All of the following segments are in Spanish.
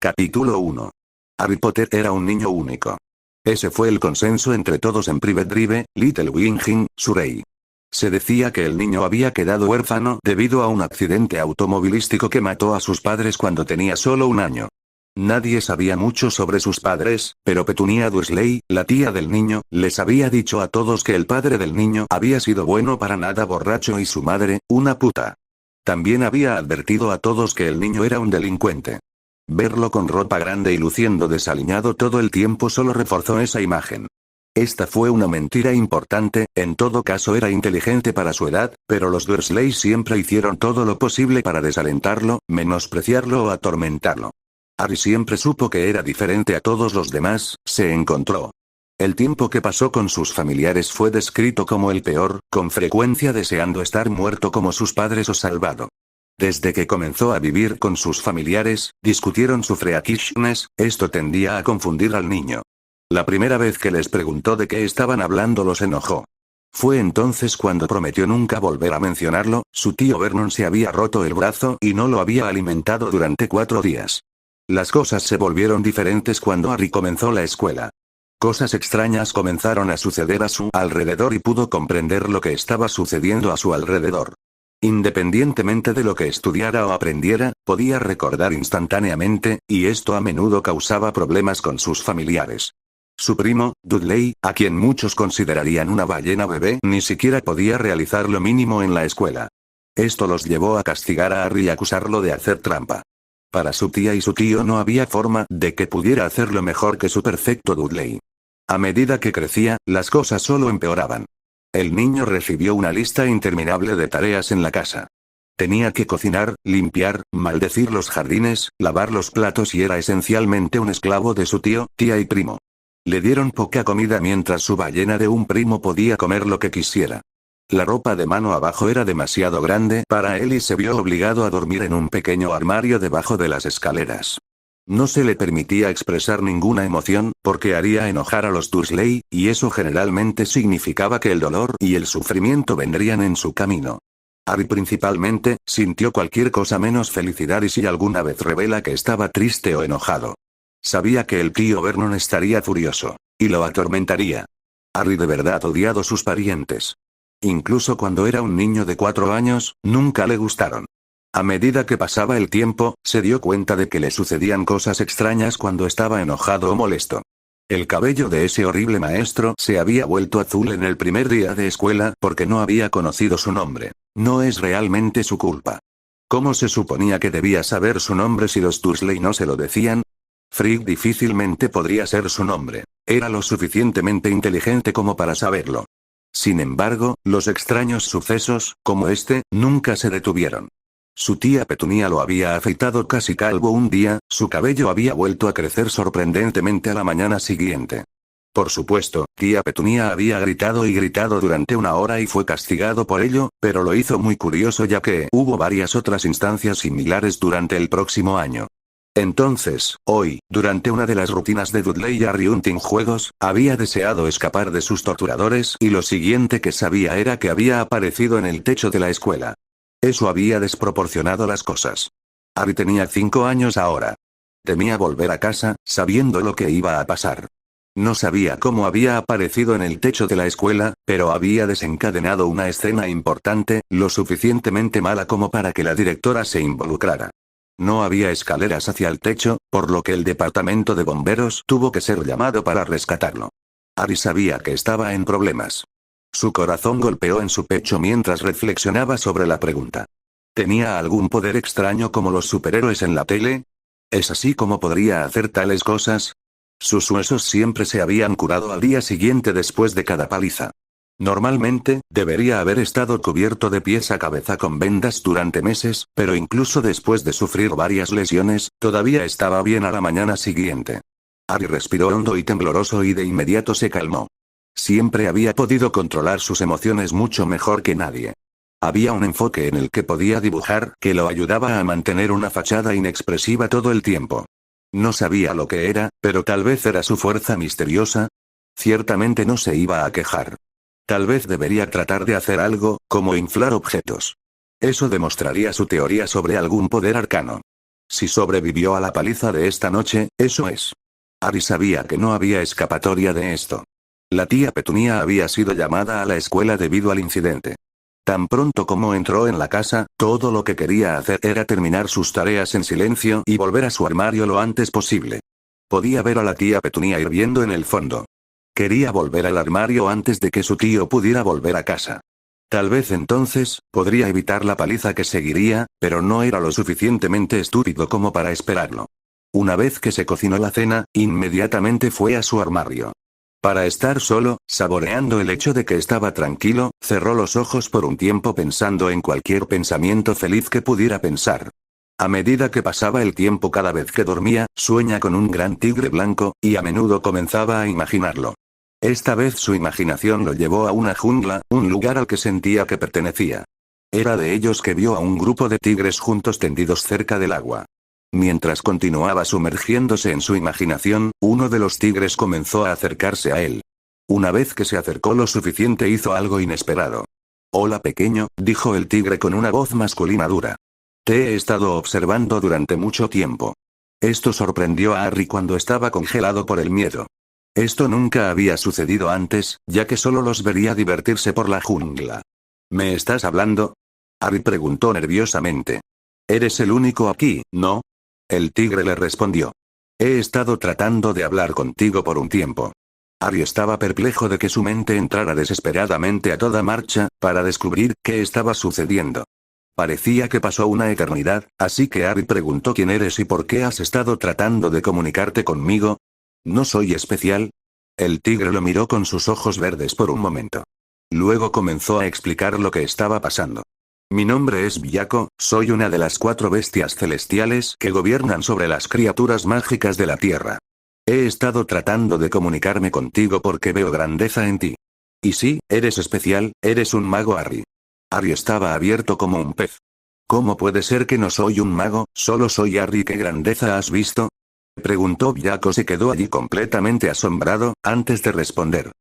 Capítulo 1. Harry Potter era un niño único. Ese fue el consenso entre todos en Private Drive, Little Winging, Surrey. Se decía que el niño había quedado huérfano debido a un accidente automovilístico que mató a sus padres cuando tenía solo un año. Nadie sabía mucho sobre sus padres, pero Petunia Dursley, la tía del niño, les había dicho a todos que el padre del niño había sido bueno para nada borracho y su madre, una puta. También había advertido a todos que el niño era un delincuente. Verlo con ropa grande y luciendo desaliñado todo el tiempo solo reforzó esa imagen. Esta fue una mentira importante, en todo caso era inteligente para su edad, pero los Dursley siempre hicieron todo lo posible para desalentarlo, menospreciarlo o atormentarlo. Harry siempre supo que era diferente a todos los demás, se encontró. El tiempo que pasó con sus familiares fue descrito como el peor, con frecuencia deseando estar muerto como sus padres o salvado. Desde que comenzó a vivir con sus familiares, discutieron su freakishness, esto tendía a confundir al niño. La primera vez que les preguntó de qué estaban hablando los enojó. Fue entonces cuando prometió nunca volver a mencionarlo, su tío Vernon se había roto el brazo y no lo había alimentado durante 4 días. Las cosas se volvieron diferentes cuando Harry comenzó la escuela. Cosas extrañas comenzaron a suceder a su alrededor y pudo comprender lo que estaba sucediendo a su alrededor. Independientemente de lo que estudiara o aprendiera, podía recordar instantáneamente, y esto a menudo causaba problemas con sus familiares. Su primo, Dudley, a quien muchos considerarían una ballena bebé, ni siquiera podía realizar lo mínimo en la escuela. Esto los llevó a castigar a Harry y acusarlo de hacer trampa. Para su tía y su tío no había forma de que pudiera hacerlo mejor que su perfecto Dudley. A medida que crecía, las cosas solo empeoraban. El niño recibió una lista interminable de tareas en la casa. Tenía que cocinar, limpiar, maldecir los jardines, lavar los platos y era esencialmente un esclavo de su tío, tía y primo. Le dieron poca comida mientras su ballena de un primo podía comer lo que quisiera. La ropa de mano abajo era demasiado grande para él y se vio obligado a dormir en un pequeño armario debajo de las escaleras. No se le permitía expresar ninguna emoción, porque haría enojar a los Dursley, y eso generalmente significaba que el dolor y el sufrimiento vendrían en su camino. Harry principalmente, sintió cualquier cosa menos felicidad y si alguna vez revela que estaba triste o enojado. Sabía que el tío Vernon estaría furioso. Y lo atormentaría. Harry de verdad odiado sus parientes. Incluso cuando era un niño de 4 años, nunca le gustaron. A medida que pasaba el tiempo, se dio cuenta de que le sucedían cosas extrañas cuando estaba enojado o molesto. El cabello de ese horrible maestro se había vuelto azul en el primer día de escuela porque no había conocido su nombre. No es realmente su culpa. ¿Cómo se suponía que debía saber su nombre si los Dursley no se lo decían? Frigg difícilmente podría ser su nombre. Era lo suficientemente inteligente como para saberlo. Sin embargo, los extraños sucesos, como este, nunca se detuvieron. Su tía Petunia lo había afeitado casi calvo un día, su cabello había vuelto a crecer sorprendentemente a la mañana siguiente. Por supuesto, tía Petunia había gritado y gritado durante 1 hora y fue castigado por ello, pero lo hizo muy curioso ya que hubo varias otras instancias similares durante el próximo año. Entonces, hoy, durante una de las rutinas de Dudley y Harry Hunting juegos, había deseado escapar de sus torturadores y lo siguiente que sabía era que había aparecido en el techo de la escuela. Eso había desproporcionado las cosas. Harry tenía 5 años ahora. Temía volver a casa, sabiendo lo que iba a pasar. No sabía cómo había aparecido en el techo de la escuela, pero había desencadenado una escena importante, lo suficientemente mala como para que la directora se involucrara. No había escaleras hacia el techo, por lo que el departamento de bomberos tuvo que ser llamado para rescatarlo. Harry sabía que estaba en problemas. Su corazón golpeó en su pecho mientras reflexionaba sobre la pregunta. ¿Tenía algún poder extraño como los superhéroes en la tele? ¿Es así como podría hacer tales cosas? Sus huesos siempre se habían curado al día siguiente después de cada paliza. Normalmente, debería haber estado cubierto de pies a cabeza con vendas durante meses, pero incluso después de sufrir varias lesiones, todavía estaba bien a la mañana siguiente. Harry respiró hondo y tembloroso y de inmediato se calmó. Siempre había podido controlar sus emociones mucho mejor que nadie. Había un enfoque en el que podía dibujar que lo ayudaba a mantener una fachada inexpresiva todo el tiempo. No sabía lo que era, pero tal vez era su fuerza misteriosa. Ciertamente no se iba a quejar. Tal vez debería tratar de hacer algo, como inflar objetos. Eso demostraría su teoría sobre algún poder arcano. Si sobrevivió a la paliza de esta noche, eso es. Harry sabía que no había escapatoria de esto. La tía Petunia había sido llamada a la escuela debido al incidente. Tan pronto como entró en la casa, todo lo que quería hacer era terminar sus tareas en silencio y volver a su armario lo antes posible. Podía ver a la tía Petunia hirviendo en el fondo. Quería volver al armario antes de que su tío pudiera volver a casa. Tal vez entonces, podría evitar la paliza que seguiría, pero no era lo suficientemente estúpido como para esperarlo. Una vez que se cocinó la cena, inmediatamente fue a su armario. Para estar solo, saboreando el hecho de que estaba tranquilo, cerró los ojos por un tiempo pensando en cualquier pensamiento feliz que pudiera pensar. A medida que pasaba el tiempo cada vez que dormía, sueña con un gran tigre blanco, y a menudo comenzaba a imaginarlo. Esta vez su imaginación lo llevó a una jungla, un lugar al que sentía que pertenecía. Era de ellos que vio a un grupo de tigres juntos tendidos cerca del agua. Mientras continuaba sumergiéndose en su imaginación, uno de los tigres comenzó a acercarse a él. Una vez que se acercó lo suficiente hizo algo inesperado. «Hola pequeño», dijo el tigre con una voz masculina dura. «Te he estado observando durante mucho tiempo». Esto sorprendió a Harry cuando estaba congelado por el miedo. Esto nunca había sucedido antes, ya que solo los vería divertirse por la jungla. ¿Me estás hablando?, Harry preguntó nerviosamente. «Eres el único aquí, ¿no?», el tigre le respondió. «He estado tratando de hablar contigo por un tiempo». Harry estaba perplejo de que su mente entrara desesperadamente a toda marcha, para descubrir qué estaba sucediendo. Parecía que pasó una eternidad, así que Harry preguntó quién eres y por qué has estado tratando de comunicarte conmigo. ¿No soy especial?, el tigre lo miró con sus ojos verdes por un momento. Luego comenzó a explicar lo que estaba pasando. «Mi nombre es Villaco, soy una de las 4 bestias celestiales que gobiernan sobre las criaturas mágicas de la Tierra. He estado tratando de comunicarme contigo porque veo grandeza en ti. Y sí, eres especial, eres un mago Harry». Harry estaba abierto como un pez. «¿Cómo puede ser que no soy un mago, solo soy Harry? ¿Qué grandeza has visto?», preguntó Villaco. Se quedó allí completamente asombrado, antes de responder.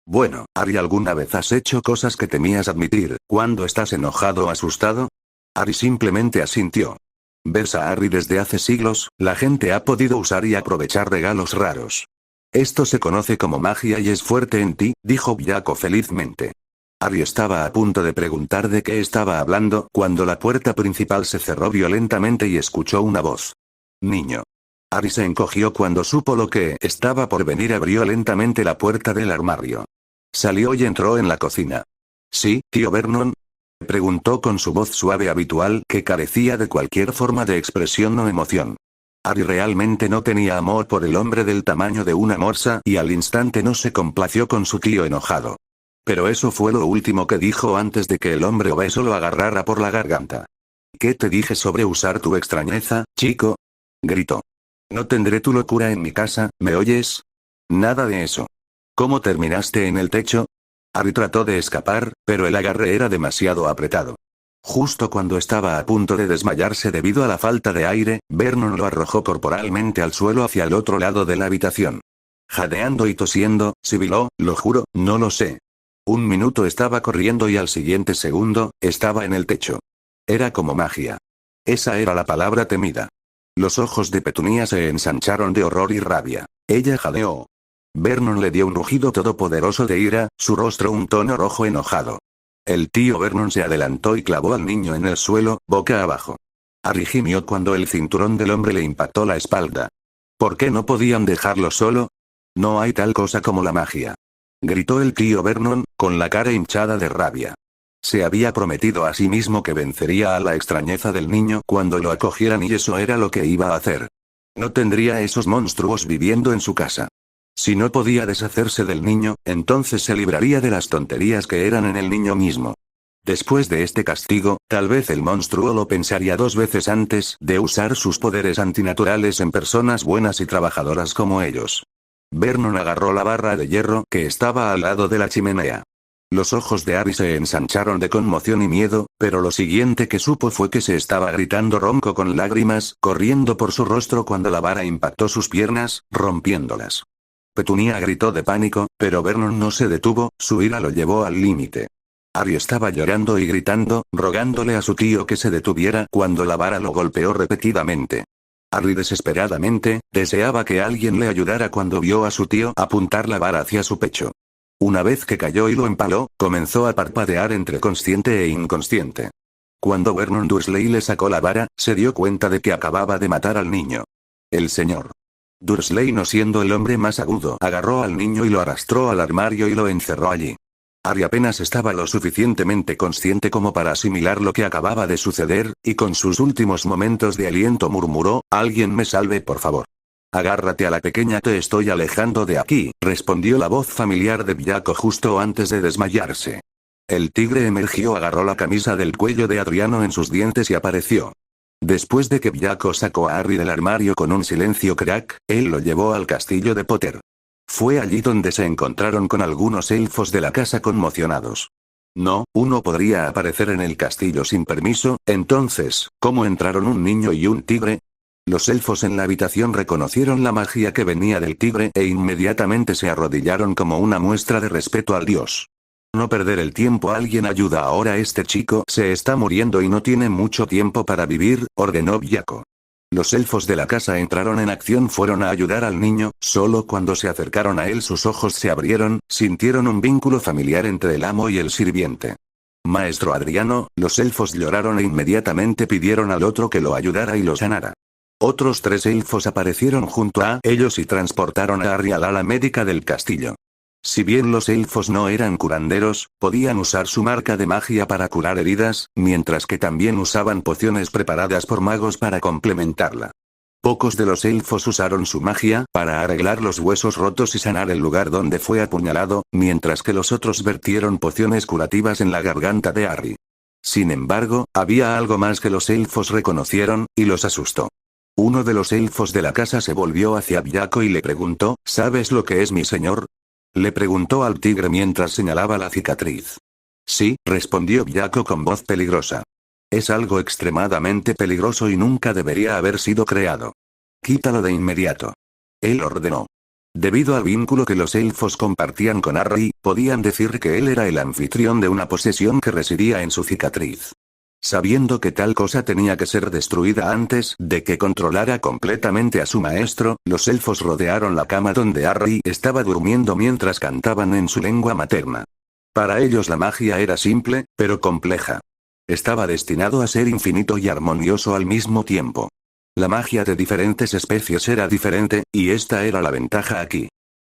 «Bueno, Harry, ¿alguna vez has hecho cosas que temías admitir, cuando estás enojado o asustado?». Harry simplemente asintió. «¿Ves a Harry? Desde hace siglos, la gente ha podido usar y aprovechar regalos raros. Esto se conoce como magia y es fuerte en ti», dijo Villaco felizmente. Harry estaba a punto de preguntar de qué estaba hablando, cuando la puerta principal se cerró violentamente y escuchó una voz. «Niño». Harry se encogió cuando supo lo que estaba por venir. Abrió lentamente la puerta del armario. Salió y entró en la cocina. «¿Sí, tío Vernon?», preguntó con su voz suave habitual que carecía de cualquier forma de expresión o emoción. Harry realmente no tenía amor por el hombre del tamaño de una morsa y al instante no se complació con su tío enojado. Pero eso fue lo último que dijo antes de que el hombre obeso lo agarrara por la garganta. «¿Qué te dije sobre usar tu extrañeza, chico?», gritó. «No tendré tu locura en mi casa, ¿me oyes? Nada de eso». «¿Cómo terminaste en el techo?». Harry trató de escapar, pero el agarre era demasiado apretado. Justo cuando estaba a punto de desmayarse debido a la falta de aire, Vernon lo arrojó corporalmente al suelo hacia el otro lado de la habitación. Jadeando y tosiendo, sibiló: «Lo juro, no lo sé». Un minuto estaba corriendo y al siguiente segundo, estaba en el techo. Era como magia. Esa era la palabra temida. Los ojos de Petunia se ensancharon de horror y rabia. Ella jadeó. Vernon le dio un rugido todopoderoso de ira, su rostro un tono rojo enojado. El tío Vernon se adelantó y clavó al niño en el suelo, boca abajo. Harry gimió cuando el cinturón del hombre le impactó la espalda. ¿Por qué no podían dejarlo solo? «No hay tal cosa como la magia», gritó el tío Vernon, con la cara hinchada de rabia. Se había prometido a sí mismo que vencería a la extrañeza del niño cuando lo acogieran y eso era lo que iba a hacer. No tendría esos monstruos viviendo en su casa. Si no podía deshacerse del niño, entonces se libraría de las tonterías que eran en el niño mismo. Después de este castigo, tal vez el monstruo lo pensaría 2 veces antes de usar sus poderes antinaturales en personas buenas y trabajadoras como ellos. Vernon agarró la barra de hierro que estaba al lado de la chimenea. Los ojos de Harry se ensancharon de conmoción y miedo, pero lo siguiente que supo fue que se estaba gritando ronco con lágrimas corriendo por su rostro cuando la vara impactó sus piernas, rompiéndolas. Petunia gritó de pánico, pero Vernon no se detuvo, su ira lo llevó al límite. Harry estaba llorando y gritando, rogándole a su tío que se detuviera cuando la vara lo golpeó repetidamente. Harry desesperadamente, deseaba que alguien le ayudara cuando vio a su tío apuntar la vara hacia su pecho. Una vez que cayó y lo empaló, comenzó a parpadear entre consciente e inconsciente. Cuando Vernon Dursley le sacó la vara, se dio cuenta de que acababa de matar al niño. El señor Dursley, no siendo el hombre más agudo, agarró al niño y lo arrastró al armario y lo encerró allí. Harry apenas estaba lo suficientemente consciente como para asimilar lo que acababa de suceder, y con sus últimos momentos de aliento murmuró: «Alguien me salve, por favor». «Agárrate a la pequeña, te estoy alejando de aquí», respondió la voz familiar de Villaco justo antes de desmayarse. El tigre emergió, agarró la camisa del cuello de Adriano en sus dientes y apareció. Después de que Villaco sacó a Harry del armario con un silencio crack, él lo llevó al castillo de Potter. Fue allí donde se encontraron con algunos elfos de la casa conmocionados. No, uno podría aparecer en el castillo sin permiso. Entonces, ¿cómo entraron un niño y un tigre? Los elfos en la habitación reconocieron la magia que venía del tigre e inmediatamente se arrodillaron como una muestra de respeto al dios. No perder el tiempo, alguien ayuda ahora, este chico se está muriendo y no tiene mucho tiempo para vivir, ordenó Villaco. Los elfos de la casa entraron en acción, fueron a ayudar al niño. Solo cuando se acercaron a él sus ojos se abrieron, sintieron un vínculo familiar entre el amo y el sirviente. Maestro Adriano, los elfos lloraron e inmediatamente pidieron al otro que lo ayudara y lo sanara. Otros 3 elfos aparecieron junto a ellos y transportaron a Harry al ala médica del castillo. Si bien los elfos no eran curanderos, podían usar su marca de magia para curar heridas, mientras que también usaban pociones preparadas por magos para complementarla. Pocos de los elfos usaron su magia para arreglar los huesos rotos y sanar el lugar donde fue apuñalado, mientras que los otros vertieron pociones curativas en la garganta de Harry. Sin embargo, había algo más que los elfos reconocieron, y los asustó. Uno de los elfos de la casa se volvió hacia Villaco y le preguntó: «¿Sabes lo que es, mi señor?». Le preguntó al tigre mientras señalaba la cicatriz. «Sí», respondió Villaco con voz peligrosa. «Es algo extremadamente peligroso y nunca debería haber sido creado. Quítalo de inmediato». Él ordenó. Debido al vínculo que los elfos compartían con Harry, podían decir que él era el anfitrión de una posesión que residía en su cicatriz. Sabiendo que tal cosa tenía que ser destruida antes de que controlara completamente a su maestro, los elfos rodearon la cama donde Harry estaba durmiendo mientras cantaban en su lengua materna. Para ellos la magia era simple, pero compleja. Estaba destinado a ser infinito y armonioso al mismo tiempo. La magia de diferentes especies era diferente, y esta era la ventaja aquí.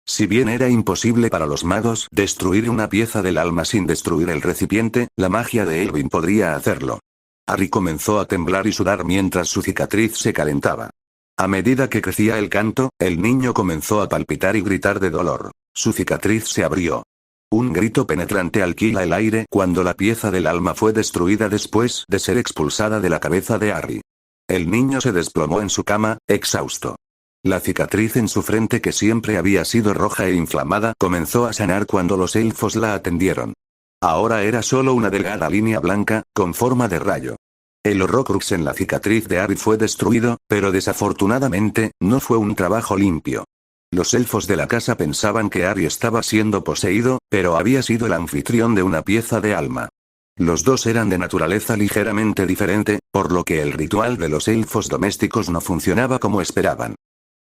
Si bien era imposible para los magos destruir una pieza del alma sin destruir el recipiente, la magia de Elvin podría hacerlo. Harry comenzó a temblar y sudar mientras su cicatriz se calentaba. A medida que crecía el canto, el niño comenzó a palpitar y gritar de dolor. Su cicatriz se abrió. Un grito penetrante alquila el aire cuando la pieza del alma fue destruida después de ser expulsada de la cabeza de Harry. El niño se desplomó en su cama, exhausto. La cicatriz en su frente, que siempre había sido roja e inflamada, comenzó a sanar cuando los elfos la atendieron. Ahora era solo una delgada línea blanca, con forma de rayo. El horrocrux en la cicatriz de Harry fue destruido, pero desafortunadamente, no fue un trabajo limpio. Los elfos de la casa pensaban que Harry estaba siendo poseído, pero había sido el anfitrión de una pieza de alma. Los dos eran de naturaleza ligeramente diferente, por lo que el ritual de los elfos domésticos no funcionaba como esperaban.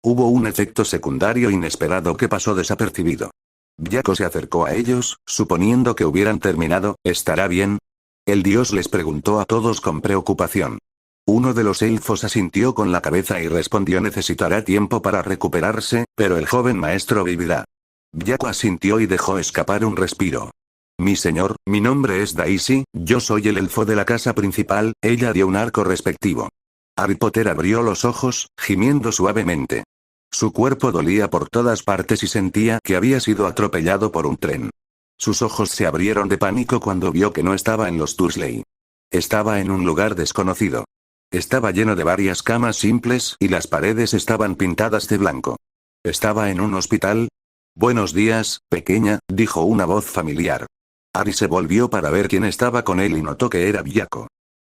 Hubo un efecto secundario inesperado que pasó desapercibido. Villaco se acercó a ellos, suponiendo que hubieran terminado. ¿Estará bien?, el dios les preguntó a todos con preocupación. Uno de los elfos asintió con la cabeza y respondió: «Necesitará tiempo para recuperarse, pero el joven maestro vivirá». Villaco asintió y dejó escapar un respiro. «Mi señor, mi nombre es Daisy, yo soy el elfo de la casa principal», ella dio un arco respectivo. Harry Potter abrió los ojos, gimiendo suavemente. Su cuerpo dolía por todas partes y sentía que había sido atropellado por un tren. Sus ojos se abrieron de pánico cuando vio que no estaba en los Dursley. Estaba en un lugar desconocido. Estaba lleno de varias camas simples y las paredes estaban pintadas de blanco. ¿Estaba en un hospital? «Buenos días, pequeña», dijo una voz familiar. Harry se volvió para ver quién estaba con él y notó que era Villaco.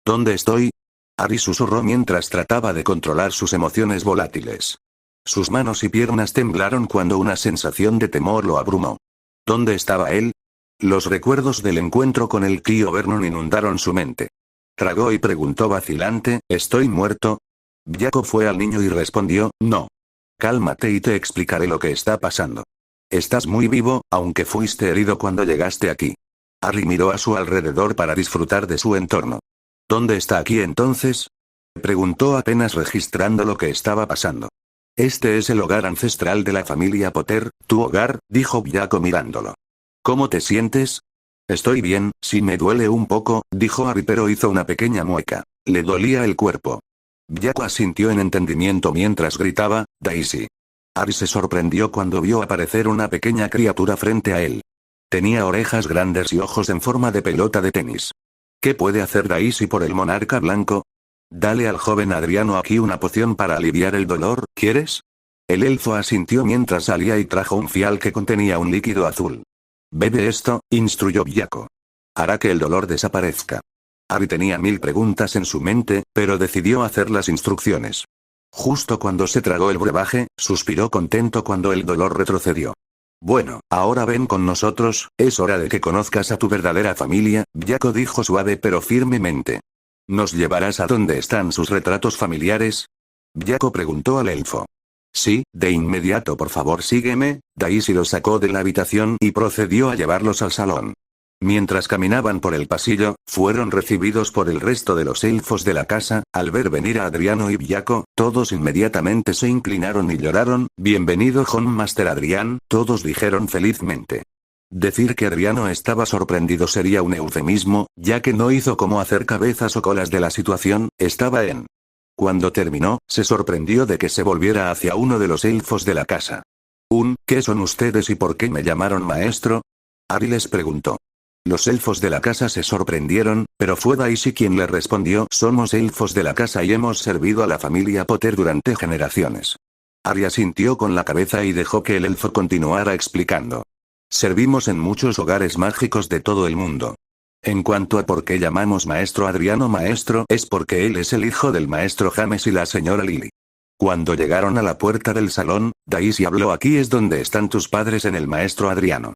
«¿Dónde estoy?», Harry susurró mientras trataba de controlar sus emociones volátiles. Sus manos y piernas temblaron cuando una sensación de temor lo abrumó. ¿Dónde estaba él? Los recuerdos del encuentro con el tío Vernon inundaron su mente. Tragó y preguntó vacilante: «¿Estoy muerto?». Jaco fue al niño y respondió, no. Cálmate y te explicaré lo que está pasando. Estás muy vivo, aunque fuiste herido cuando llegaste aquí. Harry miró a su alrededor para disfrutar de su entorno. ¿Dónde está aquí entonces? Preguntó apenas registrando lo que estaba pasando. Este es el hogar ancestral de la familia Potter, tu hogar, dijo Jaco mirándolo. ¿Cómo te sientes? Estoy bien, sí me duele un poco, dijo Harry pero hizo una pequeña mueca. Le dolía el cuerpo. Jaco asintió en entendimiento mientras gritaba, Daisy. Harry se sorprendió cuando vio aparecer una pequeña criatura frente a él. Tenía orejas grandes y ojos en forma de pelota de tenis. ¿Qué puede hacer Daisy por el monarca blanco? Dale al joven Adriano aquí una poción para aliviar el dolor, ¿quieres? El elfo asintió mientras salía y trajo un fial que contenía un líquido azul. Bebe esto, instruyó Jaco. Hará que el dolor desaparezca. Harry tenía 1000 preguntas en su mente, pero decidió hacer las instrucciones. Justo cuando se tragó el brebaje, suspiró contento cuando el dolor retrocedió. Bueno, ahora ven con nosotros, es hora de que conozcas a tu verdadera familia, Jaco dijo suave pero firmemente. ¿Nos llevarás a donde están sus retratos familiares? Jaco preguntó al elfo. Sí, de inmediato por favor sígueme, Daisy los sacó de la habitación y procedió a llevarlos al salón. Mientras caminaban por el pasillo, fueron recibidos por el resto de los elfos de la casa, al ver venir a Adriano y Jaco, todos inmediatamente se inclinaron y lloraron, bienvenido John Master Adrián, todos dijeron felizmente. Decir que Adriano estaba sorprendido sería un eufemismo, ya que no hizo cómo hacer cabezas o colas de la situación, estaba en. Cuando terminó, se sorprendió de que se volviera hacia uno de los elfos de la casa. ¿Qué son ustedes y por qué me llamaron maestro? Harry les preguntó. Los elfos de la casa se sorprendieron, pero fue Daisy quien le respondió, somos elfos de la casa y hemos servido a la familia Potter durante generaciones. Harry asintió con la cabeza y dejó que el elfo continuara explicando. Servimos en muchos hogares mágicos de todo el mundo. En cuanto a por qué llamamos maestro Adriano maestro, es porque él es el hijo del maestro James y la señora Lily. Cuando llegaron a la puerta del salón, Daisy habló, aquí es donde están tus padres en el maestro Adriano.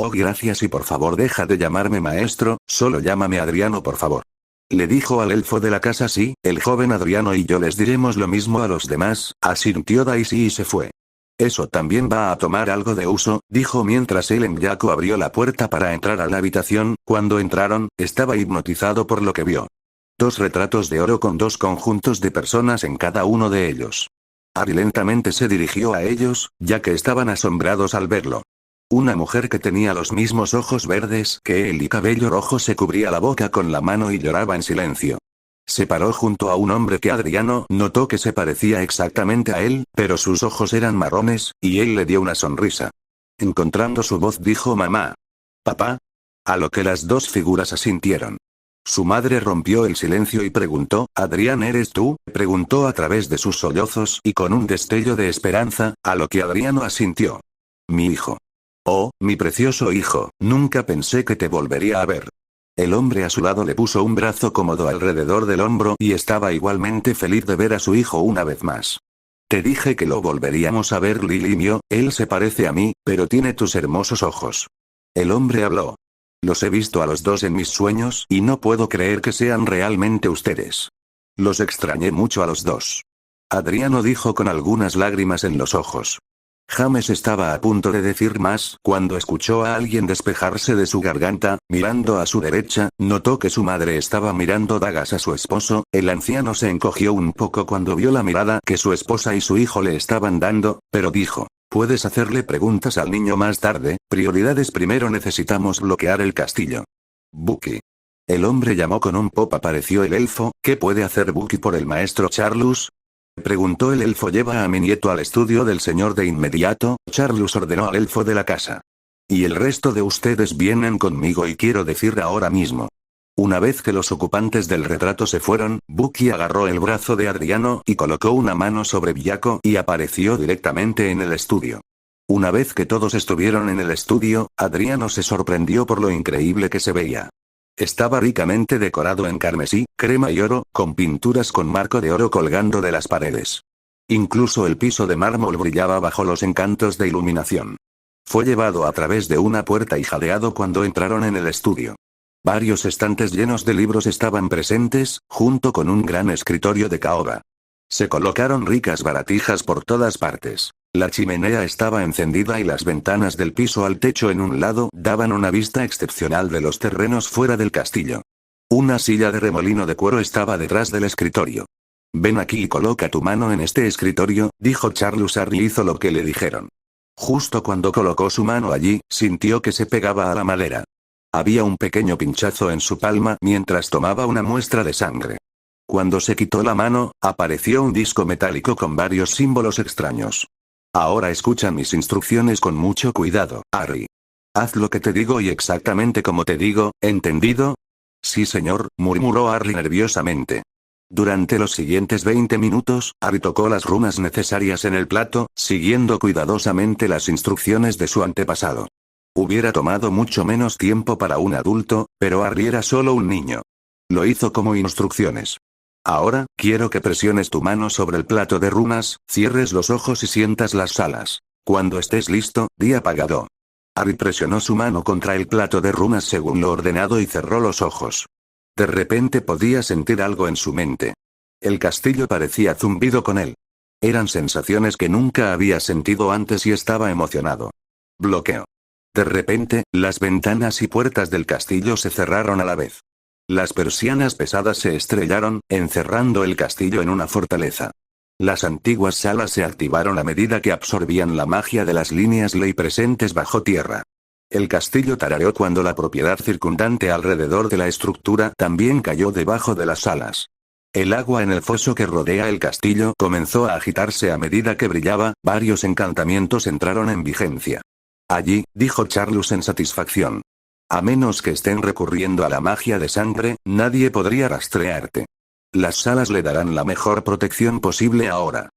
Oh gracias y por favor deja de llamarme maestro, solo llámame Adriano por favor. Le dijo al elfo de la casa sí, el joven Adriano y yo les diremos lo mismo a los demás, asintió Daisy y se fue. Eso también va a tomar algo de uso, dijo mientras él en Jaco abrió la puerta para entrar a la habitación, cuando entraron, estaba hipnotizado por lo que vio. 2 retratos de oro con 2 conjuntos de personas en cada uno de ellos. Harry lentamente se dirigió a ellos, ya que estaban asombrados al verlo. Una mujer que tenía los mismos ojos verdes que él y cabello rojo se cubría la boca con la mano y lloraba en silencio. Se paró junto a un hombre que Adriano notó que se parecía exactamente a él, pero sus ojos eran marrones, y él le dio una sonrisa. Encontrando su voz dijo mamá. ¿Papá? A lo que las 2 figuras asintieron. Su madre rompió el silencio y preguntó, ¿Adrián eres tú? Preguntó a través de sus sollozos y con un destello de esperanza, a lo que Adriano asintió. Mi hijo. Oh, mi precioso hijo, nunca pensé que te volvería a ver. El hombre a su lado le puso un brazo cómodo alrededor del hombro y estaba igualmente feliz de ver a su hijo una vez más. Te dije que lo volveríamos a ver, Lily mío, él se parece a mí, pero tiene tus hermosos ojos. El hombre habló. Los he visto a los 2 en mis sueños y no puedo creer que sean realmente ustedes. Los extrañé mucho a los 2. Adriano dijo con algunas lágrimas en los ojos. James estaba a punto de decir más, cuando escuchó a alguien despejarse de su garganta, mirando a su derecha, notó que su madre estaba mirando dagas a su esposo, el anciano se encogió un poco cuando vio la mirada que su esposa y su hijo le estaban dando, pero dijo, puedes hacerle preguntas al niño más tarde, prioridades primero necesitamos bloquear el castillo. Bucky. El hombre llamó con un pop apareció el elfo, ¿qué puede hacer Bucky por el maestro Charlus? Preguntó el elfo lleva a mi nieto al estudio del señor de inmediato, Charlus ordenó al elfo de la casa. Y el resto de ustedes vienen conmigo y quiero decir ahora mismo. Una vez que los ocupantes del retrato se fueron, Bucky agarró el brazo de Adriano y colocó una mano sobre Jaco y apareció directamente en el estudio. Una vez que todos estuvieron en el estudio, Adriano se sorprendió por lo increíble que se veía. Estaba ricamente decorado en carmesí, crema y oro, con pinturas con marco de oro colgando de las paredes. Incluso el piso de mármol brillaba bajo los encantos de iluminación. Fue llevado a través de una puerta y jadeado cuando entraron en el estudio. Varios estantes llenos de libros estaban presentes, junto con un gran escritorio de caoba. Se colocaron ricas baratijas por todas partes. La chimenea estaba encendida y las ventanas del piso al techo en un lado daban una vista excepcional de los terrenos fuera del castillo. Una silla de remolino de cuero estaba detrás del escritorio. Ven aquí y coloca tu mano en este escritorio, dijo Charles. Harry hizo lo que le dijeron. Justo cuando colocó su mano allí, sintió que se pegaba a la madera. Había un pequeño pinchazo en su palma mientras tomaba una muestra de sangre. Cuando se quitó la mano, apareció un disco metálico con varios símbolos extraños. Ahora escucha mis instrucciones con mucho cuidado, Harry. Haz lo que te digo y exactamente como te digo, ¿entendido? Sí, señor, murmuró Harry nerviosamente. Durante los siguientes 20 minutos, Harry tocó las runas necesarias en el plato, siguiendo cuidadosamente las instrucciones de su antepasado. Hubiera tomado mucho menos tiempo para un adulto, pero Harry era solo un niño. Lo hizo como instrucciones. Ahora, quiero que presiones tu mano sobre el plato de runas, cierres los ojos y sientas las salas. Cuando estés listo, di apagado. Harry presionó su mano contra el plato de runas según lo ordenado y cerró los ojos. De repente podía sentir algo en su mente. El castillo parecía zumbido con él. Eran sensaciones que nunca había sentido antes y estaba emocionado. Bloqueo. De repente, las ventanas y puertas del castillo se cerraron a la vez. Las persianas pesadas se estrellaron, encerrando el castillo en una fortaleza. Las antiguas salas se activaron a medida que absorbían la magia de las líneas ley presentes bajo tierra. El castillo tarareó cuando la propiedad circundante alrededor de la estructura también cayó debajo de las salas. El agua en el foso que rodea el castillo comenzó a agitarse a medida que brillaba, varios encantamientos entraron en vigencia. Allí, dijo Charles en satisfacción. A menos que estén recurriendo a la magia de sangre, nadie podría rastrearte. Las salas le darán la mejor protección posible ahora.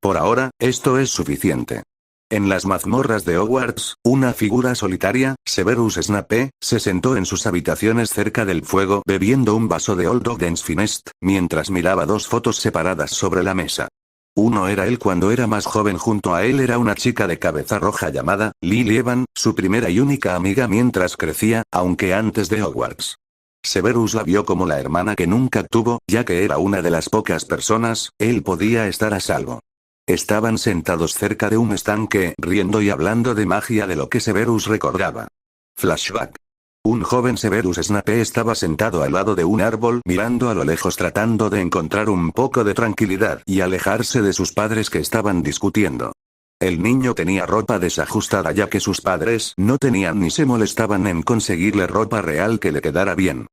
Por ahora, esto es suficiente. En las mazmorras de Hogwarts, una figura solitaria, Severus Snape, se sentó en sus habitaciones cerca del fuego bebiendo un vaso de Old Ogden's Finest, mientras miraba dos fotos separadas sobre la mesa. Uno era él cuando era más joven, junto a él era una chica de cabeza roja llamada Lily Evan, su primera y única amiga mientras crecía, aunque antes de Hogwarts. Severus la vio como la hermana que nunca tuvo, ya que era una de las pocas personas, él podía estar a salvo. Estaban sentados cerca de un estanque, riendo y hablando de magia de lo que Severus recordaba. Flashback. Un joven Severus Snape estaba sentado al lado de un árbol mirando a lo lejos tratando de encontrar un poco de tranquilidad y alejarse de sus padres que estaban discutiendo. El niño tenía ropa desajustada ya que sus padres no tenían ni se molestaban en conseguirle ropa real que le quedara bien.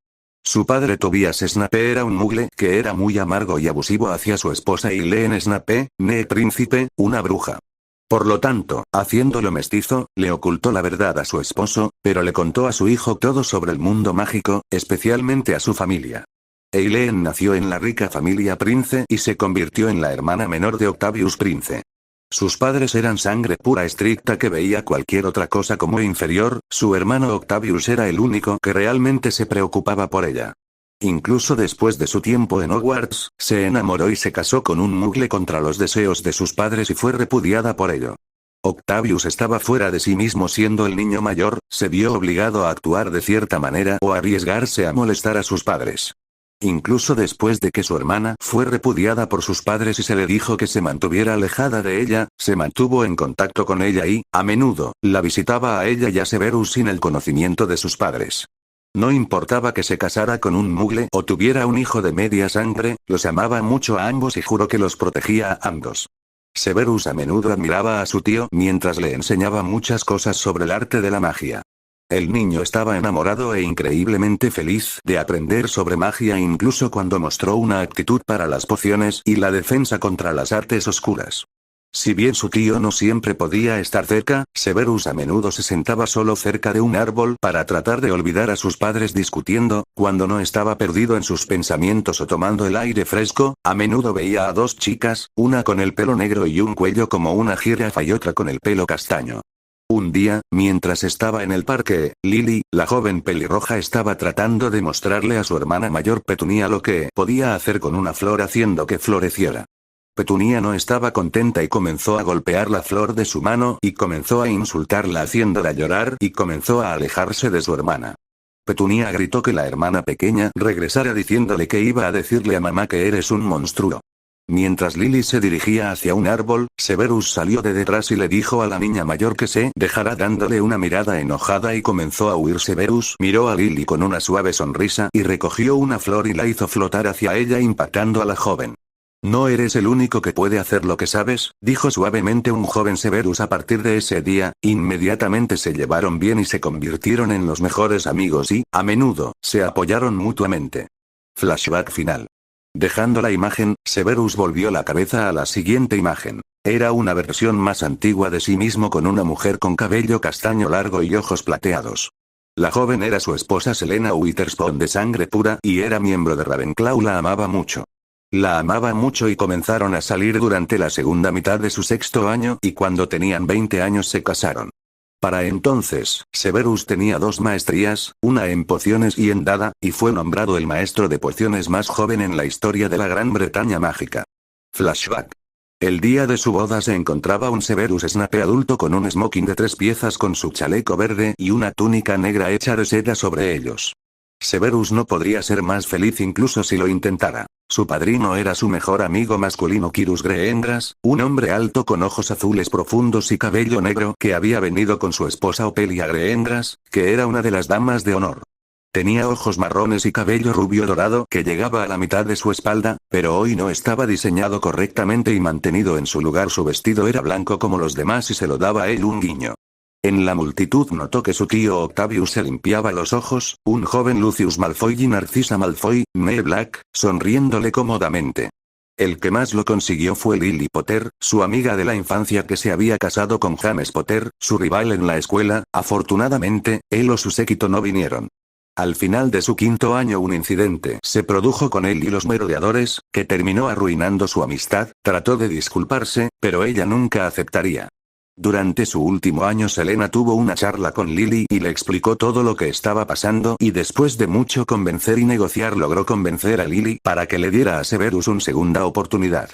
Su padre Tobias Snape era un mugle que era muy amargo y abusivo hacia su esposa Eileen Snape, née príncipe, una bruja. Por lo tanto, haciéndolo mestizo, le ocultó la verdad a su esposo, pero le contó a su hijo todo sobre el mundo mágico, especialmente a su familia. Eileen nació en la rica familia Prince y se convirtió en la hermana menor de Octavius Prince. Sus padres eran sangre pura estricta que veía cualquier otra cosa como inferior, su hermano Octavius era el único que realmente se preocupaba por ella. Incluso después de su tiempo en Hogwarts, se enamoró y se casó con un mugle contra los deseos de sus padres y fue repudiada por ello. Octavius estaba fuera de sí mismo siendo el niño mayor, se vio obligado a actuar de cierta manera o arriesgarse a molestar a sus padres. Incluso después de que su hermana fue repudiada por sus padres y se le dijo que se mantuviera alejada de ella, se mantuvo en contacto con ella y, a menudo, la visitaba a ella y a Severus sin el conocimiento de sus padres. No importaba que se casara con un mugle o tuviera un hijo de media sangre, los amaba mucho a ambos y juró que los protegía a ambos. Severus a menudo admiraba a su tío mientras le enseñaba muchas cosas sobre el arte de la magia. El niño estaba enamorado e increíblemente feliz de aprender sobre magia incluso cuando mostró una aptitud para las pociones y la defensa contra las artes oscuras. Si bien su tío no siempre podía estar cerca, Severus a menudo se sentaba solo cerca de un árbol para tratar de olvidar a sus padres discutiendo, cuando no estaba perdido en sus pensamientos o tomando el aire fresco, a menudo veía a dos chicas, una con el pelo negro y un cuello como una jirafa y otra con el pelo castaño. Un día, mientras estaba en el parque, Lily, la joven pelirroja estaba tratando de mostrarle a su hermana mayor Petunia lo que podía hacer con una flor haciendo que floreciera. Petunia no estaba contenta y comenzó a golpear la flor de su mano y comenzó a insultarla haciéndola llorar y comenzó a alejarse de su hermana. Petunia gritó que la hermana pequeña regresara diciéndole que iba a decirle a mamá que eres un monstruo. Mientras Lily se dirigía hacia un árbol, Severus salió de detrás y le dijo a la niña mayor que se dejara dándole una mirada enojada y comenzó a huir. Severus miró a Lily con una suave sonrisa y recogió una flor y la hizo flotar hacia ella impactando a la joven. No eres el único que puede hacer lo que sabes, dijo suavemente un joven Severus. A partir de ese día, inmediatamente se llevaron bien y se convirtieron en los mejores amigos y, a menudo, se apoyaron mutuamente. Flashback final. Dejando la imagen, Severus volvió la cabeza a la siguiente imagen. Era una versión más antigua de sí mismo con una mujer con cabello castaño largo y ojos plateados. La joven era su esposa Selena Witherspoon de sangre pura y era miembro de Ravenclaw. La amaba mucho. La amaba mucho y comenzaron a salir durante la segunda mitad de su sexto año y cuando tenían 20 años se casaron. Para entonces, Severus tenía 2 maestrías, una en pociones y en dada, y fue nombrado el maestro de pociones más joven en la historia de la Gran Bretaña mágica. Flashback. El día de su boda se encontraba un Severus Snape adulto con un smoking de 3 piezas con su chaleco verde y una túnica negra hecha de seda sobre ellos. Severus no podría ser más feliz incluso si lo intentara. Su padrino era su mejor amigo masculino Quirrus Greengrass, un hombre alto con ojos azules profundos y cabello negro que había venido con su esposa Ophelia Greengrass, que era una de las damas de honor. Tenía ojos marrones y cabello rubio dorado que llegaba a la mitad de su espalda, pero hoy no estaba diseñado correctamente y mantenido en su lugar. Su vestido era blanco como los demás y se lo daba a él un guiño. En la multitud notó que su tío Octavius se limpiaba los ojos, un joven Lucius Malfoy y Narcissa Malfoy, née Black, sonriéndole cómodamente. El que más lo consiguió fue Lily Potter, su amiga de la infancia que se había casado con James Potter, su rival en la escuela. Afortunadamente, él o su séquito no vinieron. Al final de su 5º año un incidente se produjo con él y los merodeadores, que terminó arruinando su amistad. Trató de disculparse, pero ella nunca aceptaría. Durante su último año Selena tuvo una charla con Lily y le explicó todo lo que estaba pasando y después de mucho convencer y negociar logró convencer a Lily para que le diera a Severus una segunda oportunidad.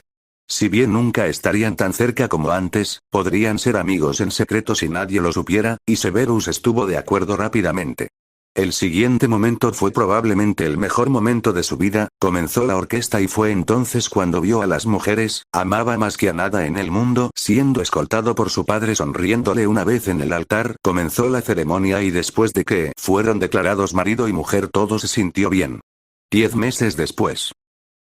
Si bien nunca estarían tan cerca como antes, podrían ser amigos en secreto si nadie lo supiera, y Severus estuvo de acuerdo rápidamente. El siguiente momento fue probablemente el mejor momento de su vida. Comenzó la orquesta y fue entonces cuando vio a las mujeres. Amaba más que a nada en el mundo, siendo escoltado por su padre sonriéndole una vez en el altar. Comenzó la ceremonia y después de que fueron declarados marido y mujer todo se sintió bien. 10 meses después.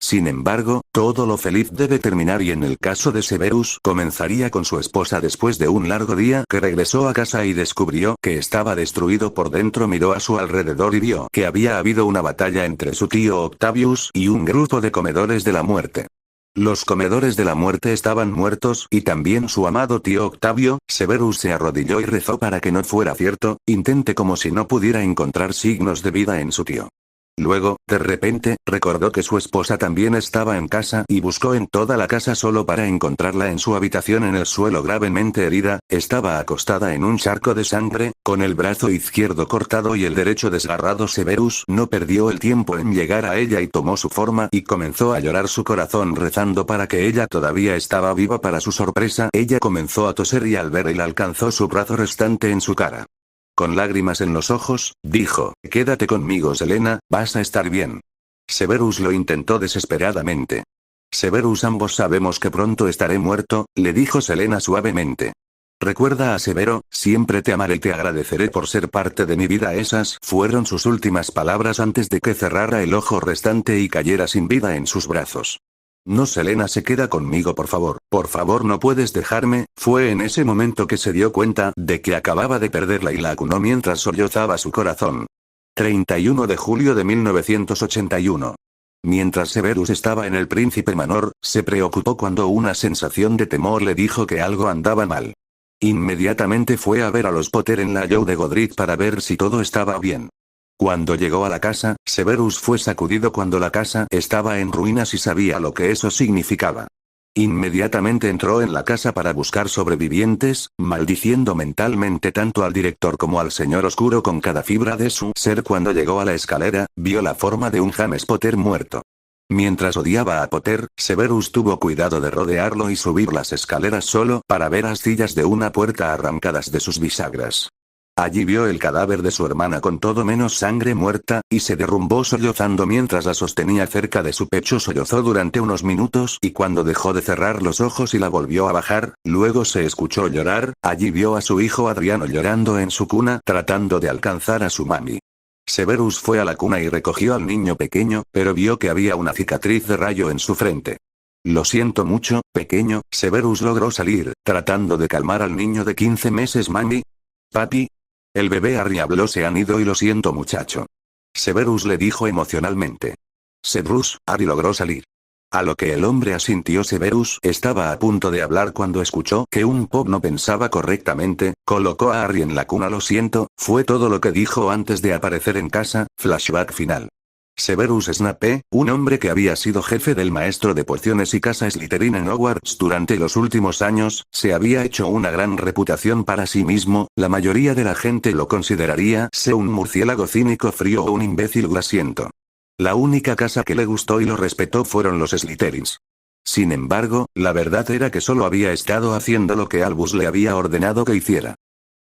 Sin embargo, todo lo feliz debe terminar y en el caso de Severus comenzaría con su esposa después de un largo día que regresó a casa y descubrió que estaba destruido por dentro. Miró a su alrededor y vio que había habido una batalla entre su tío Octavius y un grupo de comedores de la muerte. Los comedores de la muerte estaban muertos y también su amado tío Octavio. Severus se arrodilló y rezó para que no fuera cierto, intente como si no pudiera encontrar signos de vida en su tío. Luego, de repente, recordó que su esposa también estaba en casa y buscó en toda la casa solo para encontrarla en su habitación en el suelo gravemente herida. Estaba acostada en un charco de sangre, con el brazo izquierdo cortado y el derecho desgarrado. Severus no perdió el tiempo en llegar a ella y tomó su forma y comenzó a llorar su corazón rezando para que ella todavía estaba viva. Para su sorpresa, ella comenzó a toser y al ver él alcanzó su brazo restante en su cara. Con lágrimas en los ojos, dijo, «Quédate conmigo Selena, vas a estar bien». Severus lo intentó desesperadamente. «Severus, ambos sabemos que pronto estaré muerto», le dijo Selena suavemente. «Recuerda a Severo, siempre te amaré y te agradeceré por ser parte de mi vida». Esas fueron sus últimas palabras antes de que cerrara el ojo restante y cayera sin vida en sus brazos. «No, Selena, se queda conmigo, por favor no puedes dejarme». Fue en ese momento que se dio cuenta de que acababa de perderla y la acunó mientras sollozaba su corazón. 31 de julio de 1981. Mientras Severus estaba en el Príncipe Manor, se preocupó cuando una sensación de temor le dijo que algo andaba mal. Inmediatamente fue a ver a los Potter en la Jou de Godric para ver si todo estaba bien. Cuando llegó a la casa, Severus fue sacudido cuando la casa estaba en ruinas y sabía lo que eso significaba. Inmediatamente entró en la casa para buscar sobrevivientes, maldiciendo mentalmente tanto al director como al señor oscuro con cada fibra de su ser. Cuando llegó a la escalera, vio la forma de un James Potter muerto. Mientras odiaba a Potter, Severus tuvo cuidado de rodearlo y subir las escaleras solo para ver astillas de una puerta arrancadas de sus bisagras. Allí vio el cadáver de su hermana con todo menos sangre muerta, y se derrumbó sollozando mientras la sostenía cerca de su pecho. Sollozó durante unos minutos y cuando dejó de cerrar los ojos y la volvió a bajar, luego se escuchó llorar. Allí vio a su hijo Adriano llorando en su cuna tratando de alcanzar a su mami. Severus fue a la cuna y recogió al niño pequeño, pero vio que había una cicatriz de rayo en su frente. Lo siento mucho, pequeño. Severus logró salir, tratando de calmar al niño de 15 meses. Mami. Papi. El bebé Harry habló. Se han ido y lo siento muchacho. Severus le dijo emocionalmente. Severus, Harry logró salir. A lo que el hombre asintió. Severus estaba a punto de hablar cuando escuchó que un pop no pensaba correctamente, colocó a Harry en la cuna. Lo siento, fue todo lo que dijo antes de aparecer en casa. Flashback final. Severus Snape, un hombre que había sido jefe del maestro de pociones y casa Slytherin en Hogwarts durante los últimos años, se había hecho una gran reputación para sí mismo. La mayoría de la gente lo consideraría ser un murciélago cínico frío o un imbécil grasiento. La única casa que le gustó y lo respetó fueron los Slytherins. Sin embargo, la verdad era que solo había estado haciendo lo que Albus le había ordenado que hiciera.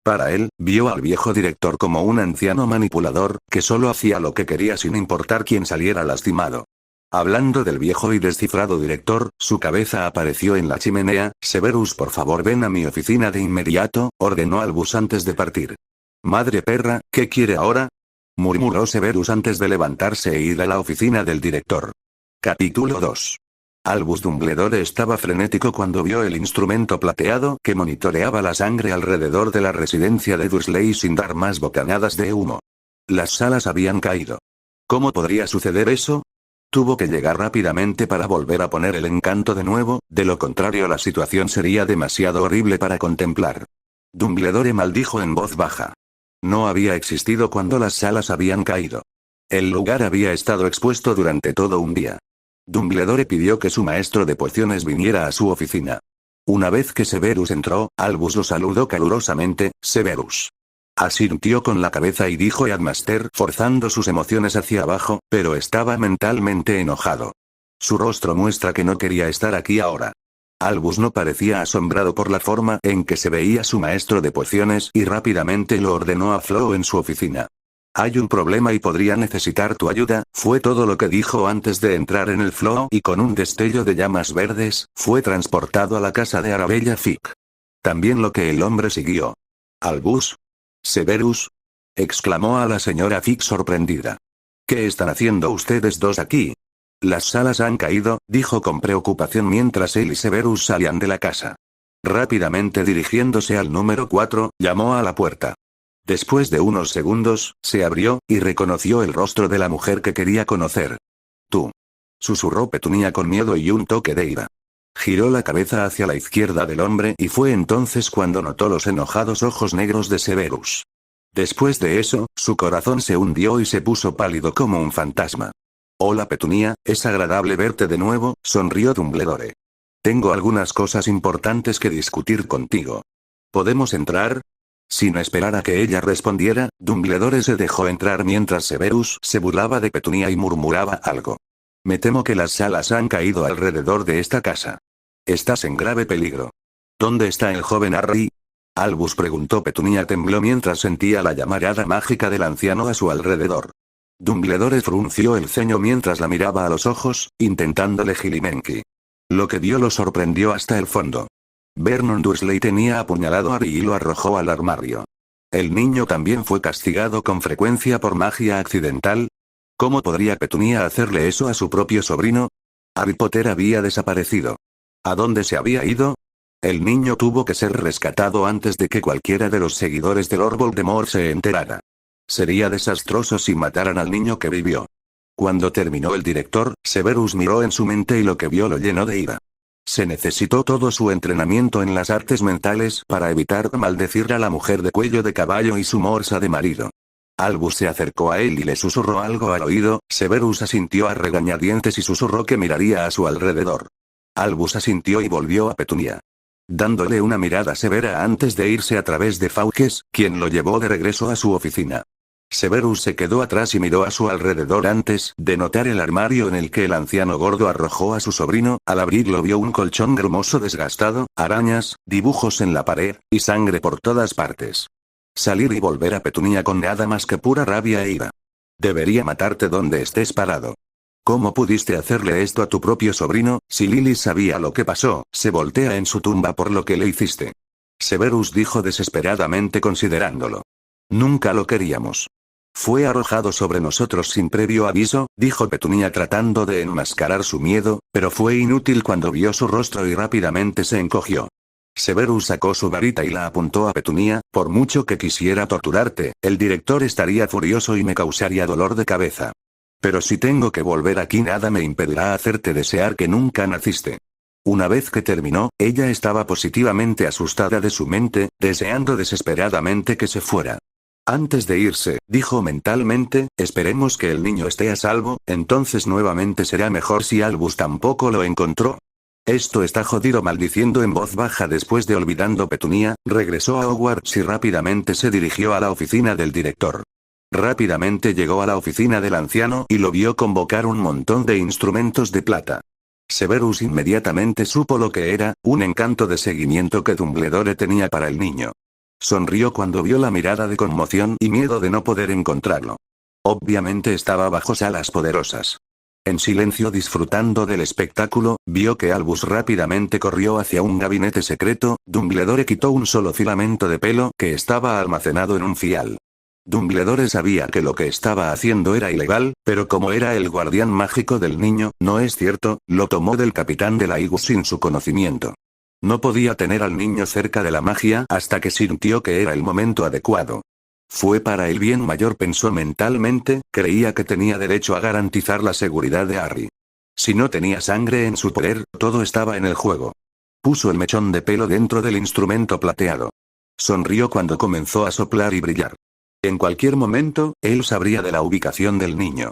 Para él, vio al viejo director como un anciano manipulador, que solo hacía lo que quería sin importar quién saliera lastimado. Hablando del viejo y descifrado director, su cabeza apareció en la chimenea. Severus, por favor ven a mi oficina de inmediato, ordenó Albus antes de partir. Madre perra, ¿qué quiere ahora? Murmuró Severus antes de levantarse e ir a la oficina del director. Capítulo 2. Albus Dumbledore estaba frenético cuando vio el instrumento plateado que monitoreaba la sangre alrededor de la residencia de Dursley sin dar más bocanadas de humo. Las salas habían caído. ¿Cómo podría suceder eso? Tuvo que llegar rápidamente para volver a poner el encanto de nuevo, de lo contrario la situación sería demasiado horrible para contemplar. Dumbledore maldijo en voz baja. No había existido cuando las salas habían caído. El lugar había estado expuesto durante todo un día. Dumbledore pidió que su maestro de pociones viniera a su oficina. Una vez que Severus entró, Albus lo saludó calurosamente. Severus. Asintió con la cabeza y dijo Headmaster, forzando sus emociones hacia abajo, pero estaba mentalmente enojado. Su rostro muestra que no quería estar aquí ahora. Albus no parecía asombrado por la forma en que se veía su maestro de pociones y rápidamente lo ordenó a Flo en su oficina. Hay un problema y podría necesitar tu ayuda, fue todo lo que dijo antes de entrar en el Flow y con un destello de llamas verdes, fue transportado a la casa de Arabella Fick. También lo que el hombre siguió. ¿Albus? ¿Severus? Exclamó a la señora Fick sorprendida. ¿Qué están haciendo ustedes dos aquí? Las salas han caído, dijo con preocupación mientras él y Severus salían de la casa. Rápidamente dirigiéndose al número 4, llamó a la puerta. Después de unos segundos, se abrió, y reconoció el rostro de la mujer que quería conocer. Tú. Susurró Petunia con miedo y un toque de ira. Giró la cabeza hacia la izquierda del hombre y fue entonces cuando notó los enojados ojos negros de Severus. Después de eso, su corazón se hundió y se puso pálido como un fantasma. Hola Petunia, es agradable verte de nuevo, sonrió Dumbledore. Tengo algunas cosas importantes que discutir contigo. ¿Podemos entrar? Sin esperar a que ella respondiera, Dumbledore se dejó entrar mientras Severus se burlaba de Petunia y murmuraba algo. Me temo que las salas han caído alrededor de esta casa. Estás en grave peligro. ¿Dónde está el joven Harry? Albus preguntó. Petunia tembló mientras sentía la llamarada mágica del anciano a su alrededor. Dumbledore frunció el ceño mientras la miraba a los ojos, intentándole gilimenqui. Lo que vio lo sorprendió hasta el fondo. Vernon Dursley tenía apuñalado a Harry y lo arrojó al armario. ¿El niño también fue castigado con frecuencia por magia accidental? ¿Cómo podría Petunia hacerle eso a su propio sobrino? Harry Potter había desaparecido. ¿A dónde se había ido? El niño tuvo que ser rescatado antes de que cualquiera de los seguidores de Lord Voldemort se enterara. Sería desastroso si mataran al niño que vivió. Cuando terminó el director, Severus miró en su mente y lo que vio lo llenó de ira. Se necesitó todo su entrenamiento en las artes mentales para evitar maldecir a la mujer de cuello de caballo y su morsa de marido. Albus se acercó a él y le susurró algo al oído. Severus asintió a regañadientes y susurró que miraría a su alrededor. Albus asintió y volvió a Petunia. Dándole una mirada severa antes de irse a través de Fawkes, quien lo llevó de regreso a su oficina. Severus se quedó atrás y miró a su alrededor antes de notar el armario en el que el anciano gordo arrojó a su sobrino. Al abrirlo vio un colchón grumoso desgastado, arañas, dibujos en la pared, y sangre por todas partes. Salir y volver a Petunia con nada más que pura rabia e ira. Debería matarte donde estés parado. ¿Cómo pudiste hacerle esto a tu propio sobrino? Si Lily sabía lo que pasó, se voltea en su tumba por lo que le hiciste. Severus dijo desesperadamente considerándolo. Nunca lo queríamos. Fue arrojado sobre nosotros sin previo aviso, dijo Petunia tratando de enmascarar su miedo, pero fue inútil cuando vio su rostro y rápidamente se encogió. Severus sacó su varita y la apuntó a Petunia, por mucho que quisiera torturarte, el director estaría furioso y me causaría dolor de cabeza. Pero si tengo que volver aquí nada me impedirá hacerte desear que nunca naciste. Una vez que terminó, ella estaba positivamente asustada de su mente, deseando desesperadamente que se fuera. Antes de irse, dijo mentalmente, esperemos que el niño esté a salvo, entonces nuevamente será mejor si Albus tampoco lo encontró. Esto está jodido, maldiciendo en voz baja después de olvidando Petunia, regresó a Hogwarts y rápidamente se dirigió a la oficina del director. Rápidamente llegó a la oficina del anciano y lo vio convocar un montón de instrumentos de plata. Severus inmediatamente supo lo que era, un encanto de seguimiento que Dumbledore tenía para el niño. Sonrió cuando vio la mirada de conmoción y miedo de no poder encontrarlo. Obviamente estaba bajo alas poderosas. En silencio disfrutando del espectáculo, vio que Albus rápidamente corrió hacia un gabinete secreto. Dumbledore quitó un solo filamento de pelo que estaba almacenado en un fial. Dumbledore sabía que lo que estaba haciendo era ilegal, pero como era el guardián mágico del niño, no es cierto, lo tomó del capitán de la IGU sin su conocimiento. No podía tener al niño cerca de la magia hasta que sintió que era el momento adecuado. Fue para el bien mayor, pensó mentalmente, creía que tenía derecho a garantizar la seguridad de Harry. Si no tenía sangre en su poder, todo estaba en el juego. Puso el mechón de pelo dentro del instrumento plateado. Sonrió cuando comenzó a soplar y brillar. En cualquier momento, él sabría de la ubicación del niño.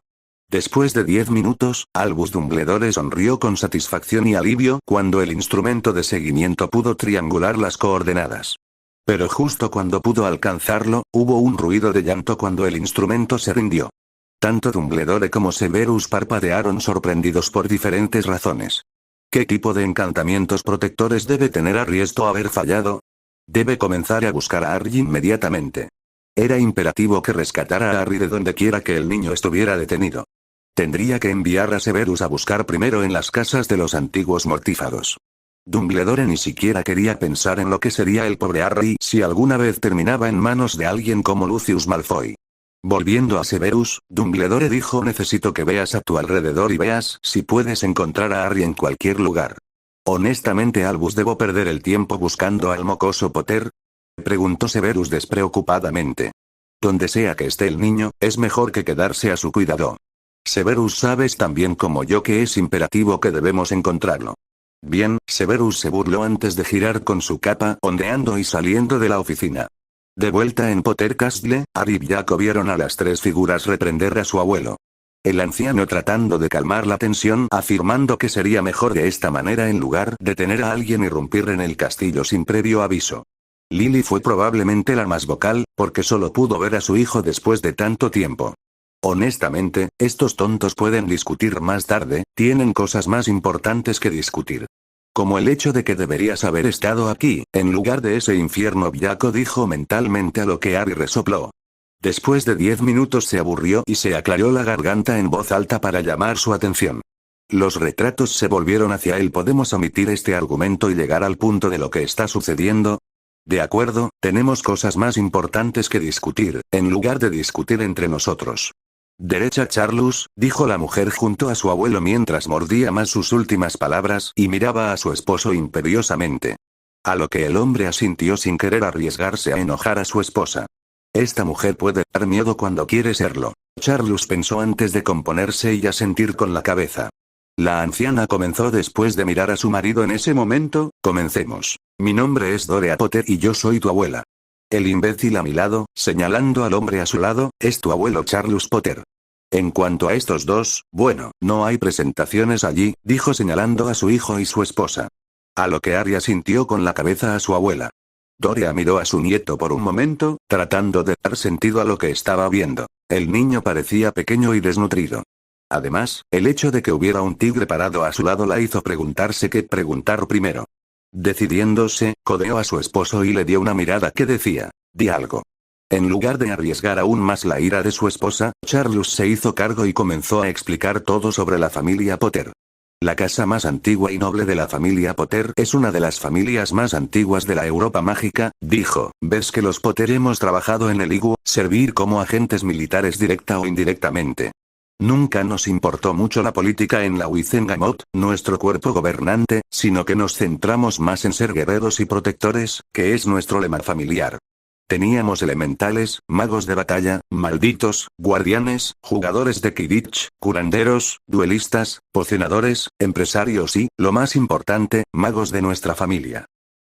Después de 10 minutos, Albus Dumbledore sonrió con satisfacción y alivio cuando el instrumento de seguimiento pudo triangular las coordenadas. Pero justo cuando pudo alcanzarlo, hubo un ruido de llanto cuando el instrumento se rindió. Tanto Dumbledore como Severus parpadearon sorprendidos por diferentes razones. ¿Qué tipo de encantamientos protectores debe tener Harry esto haber fallado? Debe comenzar a buscar a Harry inmediatamente. Era imperativo que rescatara a Harry de donde quiera que el niño estuviera detenido. Tendría que enviar a Severus a buscar primero en las casas de los antiguos mortífagos. Dumbledore ni siquiera quería pensar en lo que sería el pobre Harry si alguna vez terminaba en manos de alguien como Lucius Malfoy. Volviendo a Severus, Dumbledore dijo: necesito que veas a tu alrededor y veas si puedes encontrar a Harry en cualquier lugar. Honestamente, Albus, ¿debo perder el tiempo buscando al mocoso Potter?, preguntó Severus despreocupadamente. Donde sea que esté el niño, es mejor que quedarse a su cuidado. Severus, sabes tan bien como yo que es imperativo que debemos encontrarlo. Bien, Severus se burló antes de girar con su capa ondeando y saliendo de la oficina. De vuelta en Potter Castle, Harry y Draco vieron a las tres figuras reprender a su abuelo. El anciano tratando de calmar la tensión, afirmando que sería mejor de esta manera en lugar de tener a alguien irrumpir en el castillo sin previo aviso. Lily fue probablemente la más vocal, porque solo pudo ver a su hijo después de tanto tiempo. Honestamente, estos tontos pueden discutir más tarde, tienen cosas más importantes que discutir. Como el hecho de que deberías haber estado aquí, en lugar de ese infierno, Draco dijo mentalmente, a lo que Harry resopló. Después de 10 minutos se aburrió y se aclaró la garganta en voz alta para llamar su atención. Los retratos se volvieron hacia él. ¿Podemos omitir este argumento y llegar al punto de lo que está sucediendo? De acuerdo, tenemos cosas más importantes que discutir, en lugar de discutir entre nosotros. Derecha, Charlus, dijo la mujer junto a su abuelo mientras mordía más sus últimas palabras y miraba a su esposo imperiosamente. A lo que el hombre asintió sin querer arriesgarse a enojar a su esposa. Esta mujer puede dar miedo cuando quiere serlo. Charlus pensó antes de componerse y asentir con la cabeza. La anciana comenzó después de mirar a su marido en ese momento: comencemos. Mi nombre es Dorea Potter y yo soy tu abuela. El imbécil a mi lado, señalando al hombre a su lado, es tu abuelo Charlus Potter. En cuanto a estos dos, bueno, no hay presentaciones allí, dijo señalando a su hijo y su esposa. A lo que Harry asintió con la cabeza a su abuela. Dorea miró a su nieto por un momento, tratando de dar sentido a lo que estaba viendo. El niño parecía pequeño y desnutrido. Además, el hecho de que hubiera un tigre parado a su lado la hizo preguntarse qué preguntar primero. Decidiéndose, codeó a su esposo y le dio una mirada que decía: di algo. En lugar de arriesgar aún más la ira de su esposa, Charles se hizo cargo y comenzó a explicar todo sobre la familia Potter. La casa más antigua y noble de la familia Potter es una de las familias más antiguas de la Europa mágica, dijo. ¿Ves que los Potter hemos trabajado en el IGU, servir como agentes militares directa o indirectamente? Nunca nos importó mucho la política en la Wizengamot, nuestro cuerpo gobernante, sino que nos centramos más en ser guerreros y protectores, que es nuestro lema familiar. Teníamos elementales, magos de batalla, malditos, guardianes, jugadores de Quidditch, curanderos, duelistas, pocionadores, empresarios y, lo más importante, magos de nuestra familia.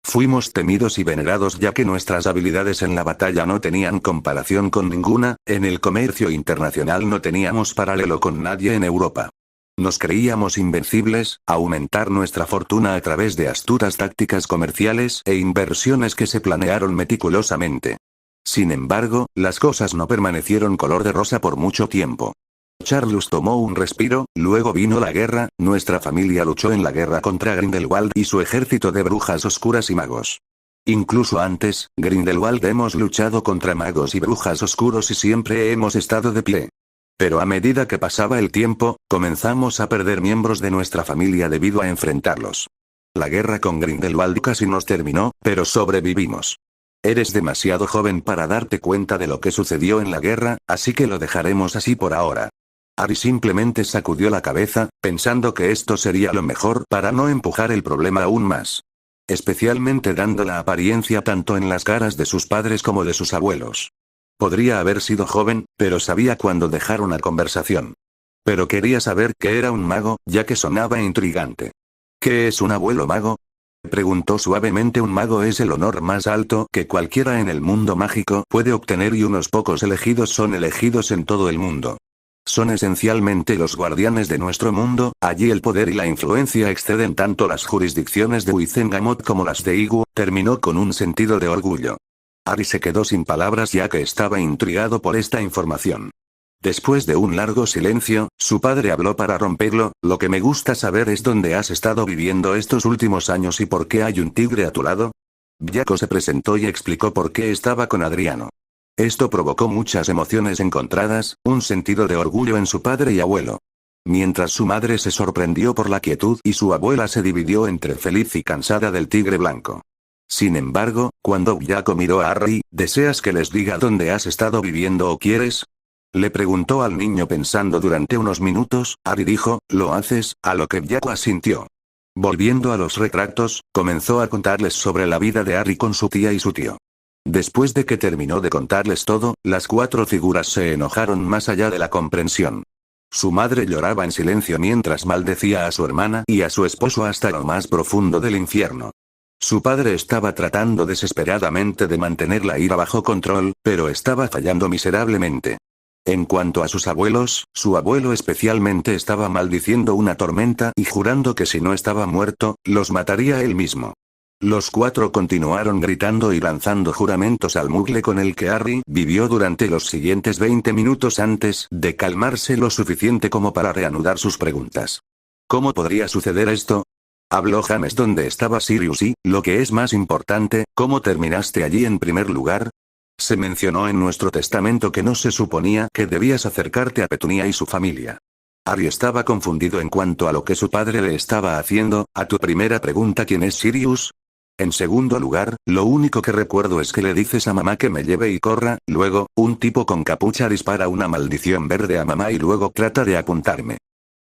Fuimos temidos y venerados ya que nuestras habilidades en la batalla no tenían comparación con ninguna, en el comercio internacional no teníamos paralelo con nadie en Europa. Nos creíamos invencibles, aumentar nuestra fortuna a través de astutas tácticas comerciales e inversiones que se planearon meticulosamente. Sin embargo, las cosas no permanecieron color de rosa por mucho tiempo. Charles tomó un respiro, luego vino la guerra, nuestra familia luchó en la guerra contra Grindelwald y su ejército de brujas oscuras y magos. Incluso antes, Grindelwald hemos luchado contra magos y brujas oscuros y siempre hemos estado de pie. Pero a medida que pasaba el tiempo, comenzamos a perder miembros de nuestra familia debido a enfrentarlos. La guerra con Grindelwald casi nos terminó, pero sobrevivimos. Eres demasiado joven para darte cuenta de lo que sucedió en la guerra, así que lo dejaremos así por ahora. Harry simplemente sacudió la cabeza, pensando que esto sería lo mejor para no empujar el problema aún más. Especialmente dando la apariencia tanto en las caras de sus padres como de sus abuelos. Podría haber sido joven, pero sabía cuándo dejar una conversación. Pero quería saber qué era un mago, ya que sonaba intrigante. ¿Qué es un abuelo mago? Preguntó suavemente. Un mago es el honor más alto que cualquiera en el mundo mágico puede obtener y unos pocos elegidos son elegidos en todo el mundo. Son esencialmente los guardianes de nuestro mundo, allí el poder y la influencia exceden tanto las jurisdicciones de Wizengamot como las de IGU, terminó con un sentido de orgullo. Harry se quedó sin palabras ya que estaba intrigado por esta información. Después de un largo silencio, su padre habló para romperlo. Lo que me gusta saber es dónde has estado viviendo estos últimos años y por qué hay un tigre a tu lado. Jaco se presentó y explicó por qué estaba con Adriano. Esto provocó muchas emociones encontradas, un sentido de orgullo en su padre y abuelo. Mientras su madre se sorprendió por la quietud y su abuela se dividió entre feliz y cansada del tigre blanco. Sin embargo, cuando Jaco miró a Harry, ¿deseas que les diga dónde has estado viviendo o quieres? Le preguntó al niño pensando durante unos minutos. Harry dijo, ¿lo haces? A lo que Jaco asintió. Volviendo a los retratos, comenzó a contarles sobre la vida de Harry con su tía y su tío. Después de que terminó de contarles todo, las cuatro figuras se enojaron más allá de la comprensión. Su madre lloraba en silencio mientras maldecía a su hermana y a su esposo hasta lo más profundo del infierno. Su padre estaba tratando desesperadamente de mantener la ira bajo control, pero estaba fallando miserablemente. En cuanto a sus abuelos, su abuelo especialmente estaba maldiciendo una tormenta y jurando que si no estaba muerto, los mataría él mismo. Los cuatro continuaron gritando y lanzando juramentos al mugle con el que Harry vivió durante los siguientes 20 minutos antes de calmarse lo suficiente como para reanudar sus preguntas. ¿Cómo podría suceder esto? Habló James. ¿Dónde estaba Sirius y, lo que es más importante, cómo terminaste allí en primer lugar? Se mencionó en nuestro testamento que no se suponía que debías acercarte a Petunia y su familia. Harry estaba confundido en cuanto a lo que su padre le estaba haciendo. A tu primera pregunta, ¿quién es Sirius? En segundo lugar, lo único que recuerdo es que le dices a mamá que me lleve y corra. Luego, un tipo con capucha dispara una maldición verde a mamá y luego trata de apuntarme.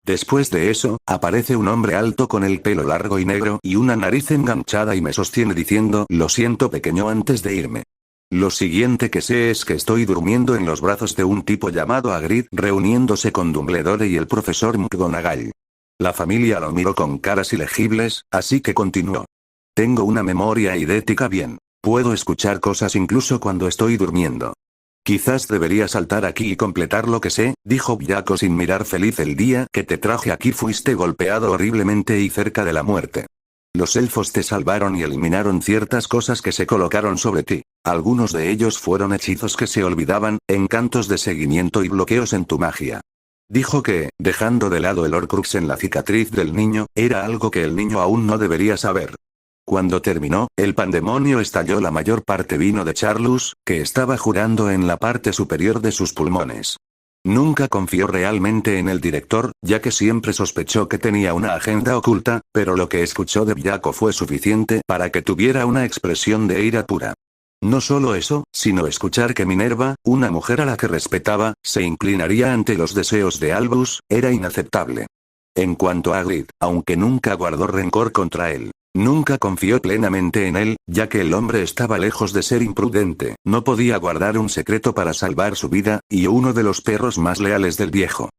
Después de eso, aparece un hombre alto con el pelo largo y negro y una nariz enganchada y me sostiene diciendo, lo siento pequeño, antes de irme. Lo siguiente que sé es que estoy durmiendo en los brazos de un tipo llamado Hagrid, reuniéndose con Dumbledore y el profesor McGonagall. La familia lo miró con caras ilegibles, así que continuó. Tengo una memoria idéntica bien. Puedo escuchar cosas incluso cuando estoy durmiendo. Quizás debería saltar aquí y completar lo que sé, dijo Jaco sin mirar feliz. El día que te traje aquí fuiste golpeado horriblemente y cerca de la muerte. Los elfos te salvaron y eliminaron ciertas cosas que se colocaron sobre ti. Algunos de ellos fueron hechizos que se olvidaban, encantos de seguimiento y bloqueos en tu magia. Dijo que, dejando de lado el Horcrux en la cicatriz del niño, era algo que el niño aún no debería saber. Cuando terminó, el pandemonio estalló. La mayor parte vino de Charlus, que estaba jurando en la parte superior de sus pulmones. Nunca confió realmente en el director, ya que siempre sospechó que tenía una agenda oculta, pero lo que escuchó de Byaco fue suficiente para que tuviera una expresión de ira pura. No solo eso, sino escuchar que Minerva, una mujer a la que respetaba, se inclinaría ante los deseos de Albus, era inaceptable. En cuanto a Grid, aunque nunca guardó rencor contra él, nunca confió plenamente en él, ya que el hombre estaba lejos de ser imprudente, no podía guardar un secreto para salvar su vida, y uno de los perros más leales del viejo.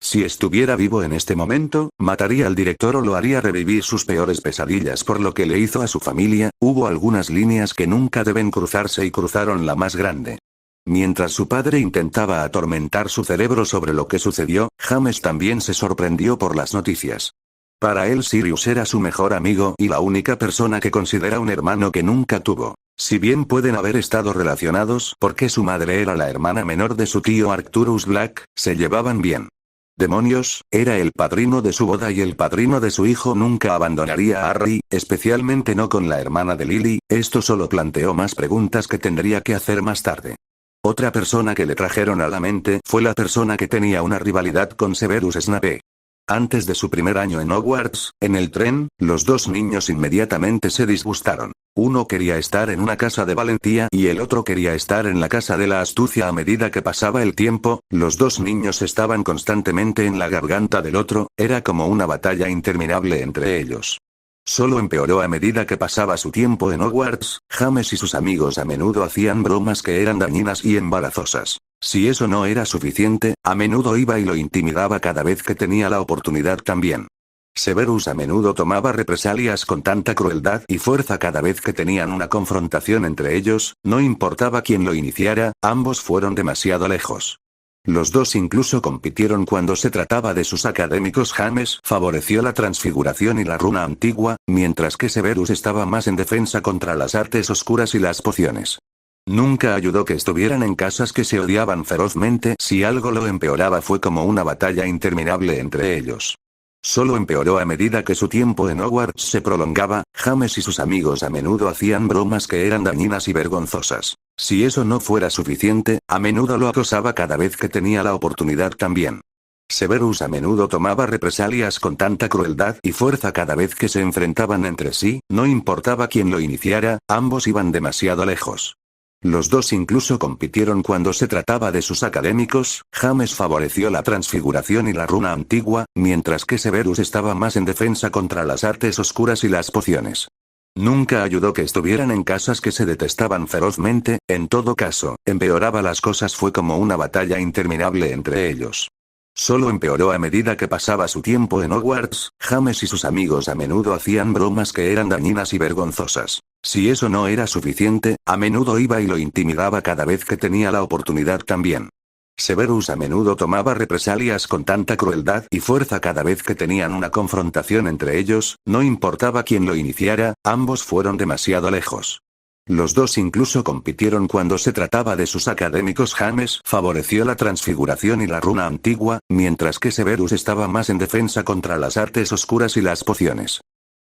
Si estuviera vivo en este momento, mataría al director o lo haría revivir sus peores pesadillas por lo que le hizo a su familia. Hubo algunas líneas que nunca deben cruzarse y cruzaron la más grande. Mientras su padre intentaba atormentar su cerebro sobre lo que sucedió, James también se sorprendió por las noticias. Para él Sirius era su mejor amigo y la única persona que considera un hermano que nunca tuvo. Si bien pueden haber estado relacionados porque su madre era la hermana menor de su tío Arcturus Black, se llevaban bien. Demonios, era el padrino de su boda y el padrino de su hijo nunca abandonaría a Harry, especialmente no con la hermana de Lily. Esto solo planteó más preguntas que tendría que hacer más tarde. Otra persona que le trajeron a la mente fue la persona que tenía una rivalidad con Severus Snape. Antes de su primer año en Hogwarts, en el tren, los dos niños inmediatamente se disgustaron. Uno quería estar en una casa de valentía y el otro quería estar en la casa de la astucia. A medida que pasaba el tiempo, los dos niños estaban constantemente en la garganta del otro, era como una batalla interminable entre ellos. Solo empeoró a medida que pasaba su tiempo en Hogwarts. James y sus amigos a menudo hacían bromas que eran dañinas y embarazosas. Si eso no era suficiente, a menudo iba y lo intimidaba cada vez que tenía la oportunidad también. Severus a menudo tomaba represalias con tanta crueldad y fuerza cada vez que tenían una confrontación entre ellos, no importaba quién lo iniciara, ambos fueron demasiado lejos. Los dos incluso compitieron cuando se trataba de sus académicos. James favoreció la transfiguración y la runa antigua, mientras que Severus estaba más en defensa contra las artes oscuras y las pociones. Nunca ayudó que estuvieran en casas que se odiaban ferozmente. Si algo lo empeoraba fue como una batalla interminable entre ellos. Solo empeoró a medida que su tiempo en Hogwarts se prolongaba. James y sus amigos a menudo hacían bromas que eran dañinas y vergonzosas. Si eso no fuera suficiente, a menudo lo acosaba cada vez que tenía la oportunidad también. Severus a menudo tomaba represalias con tanta crueldad y fuerza cada vez que se enfrentaban entre sí, no importaba quién lo iniciara, ambos iban demasiado lejos. Los dos incluso compitieron cuando se trataba de sus académicos. James favoreció la transfiguración y la runa antigua, mientras que Severus estaba más en defensa contra las artes oscuras y las pociones. Nunca ayudó que estuvieran en casas que se detestaban ferozmente. En todo caso, empeoraba las cosas. Fue como una batalla interminable entre ellos. Solo empeoró a medida que pasaba su tiempo en Hogwarts. James y sus amigos a menudo hacían bromas que eran dañinas y vergonzosas. Si eso no era suficiente, a menudo iba y lo intimidaba cada vez que tenía la oportunidad también. Severus a menudo tomaba represalias con tanta crueldad y fuerza cada vez que tenían una confrontación entre ellos, no importaba quién lo iniciara, ambos fueron demasiado lejos. Los dos incluso compitieron cuando se trataba de sus académicos. James favoreció la transfiguración y la runa antigua, mientras que Severus estaba más en defensa contra las artes oscuras y las pociones.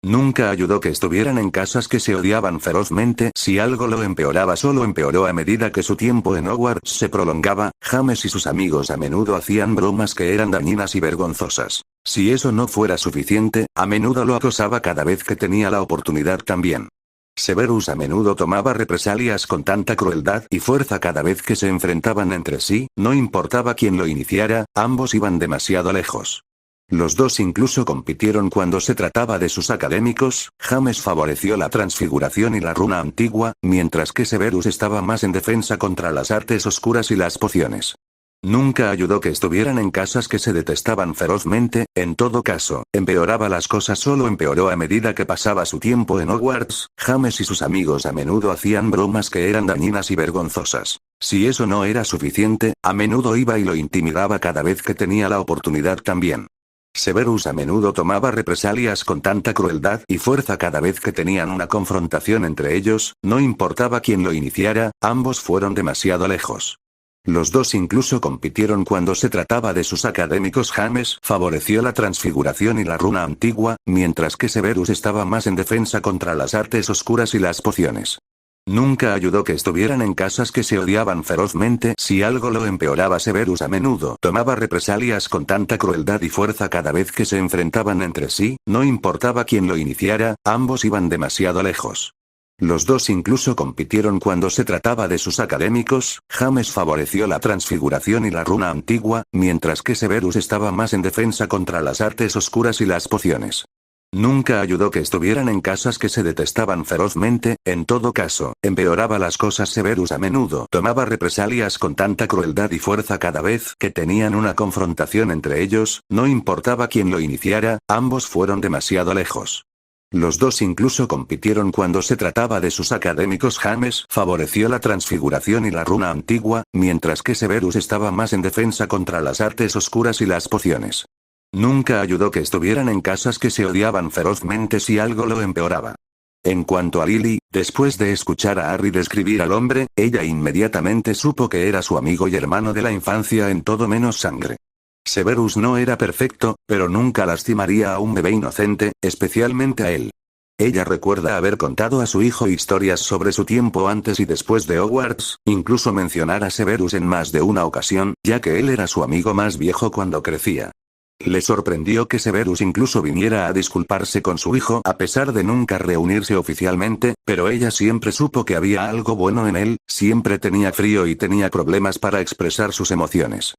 Nunca ayudó que estuvieran en casas que se odiaban ferozmente. Si algo lo empeoraba, solo empeoró a medida que su tiempo en Hogwarts se prolongaba. James y sus amigos a menudo hacían bromas que eran dañinas y vergonzosas. Si eso no fuera suficiente, a menudo lo acosaba cada vez que tenía la oportunidad también. Severus a menudo tomaba represalias con tanta crueldad y fuerza cada vez que se enfrentaban entre sí, no importaba quién lo iniciara, ambos iban demasiado lejos. Los dos incluso compitieron cuando se trataba de sus académicos. James favoreció la transfiguración y la runa antigua, mientras que Severus estaba más en defensa contra las artes oscuras y las pociones. Nunca ayudó que estuvieran en casas que se detestaban ferozmente. En todo caso, empeoraba las cosas. Solo empeoró a medida que pasaba su tiempo en Hogwarts. James y sus amigos a menudo hacían bromas que eran dañinas y vergonzosas. Si eso no era suficiente, a menudo iba y lo intimidaba cada vez que tenía la oportunidad también. Severus a menudo tomaba represalias con tanta crueldad y fuerza cada vez que tenían una confrontación entre ellos, no importaba quién lo iniciara, ambos fueron demasiado lejos. Los dos incluso compitieron cuando se trataba de sus académicos. James favoreció la transfiguración y la runa antigua, mientras que Severus estaba más en defensa contra las artes oscuras y las pociones. Nunca ayudó que estuvieran en casas que se odiaban ferozmente. Si algo lo empeoraba, Severus a menudo tomaba represalias con tanta crueldad y fuerza cada vez que se enfrentaban entre sí, no importaba quién lo iniciara, ambos iban demasiado lejos. Los dos incluso compitieron cuando se trataba de sus académicos. James favoreció la transfiguración y la runa antigua, mientras que Severus estaba más en defensa contra las artes oscuras y las pociones. Nunca ayudó que estuvieran en casas que se detestaban ferozmente, en todo caso, empeoraba las cosas. Severus a menudo tomaba represalias con tanta crueldad y fuerza cada vez que tenían una confrontación entre ellos, no importaba quién lo iniciara, ambos fueron demasiado lejos. Los dos incluso compitieron cuando se trataba de sus académicos. James favoreció la transfiguración y la runa antigua, mientras que Severus estaba más en defensa contra las artes oscuras y las pociones. Nunca ayudó que estuvieran en casas que se odiaban ferozmente. Si algo lo empeoraba. En cuanto a Lily, después de escuchar a Harry describir al hombre, ella inmediatamente supo que era su amigo y hermano de la infancia en todo menos sangre. Severus no era perfecto, pero nunca lastimaría a un bebé inocente, especialmente a él. Ella recuerda haber contado a su hijo historias sobre su tiempo antes y después de Hogwarts, incluso mencionar a Severus en más de una ocasión, ya que él era su amigo más viejo cuando crecía. Le sorprendió que Severus incluso viniera a disculparse con su hijo a pesar de nunca reunirse oficialmente, pero ella siempre supo que había algo bueno en él, siempre tenía frío y tenía problemas para expresar sus emociones.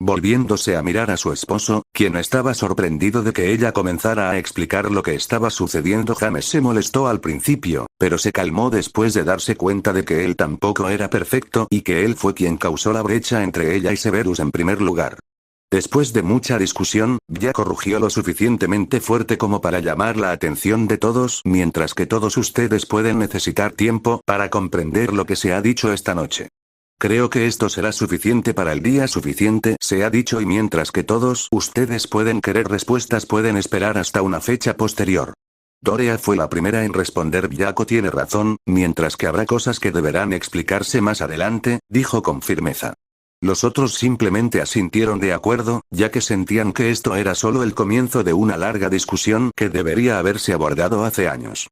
Volviéndose a mirar a su esposo, quien estaba sorprendido de que ella comenzara a explicar lo que estaba sucediendo. James se molestó al principio, pero se calmó después de darse cuenta de que él tampoco era perfecto y que él fue quien causó la brecha entre ella y Severus en primer lugar. Después de mucha discusión, Draco rugió lo suficientemente fuerte como para llamar la atención de todos, mientras que todos ustedes pueden necesitar tiempo para comprender lo que se ha dicho esta noche. Creo que esto será suficiente para el día. Suficiente, se ha dicho, y mientras que todos ustedes pueden querer respuestas, pueden esperar hasta una fecha posterior. Dorea fue la primera en responder. Draco tiene razón, mientras que habrá cosas que deberán explicarse más adelante, dijo con firmeza. Los otros simplemente asintieron de acuerdo, ya que sentían que esto era solo el comienzo de una larga discusión que debería haberse abordado hace años.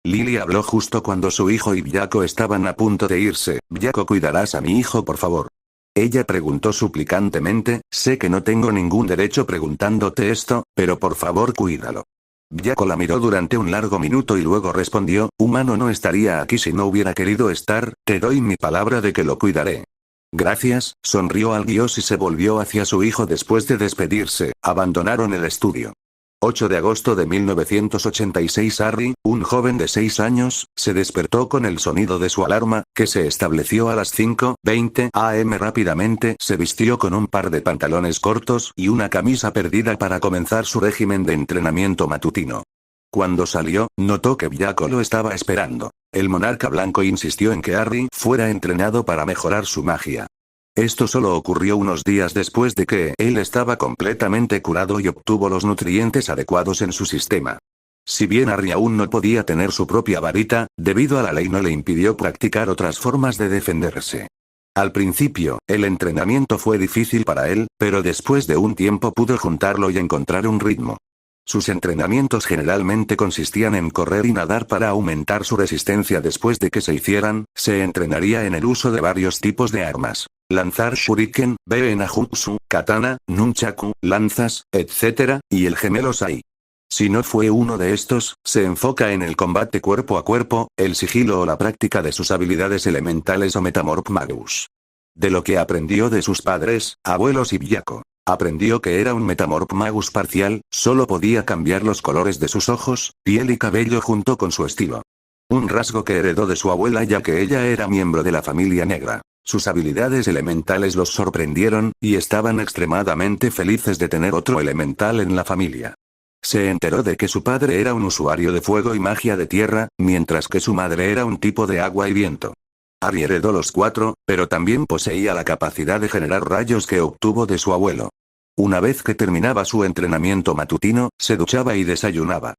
Lily habló justo cuando su hijo y Draco estaban a punto de irse. Draco, ¿cuidarás a mi hijo, por favor? Ella preguntó suplicantemente, sé que no tengo ningún derecho preguntándote esto, pero por favor cuídalo. Draco la miró durante un largo minuto y luego respondió, humano no estaría aquí si no hubiera querido estar, te doy mi palabra de que lo cuidaré. Gracias, sonrió al dios y se volvió hacia su hijo después de despedirse. Abandonaron el estudio. 8 de agosto de 1986. Harry, un joven de 6 años, se despertó con el sonido de su alarma, que se estableció a las 5:20 am. Rápidamente se vistió con un par de pantalones cortos y una camisa perdida para comenzar su régimen de entrenamiento matutino. Cuando salió, notó que Draco lo estaba esperando. El monarca blanco insistió en que Harry fuera entrenado para mejorar su magia. Esto solo ocurrió unos días después de que él estaba completamente curado y obtuvo los nutrientes adecuados en su sistema. Si bien Harry aún no podía tener su propia varita, debido a la ley no le impidió practicar otras formas de defenderse. Al principio, el entrenamiento fue difícil para él, pero después de un tiempo pudo juntarlo y encontrar un ritmo. Sus entrenamientos generalmente consistían en correr y nadar para aumentar su resistencia. Después de que se hicieran, se entrenaría en el uso de varios tipos de armas. Lanzar shuriken, Benajutsu, katana, nunchaku, lanzas, etc., y el gemelo sai. Si no fue uno de estos, se enfoca en el combate cuerpo a cuerpo, el sigilo o la práctica de sus habilidades elementales o Metamorph Magus. De lo que aprendió de sus padres, abuelos y Draco. Aprendió que era un Metamorph Magus parcial, solo podía cambiar los colores de sus ojos, piel y cabello junto con su estilo. Un rasgo que heredó de su abuela, ya que ella era miembro de la familia negra. Sus habilidades elementales los sorprendieron, y estaban extremadamente felices de tener otro elemental en la familia. Se enteró de que su padre era un usuario de fuego y magia de tierra, mientras que su madre era un tipo de agua y viento. Harry heredó los 4, pero también poseía la capacidad de generar rayos que obtuvo de su abuelo. Una vez que terminaba su entrenamiento matutino, se duchaba y desayunaba.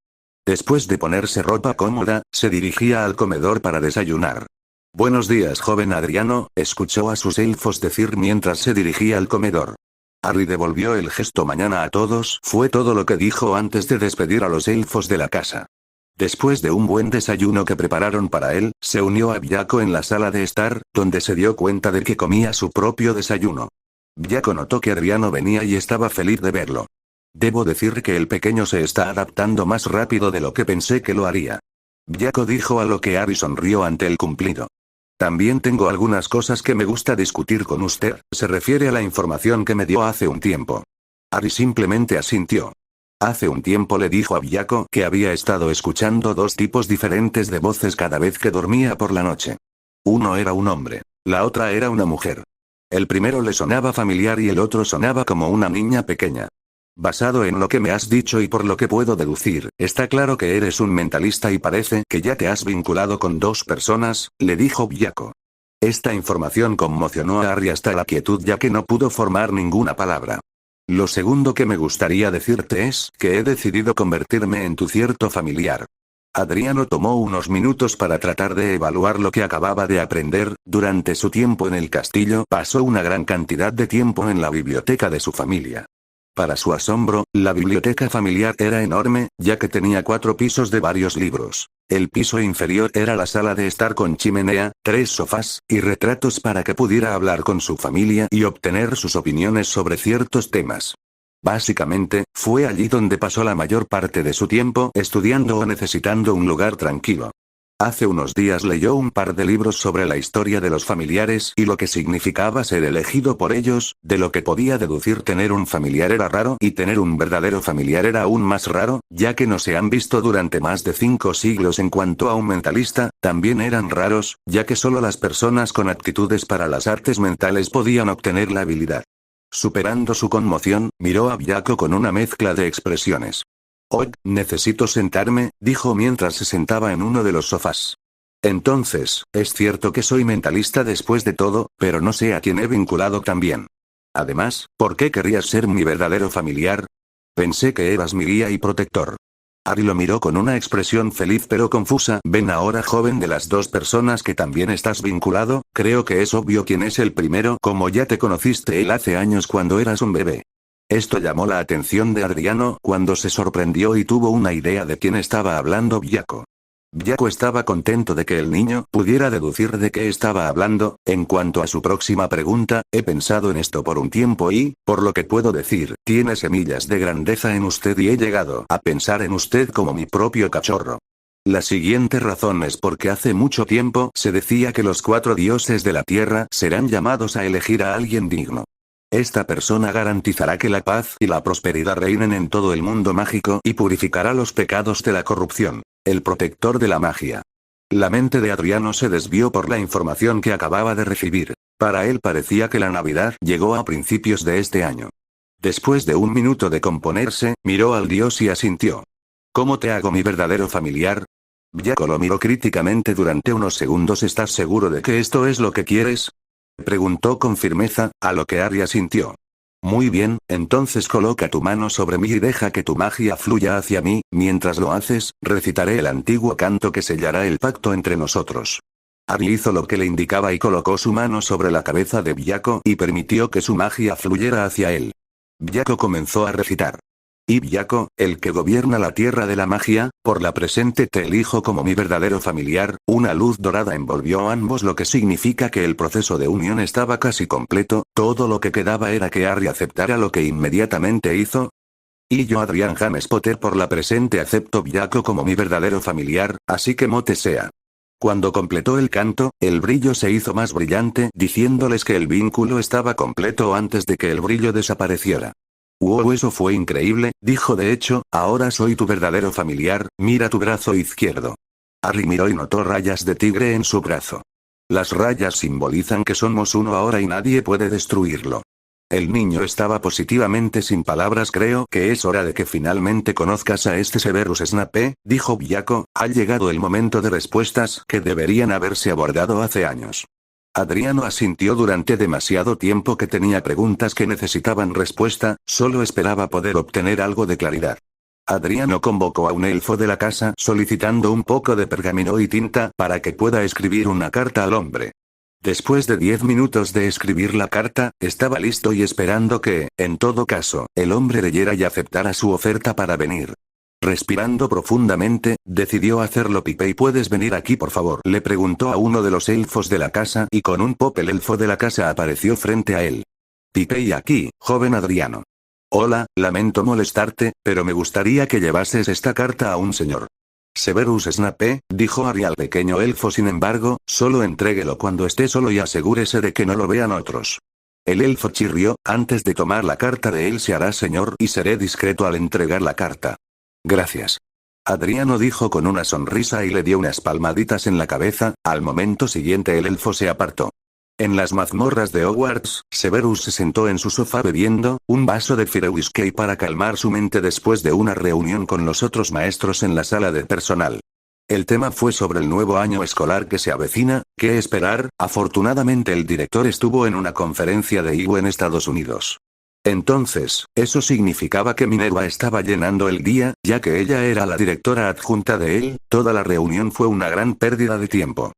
Después de ponerse ropa cómoda, se dirigía al comedor para desayunar. Buenos días, joven Adriano, escuchó a sus elfos decir mientras se dirigía al comedor. Harry devolvió el gesto mañana a todos, fue todo lo que dijo antes de despedir a los elfos de la casa. Después de un buen desayuno que prepararon para él, se unió a Viaco en la sala de estar, donde se dio cuenta de que comía su propio desayuno. Viaco notó que Adriano venía y estaba feliz de verlo. Debo decir que el pequeño se está adaptando más rápido de lo que pensé que lo haría. Viaco dijo, a lo que Harry sonrió ante el cumplido. También tengo algunas cosas que me gusta discutir con usted, se refiere a la información que me dio hace un tiempo. Harry simplemente asintió. Hace un tiempo le dijo a Viaco que había estado escuchando dos tipos diferentes de voces cada vez que dormía por la noche. Uno era un hombre, la otra era una mujer. El primero le sonaba familiar y el otro sonaba como una niña pequeña. Basado en lo que me has dicho y por lo que puedo deducir, está claro que eres un mentalista y parece que ya te has vinculado con dos personas, le dijo Viaco. Esta información conmocionó a Harry hasta la quietud, ya que no pudo formar ninguna palabra. Lo segundo que me gustaría decirte es que he decidido convertirme en tu cierto familiar. Adriano tomó unos minutos para tratar de evaluar lo que acababa de aprender. Durante su tiempo en el castillo, pasó una gran cantidad de tiempo en la biblioteca de su familia. Para su asombro, la biblioteca familiar era enorme, ya que tenía 4 pisos de varios libros. El piso inferior era la sala de estar con chimenea, 3 sofás, y retratos para que pudiera hablar con su familia y obtener sus opiniones sobre ciertos temas. Básicamente, fue allí donde pasó la mayor parte de su tiempo estudiando o necesitando un lugar tranquilo. Hace unos días leyó un par de libros sobre la historia de los familiares y lo que significaba ser elegido por ellos, de lo que podía deducir tener un familiar era raro y tener un verdadero familiar era aún más raro, ya que no se han visto durante más de 5 siglos. En cuanto a un mentalista, también eran raros, ya que solo las personas con aptitudes para las artes mentales podían obtener la habilidad. Superando su conmoción, miró a Viaco con una mezcla de expresiones. Necesito sentarme, dijo mientras se sentaba en uno de los sofás. Entonces, es cierto que soy mentalista después de todo, pero no sé a quién he vinculado también. Además, ¿por qué querrías ser mi verdadero familiar? Pensé que eras mi guía y protector. Harry lo miró con una expresión feliz pero confusa. Ven ahora, joven, de las dos personas que también estás vinculado, creo que es obvio quién es el primero, como ya te conociste él hace años cuando eras un bebé. Esto llamó la atención de Adriano cuando se sorprendió y tuvo una idea de quién estaba hablando Viaco. Viaco estaba contento de que el niño pudiera deducir de qué estaba hablando. En cuanto a su próxima pregunta, he pensado en esto por un tiempo y, por lo que puedo decir, tiene semillas de grandeza en usted y he llegado a pensar en usted como mi propio cachorro. La siguiente razón es porque hace mucho tiempo se decía que los 4 dioses de la tierra serán llamados a elegir a alguien digno. Esta persona garantizará que la paz y la prosperidad reinen en todo el mundo mágico y purificará los pecados de la corrupción. El protector de la magia. La mente de Adriano se desvió por la información que acababa de recibir. Para él parecía que la Navidad llegó a principios de este año. Después de un minuto de componerse, miró al dios y asintió. ¿Cómo te hago mi verdadero familiar? Viaco lo miró críticamente durante unos segundos. ¿Estás seguro de que esto es lo que quieres? Preguntó con firmeza, a lo que Harry asintió. Muy bien, entonces coloca tu mano sobre mí y deja que tu magia fluya hacia mí. Mientras lo haces, recitaré el antiguo canto que sellará el pacto entre nosotros. Harry hizo lo que le indicaba y colocó su mano sobre la cabeza de Viaco y permitió que su magia fluyera hacia él. Viaco comenzó a recitar. Y Viaco, el que gobierna la tierra de la magia, por la presente te elijo como mi verdadero familiar. Una luz dorada envolvió a ambos, lo que significa que el proceso de unión estaba casi completo. Todo lo que quedaba era que Harry aceptara lo que inmediatamente hizo. Y yo, Adrian James Potter, por la presente acepto Viaco como mi verdadero familiar, así que mote sea. Cuando completó el canto, el brillo se hizo más brillante, diciéndoles que el vínculo estaba completo antes de que el brillo desapareciera. Wow, eso fue increíble, dijo. De hecho, ahora soy tu verdadero familiar, mira tu brazo izquierdo. Harry miró y notó rayas de tigre en su brazo. Las rayas simbolizan que somos uno ahora y nadie puede destruirlo. El niño estaba positivamente sin palabras. Creo que es hora de que finalmente conozcas a este Severus Snape, dijo Viaco. Ha llegado el momento de respuestas que deberían haberse abordado hace años. Adriano asintió. Durante demasiado tiempo que tenía preguntas que necesitaban respuesta, solo esperaba poder obtener algo de claridad. Adriano convocó a un elfo de la casa solicitando un poco de pergamino y tinta para que pueda escribir una carta al hombre. Después de 10 minutos de escribir la carta, estaba listo y esperando que, en todo caso, el hombre leyera y aceptara su oferta para venir. Respirando profundamente, decidió hacerlo. Pipei, ¿puedes venir aquí por favor?, le preguntó a uno de los elfos de la casa y con un pop el elfo de la casa apareció frente a él. Pipei aquí, joven Adriano. Hola, lamento molestarte, pero me gustaría que llevases esta carta a un señor Severus Snape, dijo Harry al pequeño elfo. Sin embargo, solo entréguelo cuando esté solo y asegúrese de que no lo vean otros. El elfo chirrió, antes de tomar la carta de él se hará señor y seré discreto al entregar la carta. Gracias. Adriano dijo con una sonrisa y le dio unas palmaditas en la cabeza. Al momento siguiente el elfo se apartó. En las mazmorras de Hogwarts, Severus se sentó en su sofá bebiendo un vaso de fire whisky para calmar su mente después de una reunión con los otros maestros en la sala de personal. El tema fue sobre el nuevo año escolar que se avecina, qué esperar. Afortunadamente el director estuvo en una conferencia de IU en Estados Unidos. Entonces, eso significaba que Minerva estaba llenando el día, ya que ella era la directora adjunta de él. Toda la reunión fue una gran pérdida de tiempo.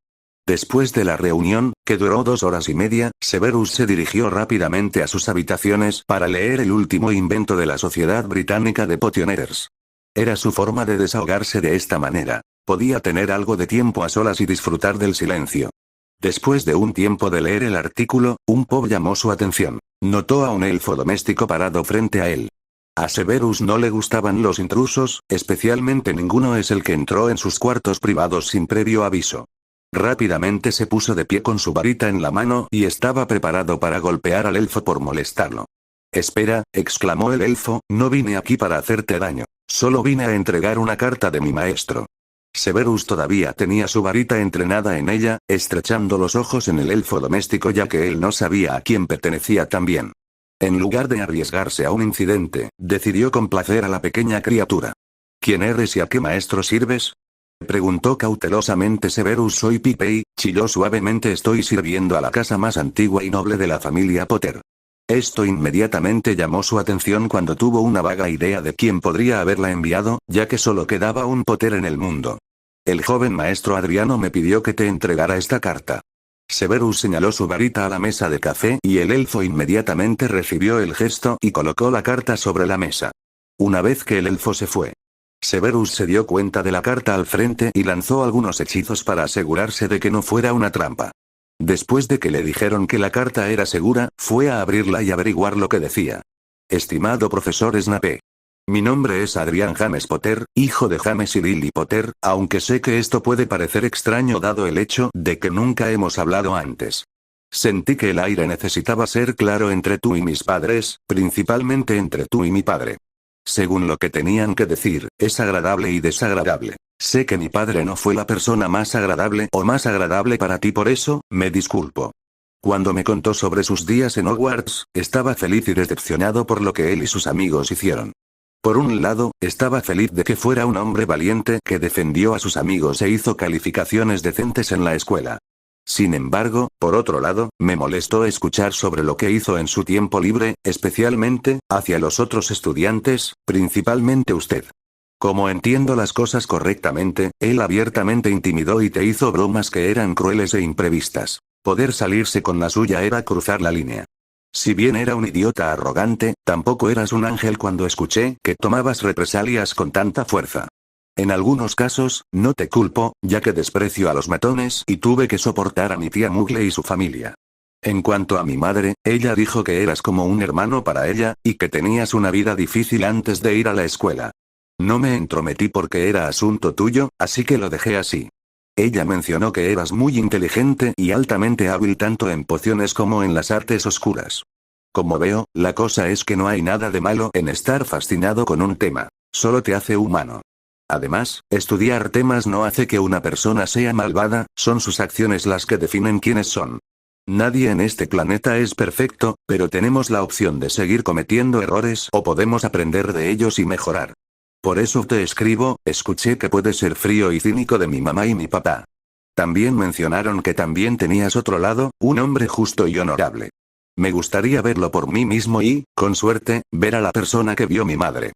Después de la reunión, que duró 2 horas y media, Severus se dirigió rápidamente a sus habitaciones para leer el último invento de la Sociedad Británica de Potioneers. Era su forma de desahogarse de esta manera. Podía tener algo de tiempo a solas y disfrutar del silencio. Después de un tiempo de leer el artículo, un pop llamó su atención. Notó a un elfo doméstico parado frente a él. A Severus no le gustaban los intrusos, especialmente ninguno es el que entró en sus cuartos privados sin previo aviso. Rápidamente se puso de pie con su varita en la mano y estaba preparado para golpear al elfo por molestarlo. Espera, exclamó el elfo, no vine aquí para hacerte daño. Solo vine a entregar una carta de mi maestro. Severus todavía tenía su varita entrenada en ella, estrechando los ojos en el elfo doméstico ya que él no sabía a quién pertenecía también. En lugar de arriesgarse a un incidente, decidió complacer a la pequeña criatura. ¿Quién eres y a qué maestro sirves?, preguntó cautelosamente Severus. Soy Pipei, chilló suavemente. Estoy sirviendo a la casa más antigua y noble de la familia Potter. Esto inmediatamente llamó su atención cuando tuvo una vaga idea de quién podría haberla enviado, ya que solo quedaba un Potter en el mundo. El joven maestro Adriano me pidió que te entregara esta carta. Severus señaló su varita a la mesa de café y el elfo inmediatamente recibió el gesto y colocó la carta sobre la mesa. Una vez que el elfo se fue, Severus se dio cuenta de la carta al frente y lanzó algunos hechizos para asegurarse de que no fuera una trampa. Después de que le dijeron que la carta era segura, fue a abrirla y averiguar lo que decía. Estimado profesor Snape. Mi nombre es Adrian James Potter, hijo de James y Lily Potter, aunque sé que esto puede parecer extraño dado el hecho de que nunca hemos hablado antes. Sentí que el aire necesitaba ser claro entre tú y mis padres, principalmente entre tú y mi padre. Según lo que tenían que decir, es agradable y desagradable. Sé que mi padre no fue la persona más agradable o más agradable para ti, por eso, me disculpo. Cuando me contó sobre sus días en Hogwarts, estaba feliz y decepcionado por lo que él y sus amigos hicieron. Por un lado, estaba feliz de que fuera un hombre valiente que defendió a sus amigos e hizo calificaciones decentes en la escuela. Sin embargo, por otro lado, me molestó escuchar sobre lo que hizo en su tiempo libre, especialmente hacia los otros estudiantes, principalmente usted. Como entiendo las cosas correctamente, él abiertamente intimidó y te hizo bromas que eran crueles e imprevistas. Poder salirse con la suya era cruzar la línea. Si bien era un idiota arrogante, tampoco eras un ángel cuando escuché que tomabas represalias con tanta fuerza. En algunos casos, no te culpo, ya que desprecio a los matones y tuve que soportar a mi tía Muggle y su familia. En cuanto a mi madre, ella dijo que eras como un hermano para ella, y que tenías una vida difícil antes de ir a la escuela. No me entrometí porque era asunto tuyo, así que lo dejé así. Ella mencionó que eras muy inteligente y altamente hábil tanto en pociones como en las artes oscuras. Como veo, la cosa es que no hay nada de malo en estar fascinado con un tema. Solo te hace humano. Además, estudiar temas no hace que una persona sea malvada, son sus acciones las que definen quiénes son. Nadie en este planeta es perfecto, pero tenemos la opción de seguir cometiendo errores o podemos aprender de ellos y mejorar. Por eso te escribo, escuché que puedes ser frío y cínico de mi mamá y mi papá. También mencionaron que también tenías otro lado, un hombre justo y honorable. Me gustaría verlo por mí mismo y, con suerte, ver a la persona que vio mi madre.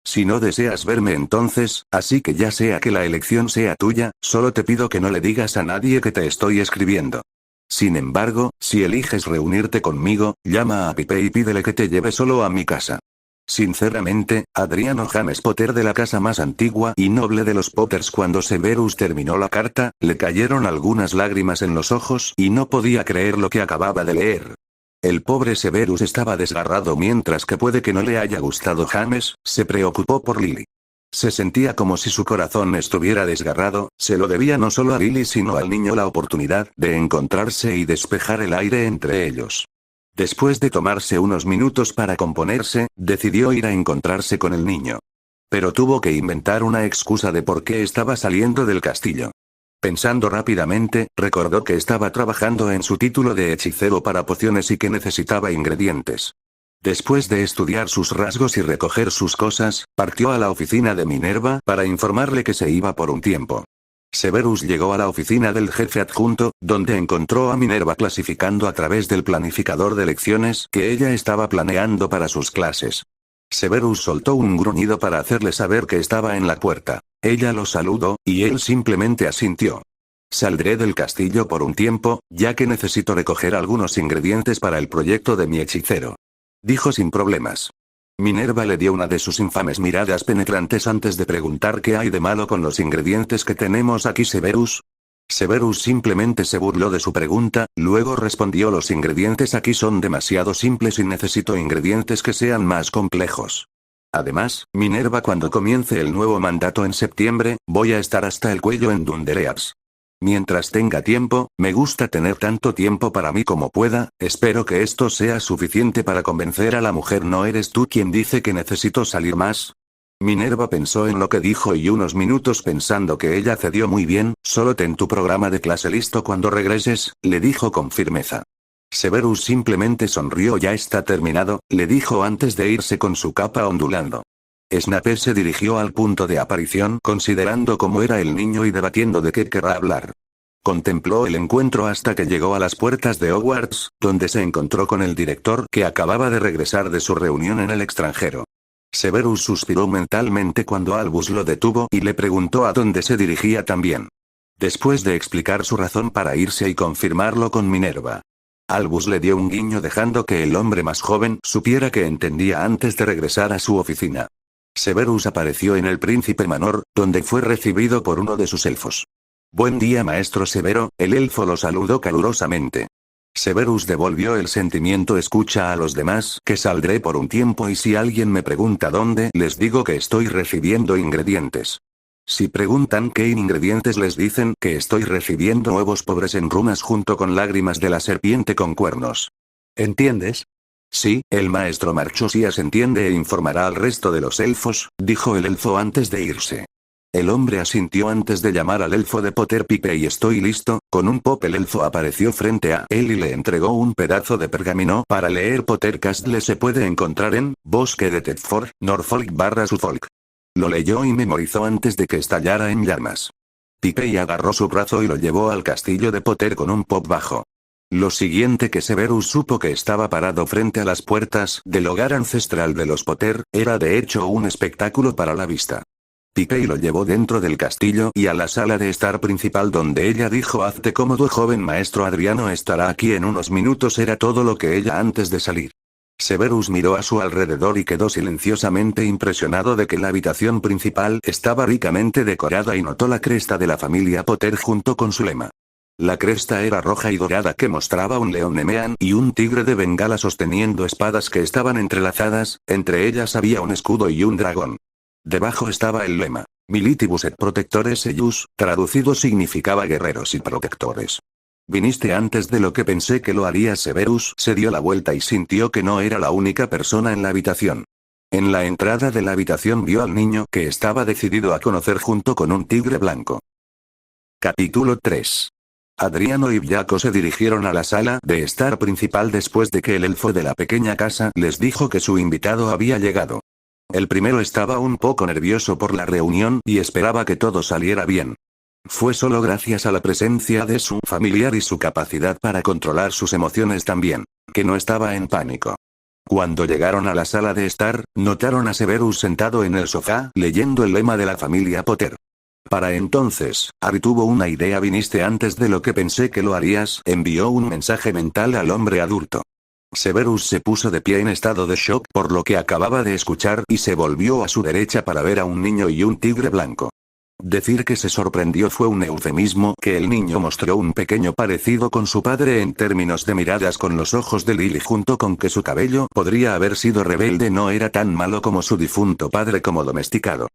Si no deseas verme entonces, así que ya sea que la elección sea tuya, solo te pido que no le digas a nadie que te estoy escribiendo. Sin embargo, si eliges reunirte conmigo, llama a Pipe y pídele que te lleve solo a mi casa. Sinceramente, Adriano James Potter de la casa más antigua y noble de los Potters. Cuando Severus terminó la carta, le cayeron algunas lágrimas en los ojos y no podía creer lo que acababa de leer. El pobre Severus estaba desgarrado. Mientras que puede que no le haya gustado James, se preocupó por Lily. Se sentía como si su corazón estuviera desgarrado. Se lo debía no solo a Lily sino al niño la oportunidad de encontrarse y despejar el aire entre ellos. Después de tomarse unos minutos para componerse, decidió ir a encontrarse con el niño. Pero tuvo que inventar una excusa de por qué estaba saliendo del castillo. Pensando rápidamente, recordó que estaba trabajando en su título de hechicero para pociones y que necesitaba ingredientes. Después de estudiar sus rasgos y recoger sus cosas, partió a la oficina de Minerva para informarle que se iba por un tiempo. Severus llegó a la oficina del jefe adjunto, donde encontró a Minerva clasificando a través del planificador de lecciones que ella estaba planeando para sus clases. Severus soltó un gruñido para hacerle saber que estaba en la puerta. Ella lo saludó, y él simplemente asintió. Saldré del castillo por un tiempo, ya que necesito recoger algunos ingredientes para el proyecto de mi hechicero. Dijo sin problemas. Minerva le dio una de sus infames miradas penetrantes antes de preguntar qué hay de malo con los ingredientes que tenemos aquí, Severus. Severus simplemente se burló de su pregunta, luego respondió: los ingredientes aquí son demasiado simples y necesito ingredientes que sean más complejos. Además, Minerva, cuando comience el nuevo mandato en septiembre, voy a estar hasta el cuello en Dunderears. Mientras tenga tiempo, me gusta tener tanto tiempo para mí como pueda. Espero que esto sea suficiente para convencer a la mujer. ¿No eres tú quien dice que necesito salir más? Minerva pensó en lo que dijo y unos minutos pensando que ella cedió muy bien. Solo ten tu programa de clase listo cuando regreses, le dijo con firmeza. Severus simplemente sonrió. Ya está terminado, le dijo antes de irse con su capa ondulando. Snape se dirigió al punto de aparición considerando cómo era el niño y debatiendo de qué querrá hablar. Contempló el encuentro hasta que llegó a las puertas de Hogwarts, donde se encontró con el director que acababa de regresar de su reunión en el extranjero. Severus suspiró mentalmente cuando Albus lo detuvo y le preguntó a dónde se dirigía también. Después de explicar su razón para irse y confirmarlo con Minerva, Albus le dio un guiño dejando que el hombre más joven supiera que entendía antes de regresar a su oficina. Severus apareció en el Príncipe Manor, donde fue recibido por uno de sus elfos. Buen día, maestro Severo, el elfo lo saludó calurosamente. Severus devolvió el sentimiento: escucha a los demás, que saldré por un tiempo y si alguien me pregunta dónde, les digo que estoy recibiendo ingredientes. Si preguntan qué ingredientes, les dicen que estoy recibiendo huevos pobres en runas junto con lágrimas de la serpiente con cuernos. ¿Entiendes? Sí, el maestro Marchosias entiende e informará al resto de los elfos, dijo el elfo antes de irse. El hombre asintió antes de llamar al elfo de Potter: Pipe, y estoy listo. Con un pop el elfo apareció frente a él y le entregó un pedazo de pergamino para leer. Pottercastle se puede encontrar en Bosque de Thetford, Norfolk/Suffolk. Lo leyó y memorizó antes de que estallara en llamas. Pipe agarró su brazo y lo llevó al castillo de Potter con un pop bajo. Lo siguiente que Severus supo que estaba parado frente a las puertas del hogar ancestral de los Potter, era de hecho un espectáculo para la vista. Pipe lo llevó dentro del castillo y a la sala de estar principal, donde ella dijo: hazte cómodo, joven maestro, Adriano estará aquí en unos minutos. Era todo lo que ella antes de salir. Severus miró a su alrededor y quedó silenciosamente impresionado de que la habitación principal estaba ricamente decorada y notó la cresta de la familia Potter junto con su lema. La cresta era roja y dorada, que mostraba un león Nemean y un tigre de Bengala sosteniendo espadas que estaban entrelazadas, entre ellas había un escudo y un dragón. Debajo estaba el lema: Militibus et Protectores Eius, traducido significaba guerreros y protectores. Viniste antes de lo que pensé que lo haría. Severus se dio la vuelta y sintió que no era la única persona en la habitación. En la entrada de la habitación vio al niño que estaba decidido a conocer junto con un tigre blanco. Capítulo 3. Adriano y Jaco se dirigieron a la sala de estar principal después de que el elfo de la pequeña casa les dijo que su invitado había llegado. El primero estaba un poco nervioso por la reunión y esperaba que todo saliera bien. Fue solo gracias a la presencia de su familiar y su capacidad para controlar sus emociones también, que no estaba en pánico. Cuando llegaron a la sala de estar, notaron a Severus sentado en el sofá, leyendo el lema de la familia Potter. Para entonces, Harry tuvo una idea. Viniste antes de lo que pensé que lo harías, envió un mensaje mental al hombre adulto. Severus se puso de pie en estado de shock por lo que acababa de escuchar y se volvió a su derecha para ver a un niño y un tigre blanco. Decir que se sorprendió fue un eufemismo, que el niño mostró un pequeño parecido con su padre en términos de miradas con los ojos de Lily, junto con que su cabello podría haber sido rebelde, no era tan malo como su difunto padre como domesticado.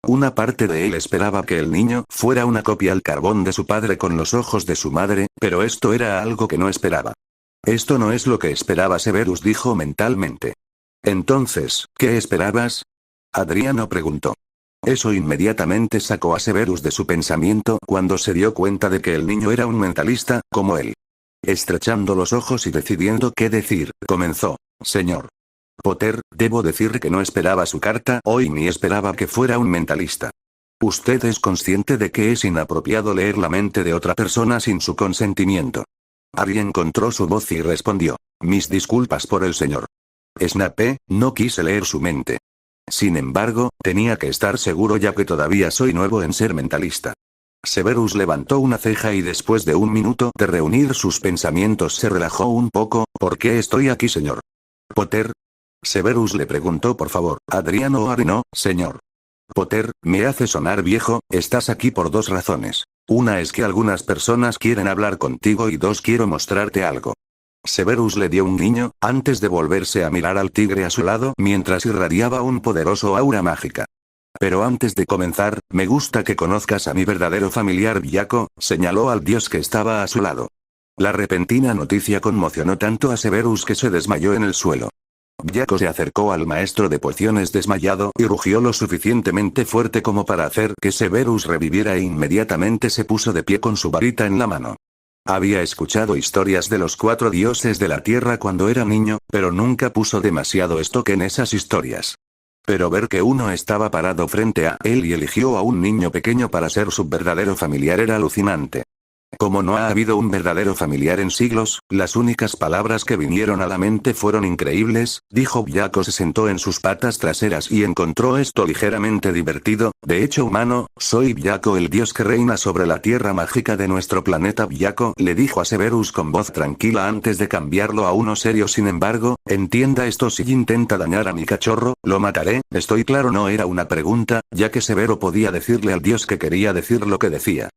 Una parte de él esperaba que el niño fuera una copia al carbón de su padre con los ojos de su madre, pero esto era algo que no esperaba. Esto no es lo que esperaba Severus, dijo mentalmente. Entonces, ¿qué esperabas? Adriano preguntó. Eso inmediatamente sacó a Severus de su pensamiento cuando se dio cuenta de que el niño era un mentalista, como él. Estrechando los ojos y decidiendo qué decir, comenzó. Señor Potter, debo decir que no esperaba su carta hoy ni esperaba que fuera un mentalista. Usted es consciente de que es inapropiado leer la mente de otra persona sin su consentimiento. Harry encontró su voz y respondió. Mis disculpas por el señor Snape, no quise leer su mente. Sin embargo, tenía que estar seguro ya que todavía soy nuevo en ser mentalista. Severus levantó una ceja y después de un minuto de reunir sus pensamientos se relajó un poco. ¿Por qué estoy aquí, señor Potter? Severus le preguntó. Por favor, Adriano o Harry. No, señor Potter, me hace sonar viejo. Estás aquí por dos razones. Una es que algunas personas quieren hablar contigo y dos, quiero mostrarte algo. Severus le dio un guiño, antes de volverse a mirar al tigre a su lado mientras irradiaba un poderoso aura mágica. Pero antes de comenzar, me gusta que conozcas a mi verdadero familiar Viaco, señaló al dios que estaba a su lado. La repentina noticia conmocionó tanto a Severus que se desmayó en el suelo. Viaco se acercó al maestro de pociones desmayado y rugió lo suficientemente fuerte como para hacer que Severus reviviera e inmediatamente se puso de pie con su varita en la mano. Había escuchado historias de los 4 dioses de la tierra cuando era niño, pero nunca puso demasiado stock en esas historias. Pero ver que uno estaba parado frente a él y eligió a un niño pequeño para ser su verdadero familiar era alucinante. Como no ha habido un verdadero familiar en siglos, las únicas palabras que vinieron a la mente fueron increíbles, dijo Viaco. Se sentó en sus patas traseras y encontró esto ligeramente divertido. De hecho, humano, soy Viaco, el dios que reina sobre la tierra mágica de nuestro planeta. Viaco, le dijo a Severus con voz tranquila antes de cambiarlo a uno serio. Sin embargo, entienda esto, si intenta dañar a mi cachorro, lo mataré. ¿Estoy claro? No era una pregunta, ya que Severo podía decirle al dios que quería decir lo que decía.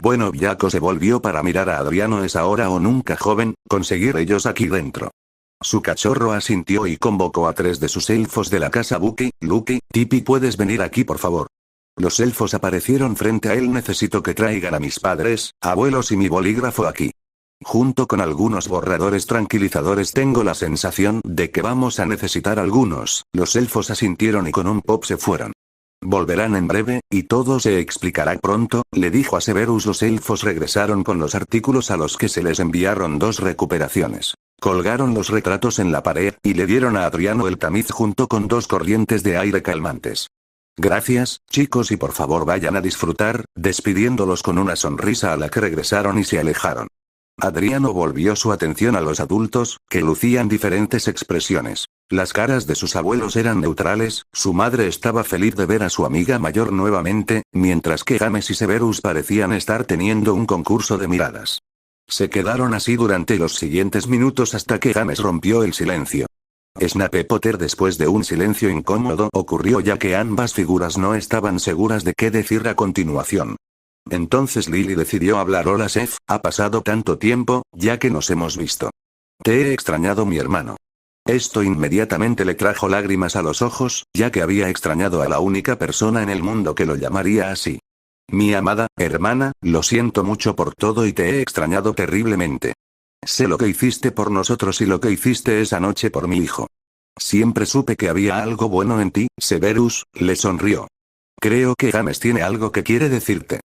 Bueno, Viaco se volvió para mirar a Adriano. Es ahora o nunca, joven, conseguir ellos aquí dentro. Su cachorro asintió y convocó a 3 de sus elfos de la casa. Buki, Lucky, Tippy, ¿puedes venir aquí por favor? Los elfos aparecieron frente a él. Necesito que traigan a mis padres, abuelos y mi bolígrafo aquí. Junto con algunos borradores tranquilizadores. Tengo la sensación de que vamos a necesitar algunos. Los elfos asintieron y con un pop se fueron. Volverán en breve, y todo se explicará pronto, le dijo a Severus. Los elfos regresaron con los artículos a los que se les enviaron 2 recuperaciones. Colgaron los retratos en la pared, y le dieron a Adriano el tamiz junto con 2 corrientes de aire calmantes. Gracias, chicos, y por favor vayan a disfrutar, despidiéndolos con una sonrisa a la que regresaron y se alejaron. Adriano volvió su atención a los adultos, que lucían diferentes expresiones. Las caras de sus abuelos eran neutrales, su madre estaba feliz de ver a su amiga mayor nuevamente, mientras que James y Severus parecían estar teniendo un concurso de miradas. Se quedaron así durante los siguientes minutos hasta que James rompió el silencio. Snape Potter. Después de un silencio incómodo ocurrió ya que ambas figuras no estaban seguras de qué decir a continuación. Entonces Lily decidió hablar. Hola Seth, ha pasado tanto tiempo, ya que nos hemos visto. Te he extrañado, mi hermano. Esto inmediatamente le trajo lágrimas a los ojos, ya que había extrañado a la única persona en el mundo que lo llamaría así. Mi amada hermana, lo siento mucho por todo y te he extrañado terriblemente. Sé lo que hiciste por nosotros y lo que hiciste esa noche por mi hijo. Siempre supe que había algo bueno en ti, Severus, le sonrió. Creo que James tiene algo que quiere decirte.